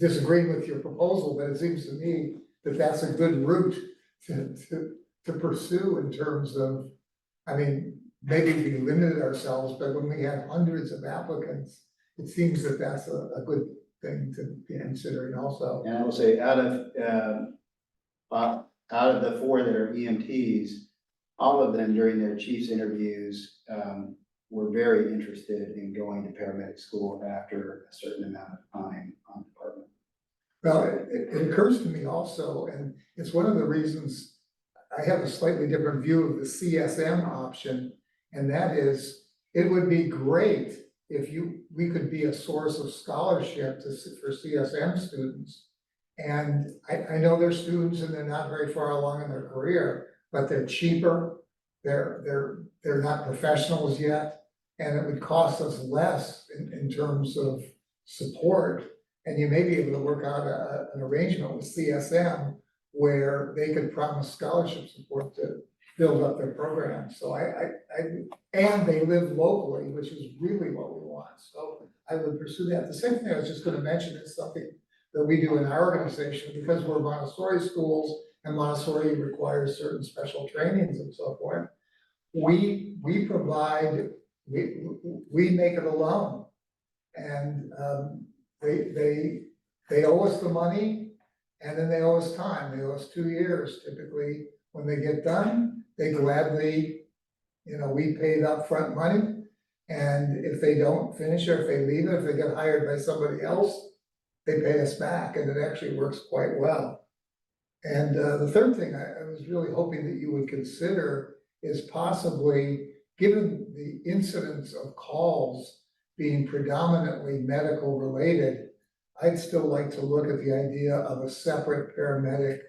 disagreeing with your proposal, but it seems to me that that's a good route to pursue in terms of, I mean, maybe we limited ourselves, but when we have hundreds of applicants, it seems that that's a good thing to be considering also. And I will say, out of the 4 that are EMTs, all of them during their chief's interviews, were very interested in going to paramedic school after a certain amount of time on department. Well, it occurs to me also, and it's one of the reasons I have a slightly different view of the CSM option, and that is, it would be great if we could be a source of scholarship for CSM students. And I know they're students and they're not very far along in their career, but they're cheaper, they're not professionals yet, and it would cost us less in terms of support. And you may be able to work out an arrangement with CSM where they could promise scholarship support to build up their program. So and they live locally, which is really what we want. So I would pursue that. The same thing I was just gonna mention is something that we do in our organization, because we're Montessori schools and Montessori requires certain special trainings and so forth. We provide, we make it a loan. And they owe us the money, and then they owe us time. They owe us 2 years typically. When they get done, they gladly, we pay the upfront money. And if they don't finish or if they leave it, if they get hired by somebody else, they pay us back, and it actually works quite well. And the third thing I was really hoping that you would consider is possibly, given the incidence of calls being predominantly medical related, I'd still like to look at the idea of a separate paramedic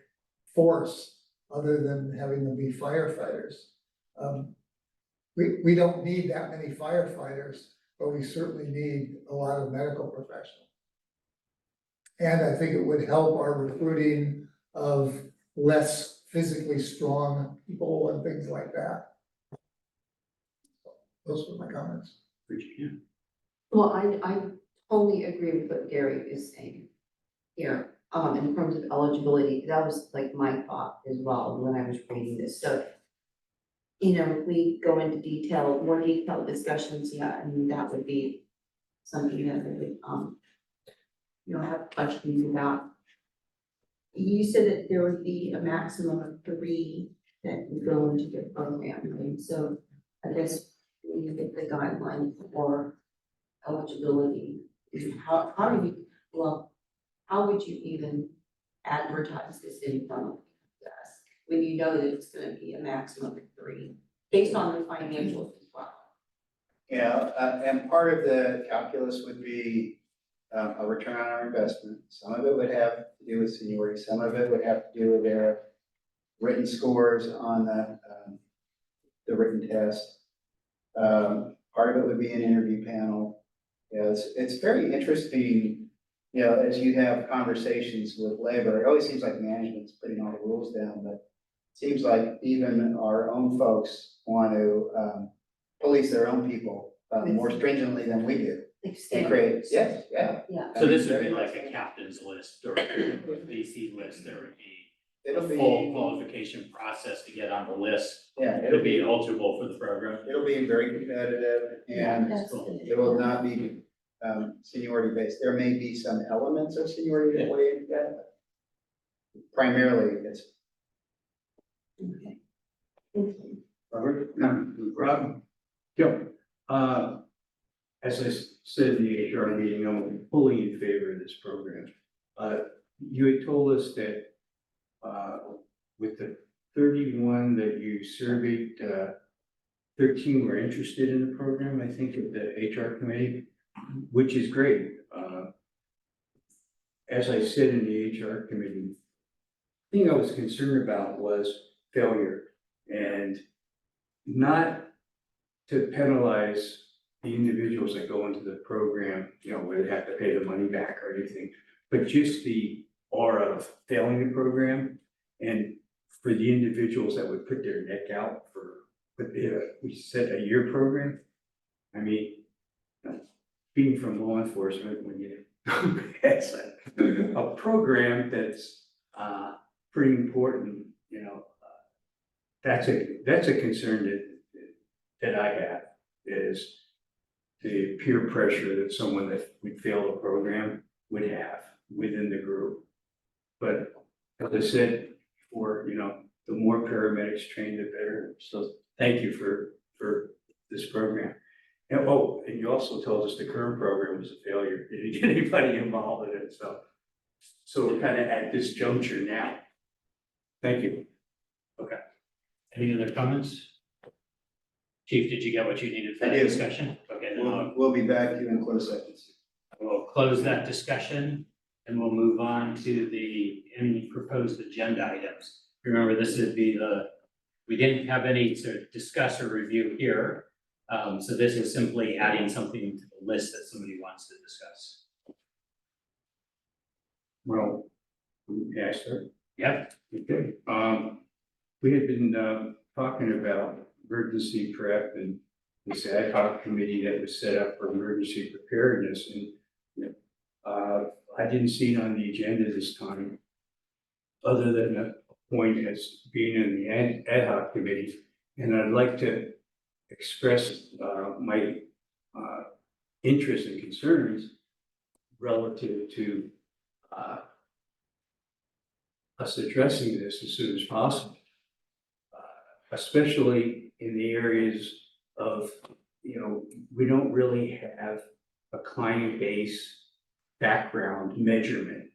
force other than having them be firefighters. We don't need that many firefighters, but we certainly need a lot of medical professionals. And I think it would help our recruiting of less physically strong people and things like that. Those were my comments. Well, I totally agree with what Gary is saying here, in terms of eligibility. That was like my thought as well when I was reading this. So, if we go into more detailed discussions, yeah, I mean, that would be something that I would, have questions about. You said that there would be a maximum of 3 that would go into the program, right? So I guess we need to get the guideline for eligibility. How would you even advertise this in front of us when you know that it's gonna be a maximum of 3, based on the financials as well? Yeah, and part of the calculus would be a return on our investment. Some of it would have to do with seniority, some of it would have to do with their written scores on the written test. Part of it would be an interview panel. It's very interesting, as you have conversations with labor. It always seems like management's putting all the rules down, but it seems like even our own folks want to police their own people more stringently than we do. And create, yes, yeah. Yeah. So this would be like a captain's list or a VC list. There would be It'll a be, full qualification process to get on the list. yeah, It'll be eligible for the program. it'll be very competitive, and That's it will not be seniority based. There may be some elements of seniority that weigh into that, but primarily it's. Okay. Thank you. Robert? Rob? Joe? As I said in the HR meeting, I'm fully in favor of this program. You had told us that with the 31 that you surveyed, 13 were interested in the program, I think, of the HR committee, which is great. As I said in the HR committee, the thing I was concerned about was failure, and not to penalize the individuals that go into the program, you know, where they have to pay the money back or anything, but just the aura of failing the program, and for the individuals that would put their neck out for, we said a year program. I mean, being from law enforcement, when you it's a program that's pretty important, you know, that's a concern that I have, is the peer pressure that someone that would fail the program would have within the group. But as I said before, you know, the more paramedics trained, the better. So thank you for this program. And oh, and you also told us the current program was a failure. You didn't get anybody involved in it, so we're kind of at this juncture now. Thank you. Any other comments? Chief, did you get what you needed for I the did. discussion? Okay, then We'll be back to you in closed seconds. we'll close that discussion and we'll move on to any proposed agenda items. Remember, this would be we didn't have any to discuss or review here. So this is simply adding something to the list that somebody wants to discuss. Well, yeah, sir. Yep. Okay, we had been talking about emergency prep and this ad hoc committee that was set up for emergency preparedness, and I didn't see it on the agenda this time, other than a point as being in the ad hoc committee, and I'd like to express my interest and concerns relative to us addressing this as soon as possible, especially in the areas of, you know, we don't really have a client base background measurement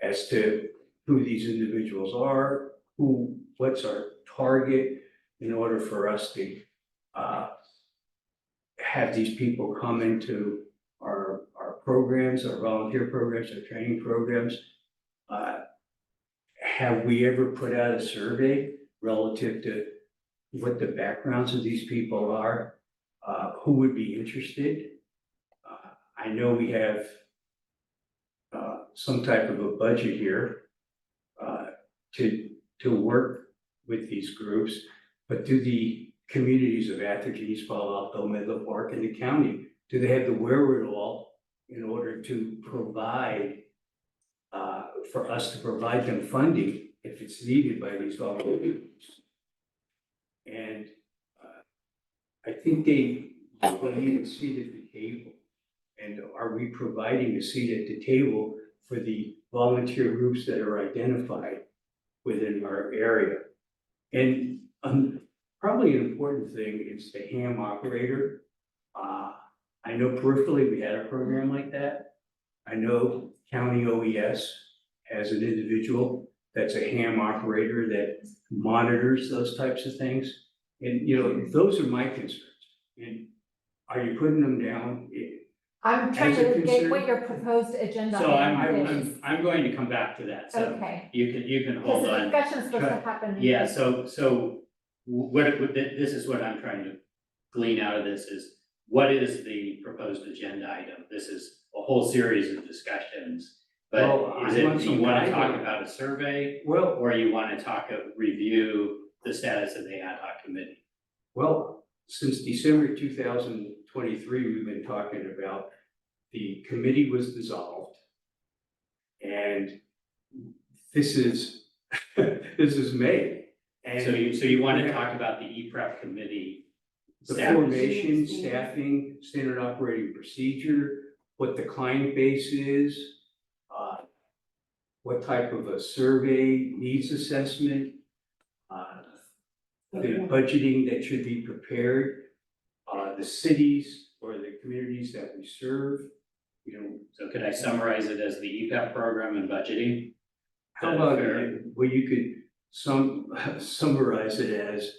as to who these individuals are, what's our target, in order for us to have these people come into our programs, our volunteer programs, our training programs. Have we ever put out a survey relative to what the backgrounds of these people are? Who would be interested? I know we have some type of a budget here to work with these groups, but do the communities of Atherton, East Palo Alto, Menlo Park, and the county, do they have the wherewithal in order to provide for us to provide them funding if it's needed by these volunteers? And I think they need a seat at the table. And are we providing a seat at the table for the volunteer groups that are identified within our area? And probably an important thing is the ham operator. I know peripherally we had a program like that. I know County OES has an individual that's a ham operator that monitors those types of things. And, you know, those are my concerns. And are you putting them down? I'm trying As a to get concern- what your proposed agenda So item is. I'm going to come back to that, so Okay, you can because hold the on. discussion's supposed to happen. Yeah, so this is what I'm trying to glean out of this is, what is the proposed agenda item? This is a whole series of discussions. But Well, is I want it, do you some wanna talk guidance. about a survey, Well, or you wanna review the status of the ad hoc committee? Well, since December 2023, we've been talking about the committee was dissolved. And this is, this is May. And So you wanna talk about the E-Prep committee? the status? formation, staffing, standard operating procedure, what the client base is, what type of a survey needs assessment, the budgeting that should be prepared, the cities or the communities that we serve, you know. So could I summarize it as the E-Prep program and budgeting? How about, well, you could summarize it as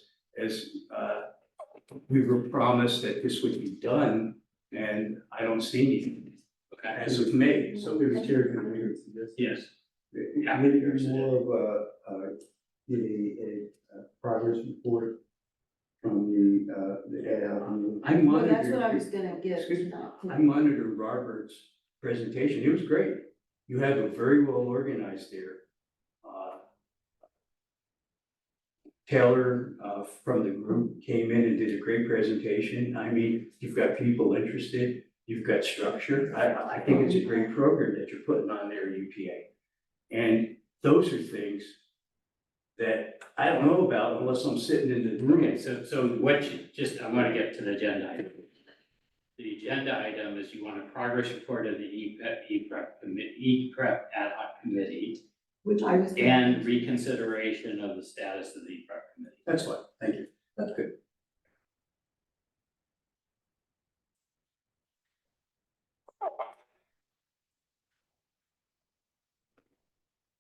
we were promised that this would be done, and I don't see anything as of May, so. Mr. Chair, can I make a suggestion? Yes, Yeah. Maybe more of a progress report from the ad hoc committee. I Well, that's what I monitored, was gonna give excuse me, tonight. I monitored Robert's presentation, it was great. You have it very well organized there. Taylor, from the group came in and did a great presentation. I mean, you've got people interested, you've got structure. I think it's a great program that you're putting on there at UPA. And those are things that I don't know about unless I'm sitting in the room. okay, so what you, I want to get to the agenda item. The agenda item is you want a progress report of the E-Prep ad hoc committee Which I was. and reconsideration of the status of the E-Prep committee. That's fine, thank you. That's good.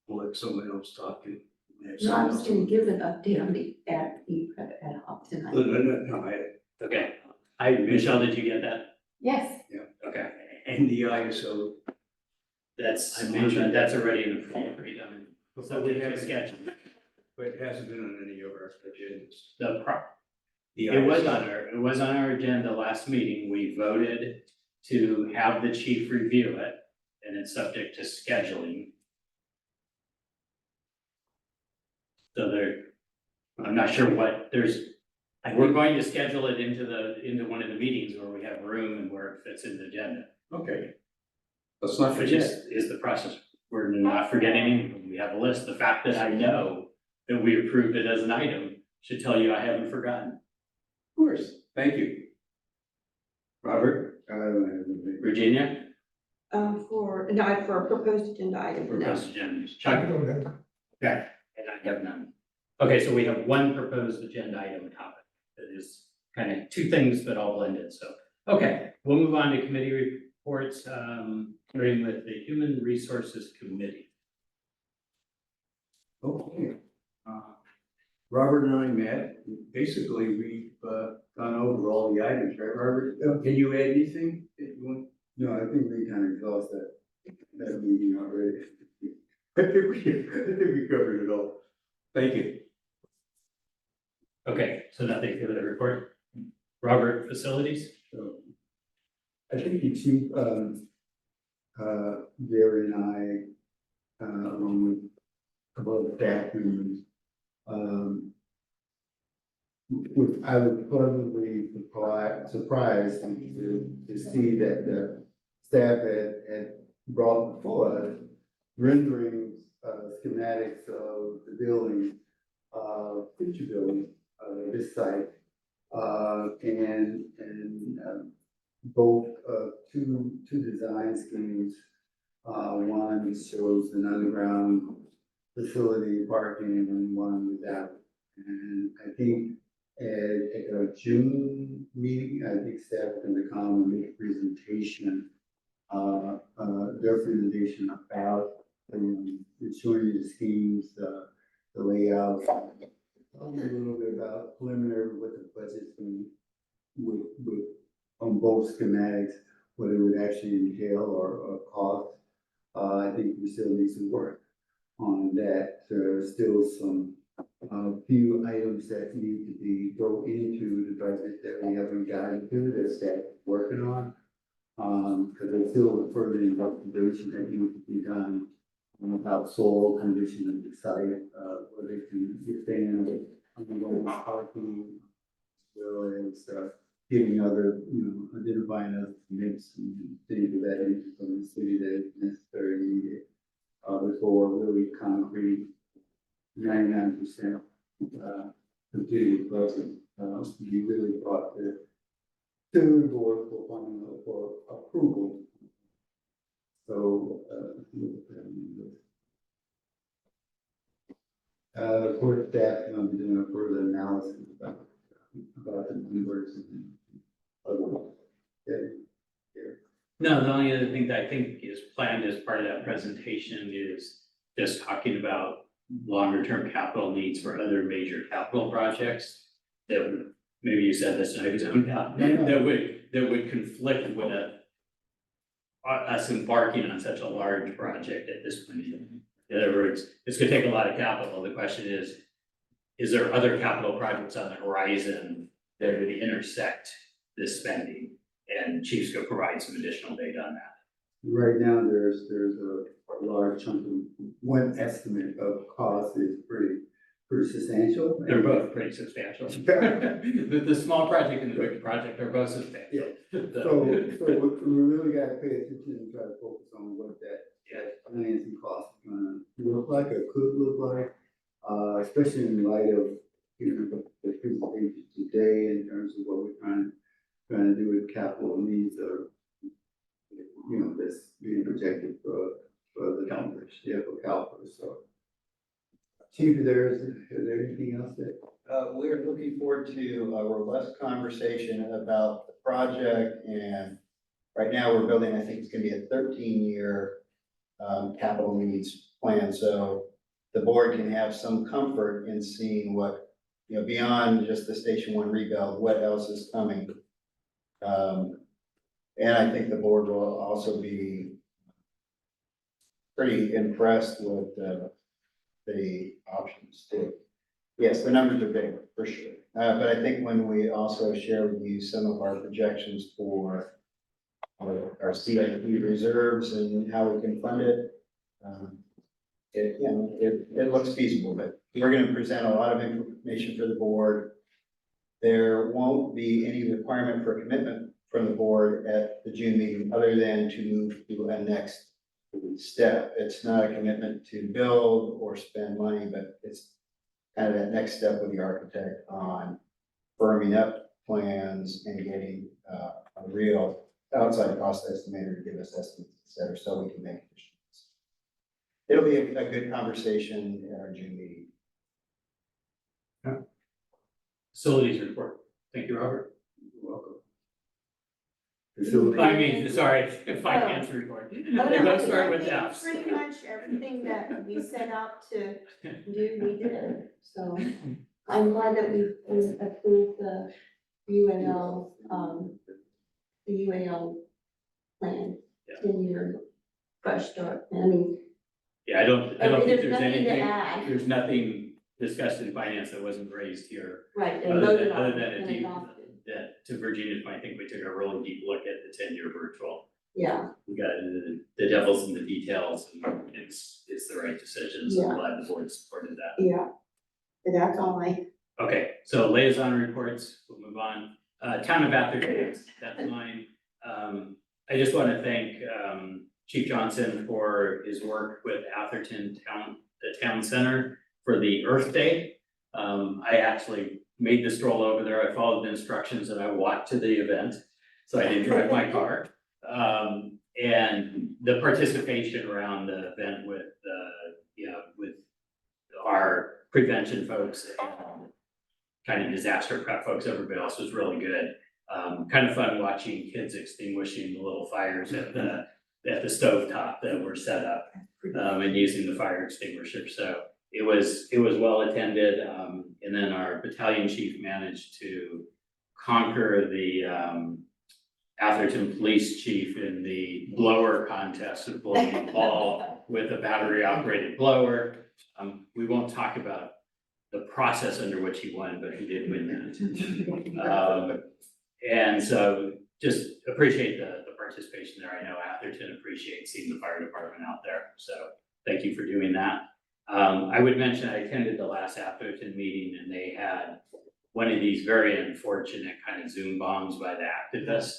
We'll let someone else talk. And have No, I someone was else- gonna give an update on the E-Prep ad hoc tonight. Okay, I, Michelle, did you get that? Yes, Okay, and the ISO, that's, I mentioned- that's already in the pre-done. So we have a sketch. but it hasn't been on any of our agendas. The It was ISO. on our agenda last meeting. We voted to have the chief review it, and it's subject to scheduling. So I'm not sure what, we're going to schedule it into one of the meetings where we have room and where it fits in the agenda. Okay. Let's not Which forget. is the process. We're not forgetting anything. We have a list. The fact that I know that we approved it as an item should tell you I haven't forgotten. Of course, thank you. Robert, I don't have anything. Virginia, For a proposed agenda item. no. proposed agendas. I Chuck? don't have. Okay, and I have none. Okay, so we have one proposed agenda item topic that is kind of two things, but all blended, so. Okay, we'll move on to committee reports, starting with the Human Resources Committee. okay. Robert and I met, basically, we've gone over all the items, right, Robert? Can you add anything that you want? No, I think we kind of exhausted that meeting already. I think we covered it all. Thank you. Okay, so nothing for the report. Robert, facilities? So I think the chief, Gary and I, along with a couple of staff members, I was pleasantly surprised to see that the staff had brought before us renderings, schematics of the building, future building, this site. And both, two design schemes. One shows an underground facility parking and one without. And I think at our June meeting, I think staff is gonna come and make a presentation, their presentation about, showing you the schemes, the layout. Talking a little bit about preliminary, what the budget's been with, on both schematics, what it would actually entail or cost. I think we still need some work on that. There are still some, few items that need to go into the budget that we haven't gotten to, that staff is working on. Because there's still further investigation that needs to be done about soil condition of the site, where they can expand ongoing parking, as well as, giving other, identifying other permits and things of that nature from the city that is necessary and needed. Before really concrete, 99%, completed project, we really brought to the board for final, for approval. So, of course, staff is going to be doing a further analysis about the numbers and other. No, the only other thing that I think is planned as part of that presentation is just talking about longer term capital needs for other major capital projects that maybe you said this and I zoned out, that would conflict with us embarking on such a large project at this point. In other words, it's gonna take a lot of capital. The question is there other capital projects on the horizon that would intersect this spending? And Chiefs could provide some additional data on that. Right now, there's a large chunk of, one estimate of cost is pretty substantial. They're both pretty substantial. The small project and the big project are both substantial. So we really gotta pay attention and try to focus on what that financing cost is gonna look like, or could look like. Especially in light of, the presentation today in terms of what we're trying to do with capital needs or, that's being projected for the numbers, for CalPERS, so. Chief, is there anything else that? We're looking forward to a robust conversation about the project, and right now we're building, I think it's gonna be a 13-year capital needs plan, so the board can have some comfort in seeing what, beyond just the Station 1 rebuild, what else is coming. And I think the board will also be pretty impressed with the options too. Yes, the numbers are big, for sure. But I think when we also share with you some of our projections for our CIP reserves and how we can fund it, it looks feasible, but we're gonna present a lot of information for the board. There won't be any requirement for commitment from the board at the June meeting, other than to move to a next step. It's not a commitment to build or spend money, but it's kind of that next step with the architect on firming up plans and getting a real outside cost estimator to give us estimates, et cetera, so we can make decisions. It'll be a good conversation at our June meeting. Facilities report. Thank you, Robert. You're welcome. I mean, sorry, finance report. They both start with Fs. Pretty much everything that we set out to do, we did, so I'm glad that we approved the UNL, the UAL plan, 10-year fresh start, I mean. Yeah, I don't think there's there's nothing to anything, add. there's nothing discussed in finance that wasn't raised here. Right, and Other voted than, on other than and a deep, adopted. that to Virginia's point, I think we took a really deep look at the 10-year virtual. Yeah, We got into the devils in the details, and it's the right decision, so I'm Yeah. glad the board supported that. yeah, but that's all I, Okay, so liaison reports, we'll move on. Town of Atherton, that's mine. I just want to thank Chief Johnson for his work with Atherton Town, the town center for the Earth Day. I actually made the stroll over there. I followed the instructions and I walked to the event, so I didn't drive my car. And the participation around the event with with our prevention folks and kind of disaster prep folks, everybody else was really good. Kind of fun watching kids extinguishing the little fires at the stovetop that were set up, and using the fire extinguisher. So it was well attended. And then our battalion chief managed to conquer the Atherton police chief in the blower contest of blowing a ball with a battery operated blower. We won't talk about the process under which he won, but he did win that. And so just appreciate the participation there. I know Atherton appreciates seeing the fire department out there. So thank you for doing that. I would mention I attended the last Atherton meeting and they had one of these very unfortunate kind of Zoom bombs by the activists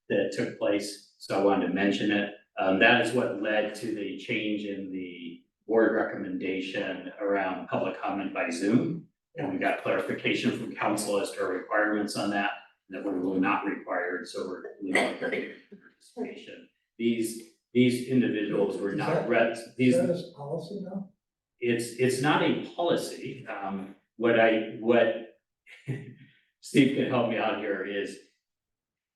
that took place. So I wanted to mention it. That is what led to the change in the board recommendation around public comment by Zoom. And we got clarification from council as to our requirements on that, that we will not require it, so we're limiting participation. These individuals were not Is that a policy now? It's not a policy. What Steve can help me out here is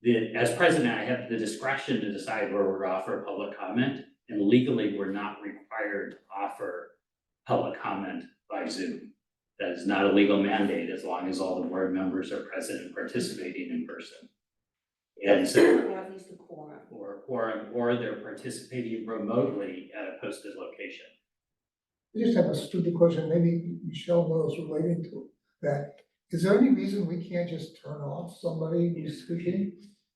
that as president, I have the discretion to decide where we're offer public comment, and legally, we're not required to offer public comment by Zoom. That is not a legal mandate as long as all the board members are present and participating in person. And so, Or at least a quorum. or they're participating remotely at a posted location. I just have a stupid question, maybe Michelle knows relating to that. Is there any reason we can't just turn off somebody who's speaking?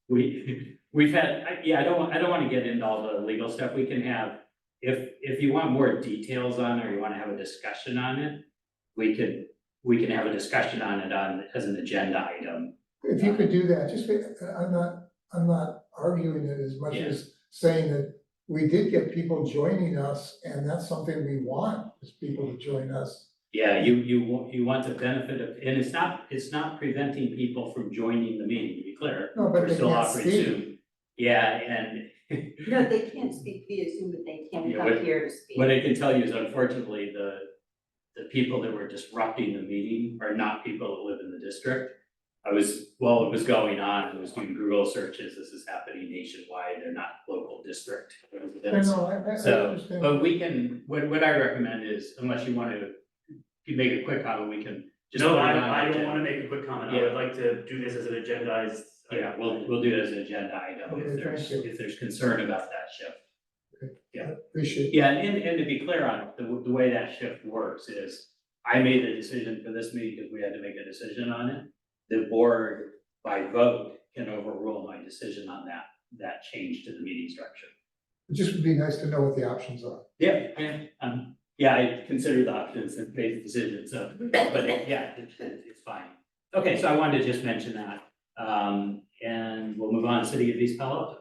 We've had, I don't want to get into all the legal stuff. We can have, if you want more details on, or you want to have a discussion on it, we can have a discussion on it as an agenda item. If you could do that, just, I'm not arguing it as much as saying that we did get people joining us, and that's something we want, is people to join us. Yeah, you want the benefit of, and it's not preventing people from joining the meeting, to be clear. No, but We're they still can't offering speak. Zoom. Yeah, and No, they can't speak via Zoom, but they can Yeah, come here to speak. what I can tell you is unfortunately, the people that were disrupting the meeting are not people that live in the district. While it was going on, I was doing Google searches, this is happening nationwide, they're not local district residents. I So, understand. but we can, what I recommend is, unless you want to, if you make a quick comment, we can just. No, put it on I don't agenda. want to make a quick comment. I Yeah. would like to do this as an agendized. Yeah, we'll do it as an agenda item Okay, thank you. if there's concern about that shift. I appreciate it. Yeah, and to be clear on it, the way that shift works is, I made the decision for this meeting because we had to make a decision on it. The board, by vote, can overrule my decision on that change to the meeting structure. It just would be nice to know what the options are. Yeah, I considered the options and made the decision, so, but it's fine. Okay, so I wanted to just mention that, and we'll move on, City of East Palo Alto.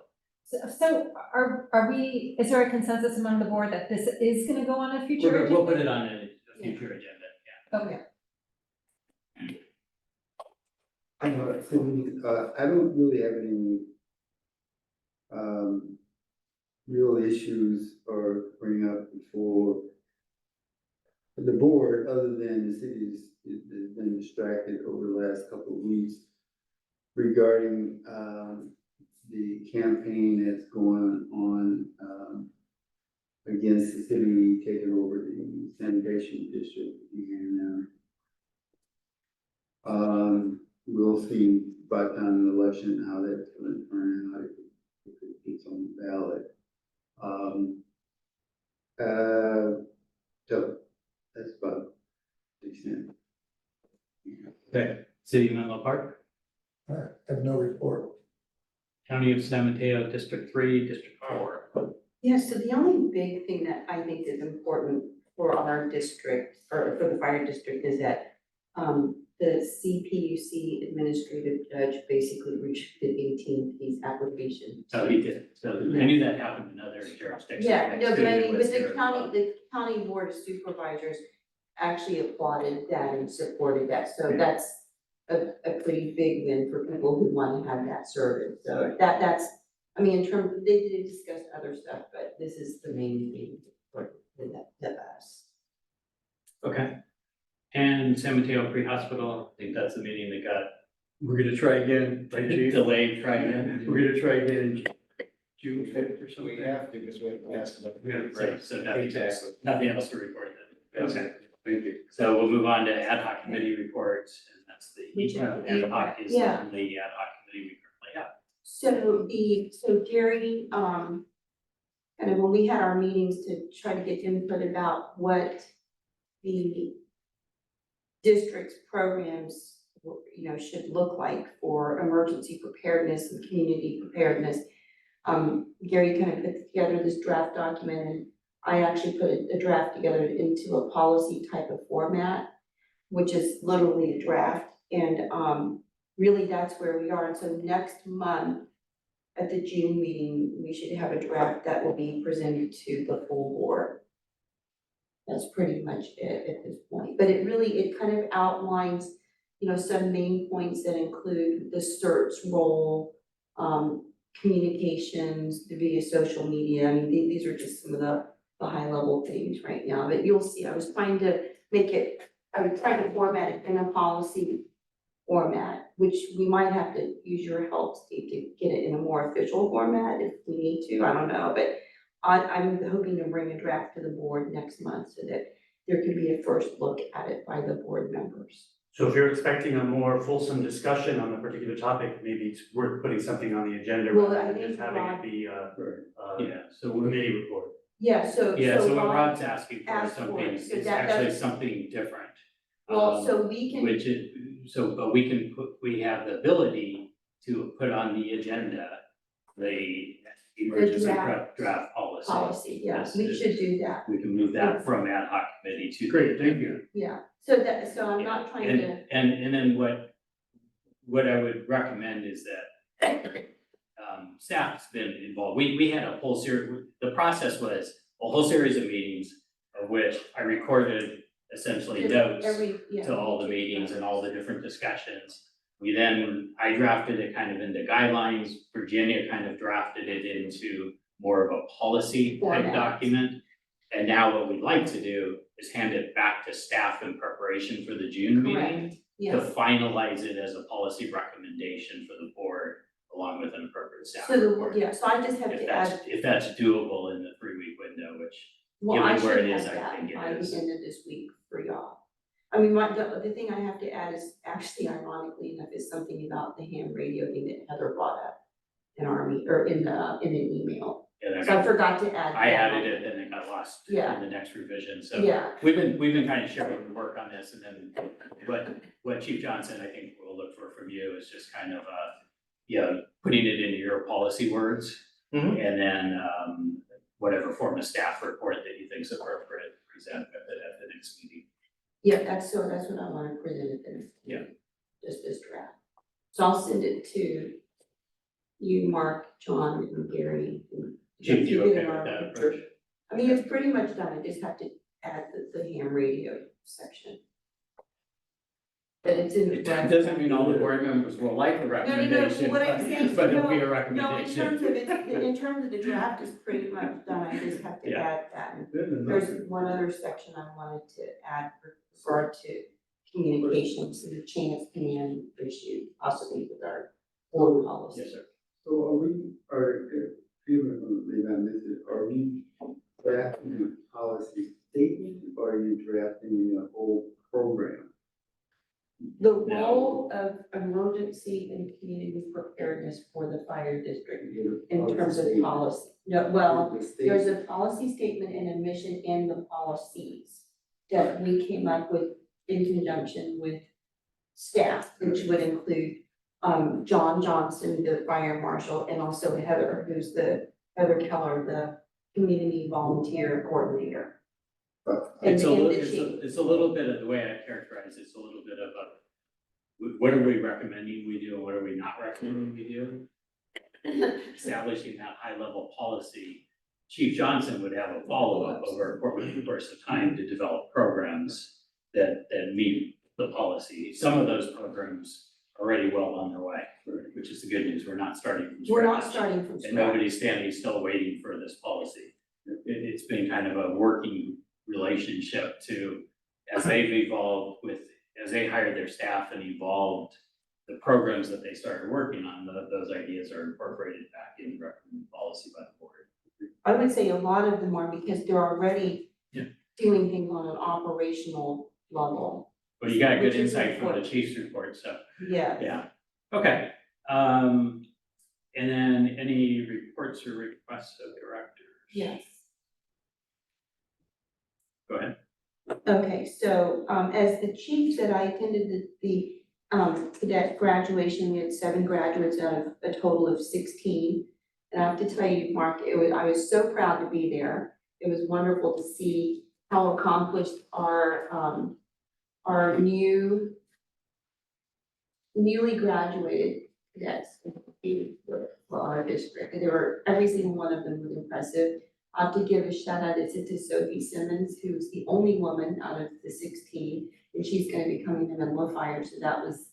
So are we, is there a consensus among the board that this is gonna go on a future agenda? We'll put it on a future agenda, yeah. Okay. I don't really have any real issues or bring up before the board, other than the city's has been distracted over the last couple of weeks regarding the campaign that's going on against the city taking over the sanitation district, and we'll see by the time of the election how that's going to turn out, if it gets on the ballot. So that's about the extent. Okay, City of Menlo Park, I have no report. County of San Mateo, District 3, District 4. Yeah, so the only big thing that I think is important for our district, or for the fire district, is that the CPUC administrative judge basically rejected AT&T's application. Oh, he did, so I knew that happened in other jurisdictions. Yeah, no, but I mean, Was but there as well. the county board of supervisors actually applauded that and supported that, so that's a pretty big win for people who want to have that service, so that's, I mean, in terms, they did discuss other stuff, but this is the main thing for us. Okay. And San Mateo Pre-Hospital, I think that's the meeting that got. We're gonna try again, right, Chief? Delayed, try again. We're gonna try again in June 5th or something. We have to, because we have to ask about. Right, so Exactly. nothing else to report then. Okay, Thank you. so we'll move on to ad hoc committee reports, and that's the ad hoc is the Yeah. only ad hoc committee we currently have. So Gary, kind of when we had our meetings to try to get input about what the district's programs, should look like for emergency preparedness and community preparedness. Gary kind of put together this draft document, and I actually put a draft together into a policy type of format, which is literally a draft, and really that's where we are. And so next month at the June meeting, we should have a draft that will be presented to the full board. That's pretty much it at this point, but it kind of outlines, some main points that include the CERT's role, communications via social media. I mean, these are just some of the high level things right now, but you'll see, I was trying to format it in a policy format, which we might have to use your help, Steve, to get it in a more official format if we need to, I don't know, but I'm hoping to bring a draft to the board next month so that there could be a first look at it by the board members. So if you're expecting a more fulsome discussion on the particular topic, maybe it's worth putting something on the agenda Well, rather I than think just having Rod- it be Yeah, so committee report. Yeah, so. yeah, so what Rod Rod's asking for is asked for something, it, so is that- actually that's- something different. Well, Um, so we can. Which is, so, but we can put, we have the ability to put on the agenda the emergency draft policy. Policy, yeah, Yes, we it should is. do that, We can move that from ad hoc committee to. Great, thank you. yeah, so that, so I'm not trying And, to, and then what I would recommend is that staff's been involved. We had a whole series, the process was a whole series of meetings of which I recorded essentially notes to all the meetings and all the different discussions. I drafted it kind of into guidelines. Virginia kind of drafted it into more of a policy type Format. document. And now what we'd like to do is hand it back to staff in preparation for the June meeting to yes. finalize it as a policy recommendation for the board, along with an appropriate staff So the, report. yeah, so I just have If to that's, add, if that's doable in the 3-week window, which, well, I given where should it have is, I that think it by is. the end of this week for y'all. I mean, the thing I have to add is actually ironically enough is something about the ham radio thing that Heather brought up in our or in an email. and So I forgot to add. I that. added it and it got lost Yeah. in the next revision, so. Yeah, We've been kind of sharing the work on this, and then what Chief Johnson, I think, will look for from you is just kind of, putting it into your policy words. Mhm. And then, whatever form of staff report that you think is appropriate, present with it at the next meeting. yeah, that's what I want to present at the next Yeah. meeting, just this draft. So I'll send it to you, Mark, John, and Gary. And Chief, you keep it okay in with our- that approach? I mean, it's pretty much done, I just have to add the ham radio section. But it's in the. It doesn't mean all the board members will like the recommendation, what I'm saying, but it'll be a No, in recommendation. terms of the draft is pretty much done, I just have to Yeah. add that. And Good enough. there's one other section I wanted to add with regard to communications and the chain of command issue, possibly with our board policy. Yes, sir. So maybe I missed it, are we drafting a policy statement or are you drafting a whole program? The role of emergency and community preparedness for the fire district in terms of policy. No, well, there's a policy statement and a mission in the policies that we came up with in conjunction with staff, which would include John Johnson, the fire marshal, and also Heather, who's Heather Keller, the community volunteer coordinator. And It's a and little, the chief. it's a little bit of the way I characterize it's a little bit of what are we recommending we do and what are we not recommending we do? Establishing that high level policy, Chief Johnson would have a follow-up over a course of time to develop programs that meet the policy. Some of those programs are already well on their way, which is the good news. We're not starting from scratch. We're not starting from And scratch. nobody's standing still waiting for this policy. It's been kind of a working relationship to, as they've evolved as they hired their staff and evolved the programs that they started working on, those ideas are incorporated back in the recommended policy by the board. I would say a lot of them are because they're already Yeah. doing things on an operational level. But you got a good Which is insight from the important. chief's report, so, Yeah. yeah. Okay, and then any reports or requests of directors? Yes. Go ahead. Okay, so, as the chief said, I attended the cadet graduation. We had 7 graduates out of a total of 16. And I have to tell you, Mark, I was so proud to be there. It was wonderful to see how accomplished our newly graduated cadets for our district. Every single one of them was impressive. I have to give a shout out to Sophie Simmons, who's the only woman out of the 16, and she's gonna be coming to Menlo Fire, so that was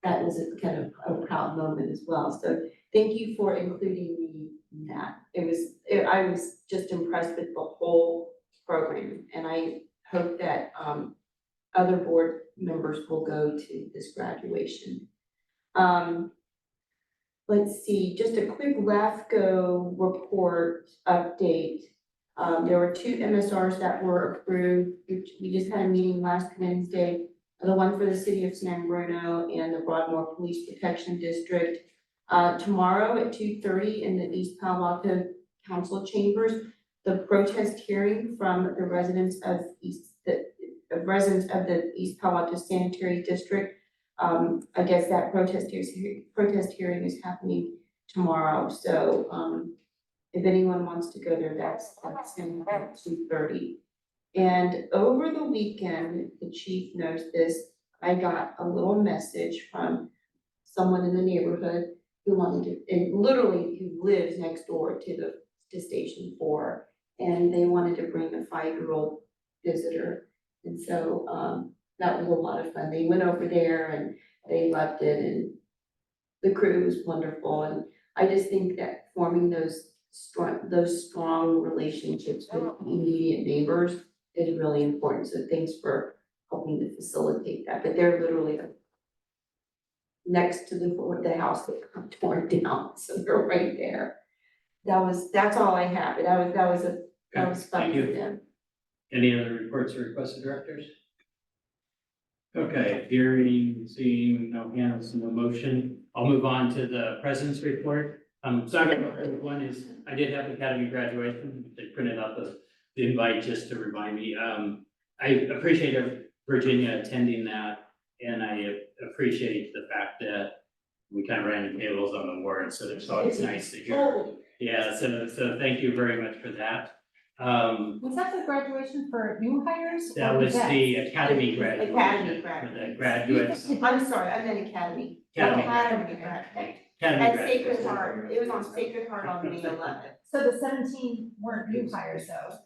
a kind of a proud moment as well. So thank you for including me in that. I was just impressed with the whole program, and I hope that other board members will go to this graduation. Let's see, just a quick LAFCO report update. There were 2 MSRs that were approved. We just had a meeting last Wednesday. The one for the city of San Bruno and the Broadmoor Police Protection District. Tomorrow at 2:30 in the East Palo Alto Council Chambers, the protest hearing from the residents of the East Palo Alto Sanitary District. I guess that protest hearing is happening tomorrow, so, if anyone wants to go there, that's in at 2:30. And over the weekend, the chief knows this, I got a little message from someone in the neighborhood who wanted to, and literally who lives next door to Station 4, and they wanted to bring a 5-year-old visitor. And so, that was a lot of fun. They went over there and they loved it, and the crew was wonderful. And I just think that forming those strong relationships with immediate neighbors is really important. So thanks for helping to facilitate that. But they're literally next to the house that got torn down, so they're right there. That's all I have. But that was fun Thank you. for them. Any other reports or requests of directors? Okay, seeing no hands, no motion, I'll move on to the president's report. One is, I did have Academy graduation, they printed out the invite just to remind me. I appreciate Virginia attending that, and I appreciate the fact that we kind of ran the tables on the warrant, so it's nice to hear. Yeah, so thank you very much for that. Was that the graduation for new hires? That or was cadets? the Academy graduation. Academy For the graduates. I'm sorry, I meant Academy. Academy. Academy. Academy At graduation. Sacred Heart, it was on Sacred Heart on May 11th. So the 17 weren't new hires though.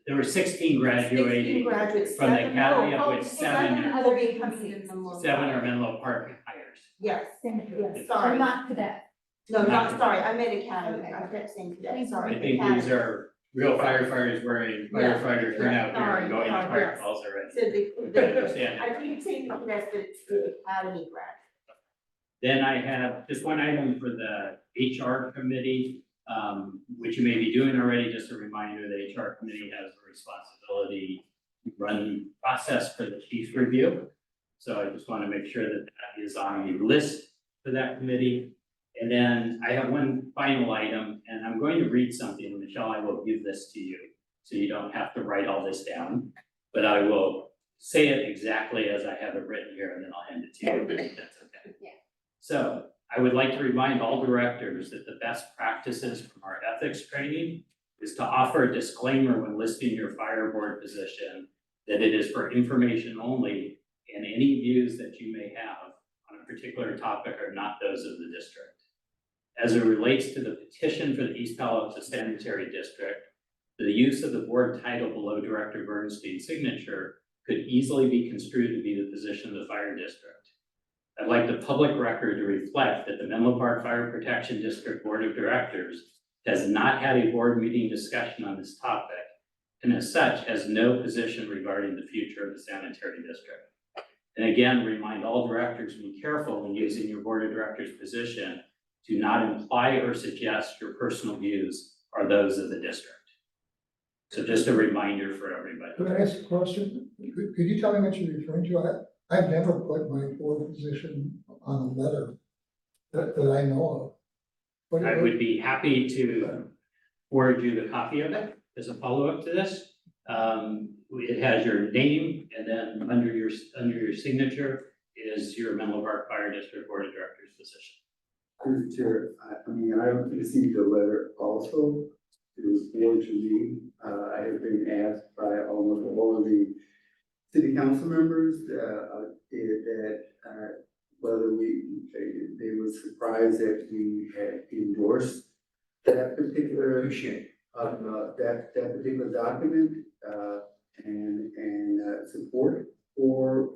There were 16 16 graduating graduates. from the 7 Academy, no, of which 7 7 other being companies. seven are Menlo Park hires. Yes, Yes, Sorry. or not cadet. no, not, sorry, I meant Academy, I kept saying cadet, I sorry. think these Academy. are real firefighters wearing firefighter turnout gear and going to fire calls already. So Understand. I keep saying the cadets, but it's the Academy grad. Then I have just one item for the HR committee, which you may be doing already. Just a reminder, the HR committee has the responsibility to run the process for the chief's review. So I just want to make sure that that is on the list for that committee. And then I have one final item, and I'm going to read something. Michelle, I will give this to you, so you don't have to write all this down. But I will say it exactly as I have it written here, and then I'll hand it to you, if that's okay. Yeah. So I would like to remind all directors that the best practices from our ethics training is to offer a disclaimer when listing your fire board position, that it is for information only, and any views that you may have on a particular topic are not those of the district. As it relates to the petition for the East Palo Alto Sanitary District, the use of the board title below Director Bernstein's signature could easily be construed to be the position of the fire district. I'd like the public record to reflect that the Menlo Park Fire Protection District Board of Directors has not had a board meeting discussion on this topic, and as such has no position regarding the future of the sanitary district. And again, remind all directors to be careful when using your board of directors position to not imply or suggest your personal views are those of the district. So just a reminder for everybody. Could I ask a question? Could you tell me what you're referring to? I've never put my board position on a letter that I know of. What- I would be happy to forward you the copy of it as a follow-up to this. It has your name, and then under your signature is your Menlo Park Fire District Board of Directors position. Mr. Chair, I mean, I received a letter also. It was forwarded to me. I have been asked by almost all of the city council members that whether they were surprised that we had endorsed that particular that particular document and support for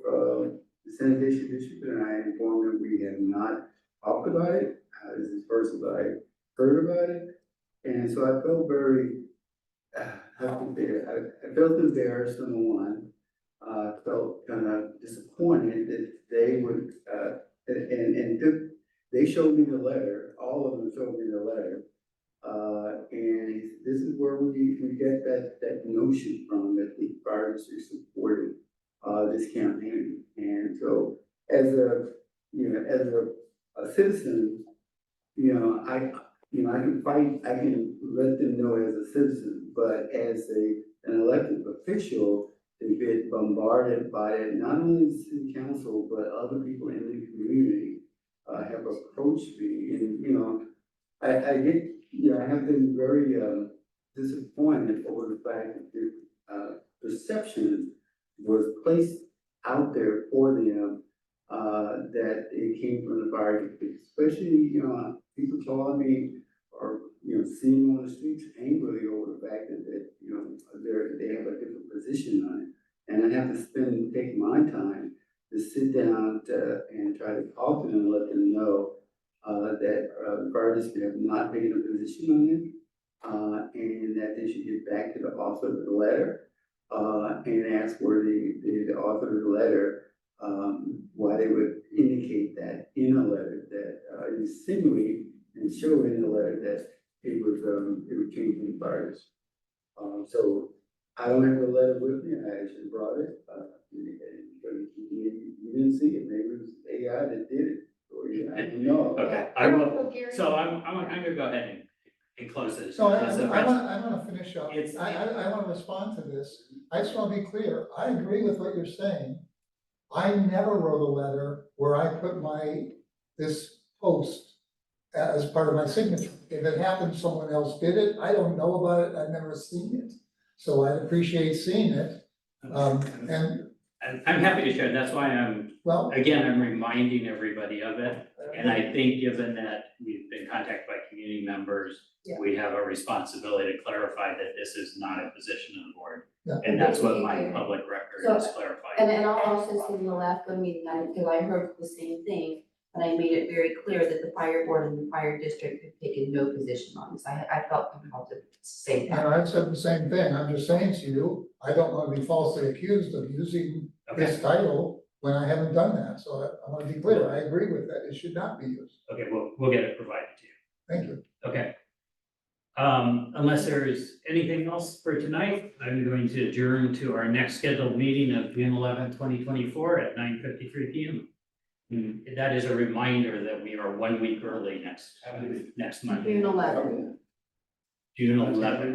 the sanitation district, and I informed them we have not talked about it. This is the first that I heard about it, and so I felt very I felt embarrassed, number one. Felt kind of disappointed that they would they showed me the letter. All of them showed me the letter And this is where we get that notion from, that the fire district supported, this campaign. And so as a citizen, I can fight, I can let them know as a citizen, but as an elected official, they get bombarded by it, not only the city council, but other people in the community, have approached me, and, I get, I have been very, disappointed over the fact that the, perception was placed out there for them, that it came from the fire district, especially, people calling me or, seeing me on the streets angrily over the fact that, they have a different position on it. And I have to take my time to sit down and try to talk to them and let them know, that, the fire district have not taken a position on it. And that they should get back to the author of the letter, and ask where the author of the letter, why they would indicate that in a letter, that insinuate and show in the letter that it came from the fire district. So I don't have the letter with me, I actually brought it, you didn't see it, maybe it was AI that did it, or I don't know. Okay, I will, so I'm gonna go ahead and close this. So I As a wanna finish up. It's- I wanna respond to this. I just wanna be clear. I agree with what you're saying. I never wrote a letter where I put this post as part of my signature. If it happened, someone else did it. I don't know about it. I've never seen it. So I'd appreciate seeing it. And I'm happy to share, that's why I'm reminding everybody of it. And I think given that we've been contacted by community members, Yeah. we have a responsibility to clarify that this is not a position of the board. Yeah. And that's what my public record is And clarifying. I'll also say in the last meeting, because I heard the same thing, and I made it very clear that the fire board and the fire district have taken no position on this. I felt comfortable to say that. And I said the same thing. I'm just saying to you, I don't wanna be falsely accused of using this title when I haven't done that. So I wanna be clear. I agree with that. It should not be used. Okay, we'll get it provided to you. Thank you. Okay. Unless there is anything else for tonight, I'm going to adjourn to our next scheduled meeting of June 11th, 2024 at 9:53 p.m. And that is a reminder that we are 1 week early next month. June 11th. June 11th.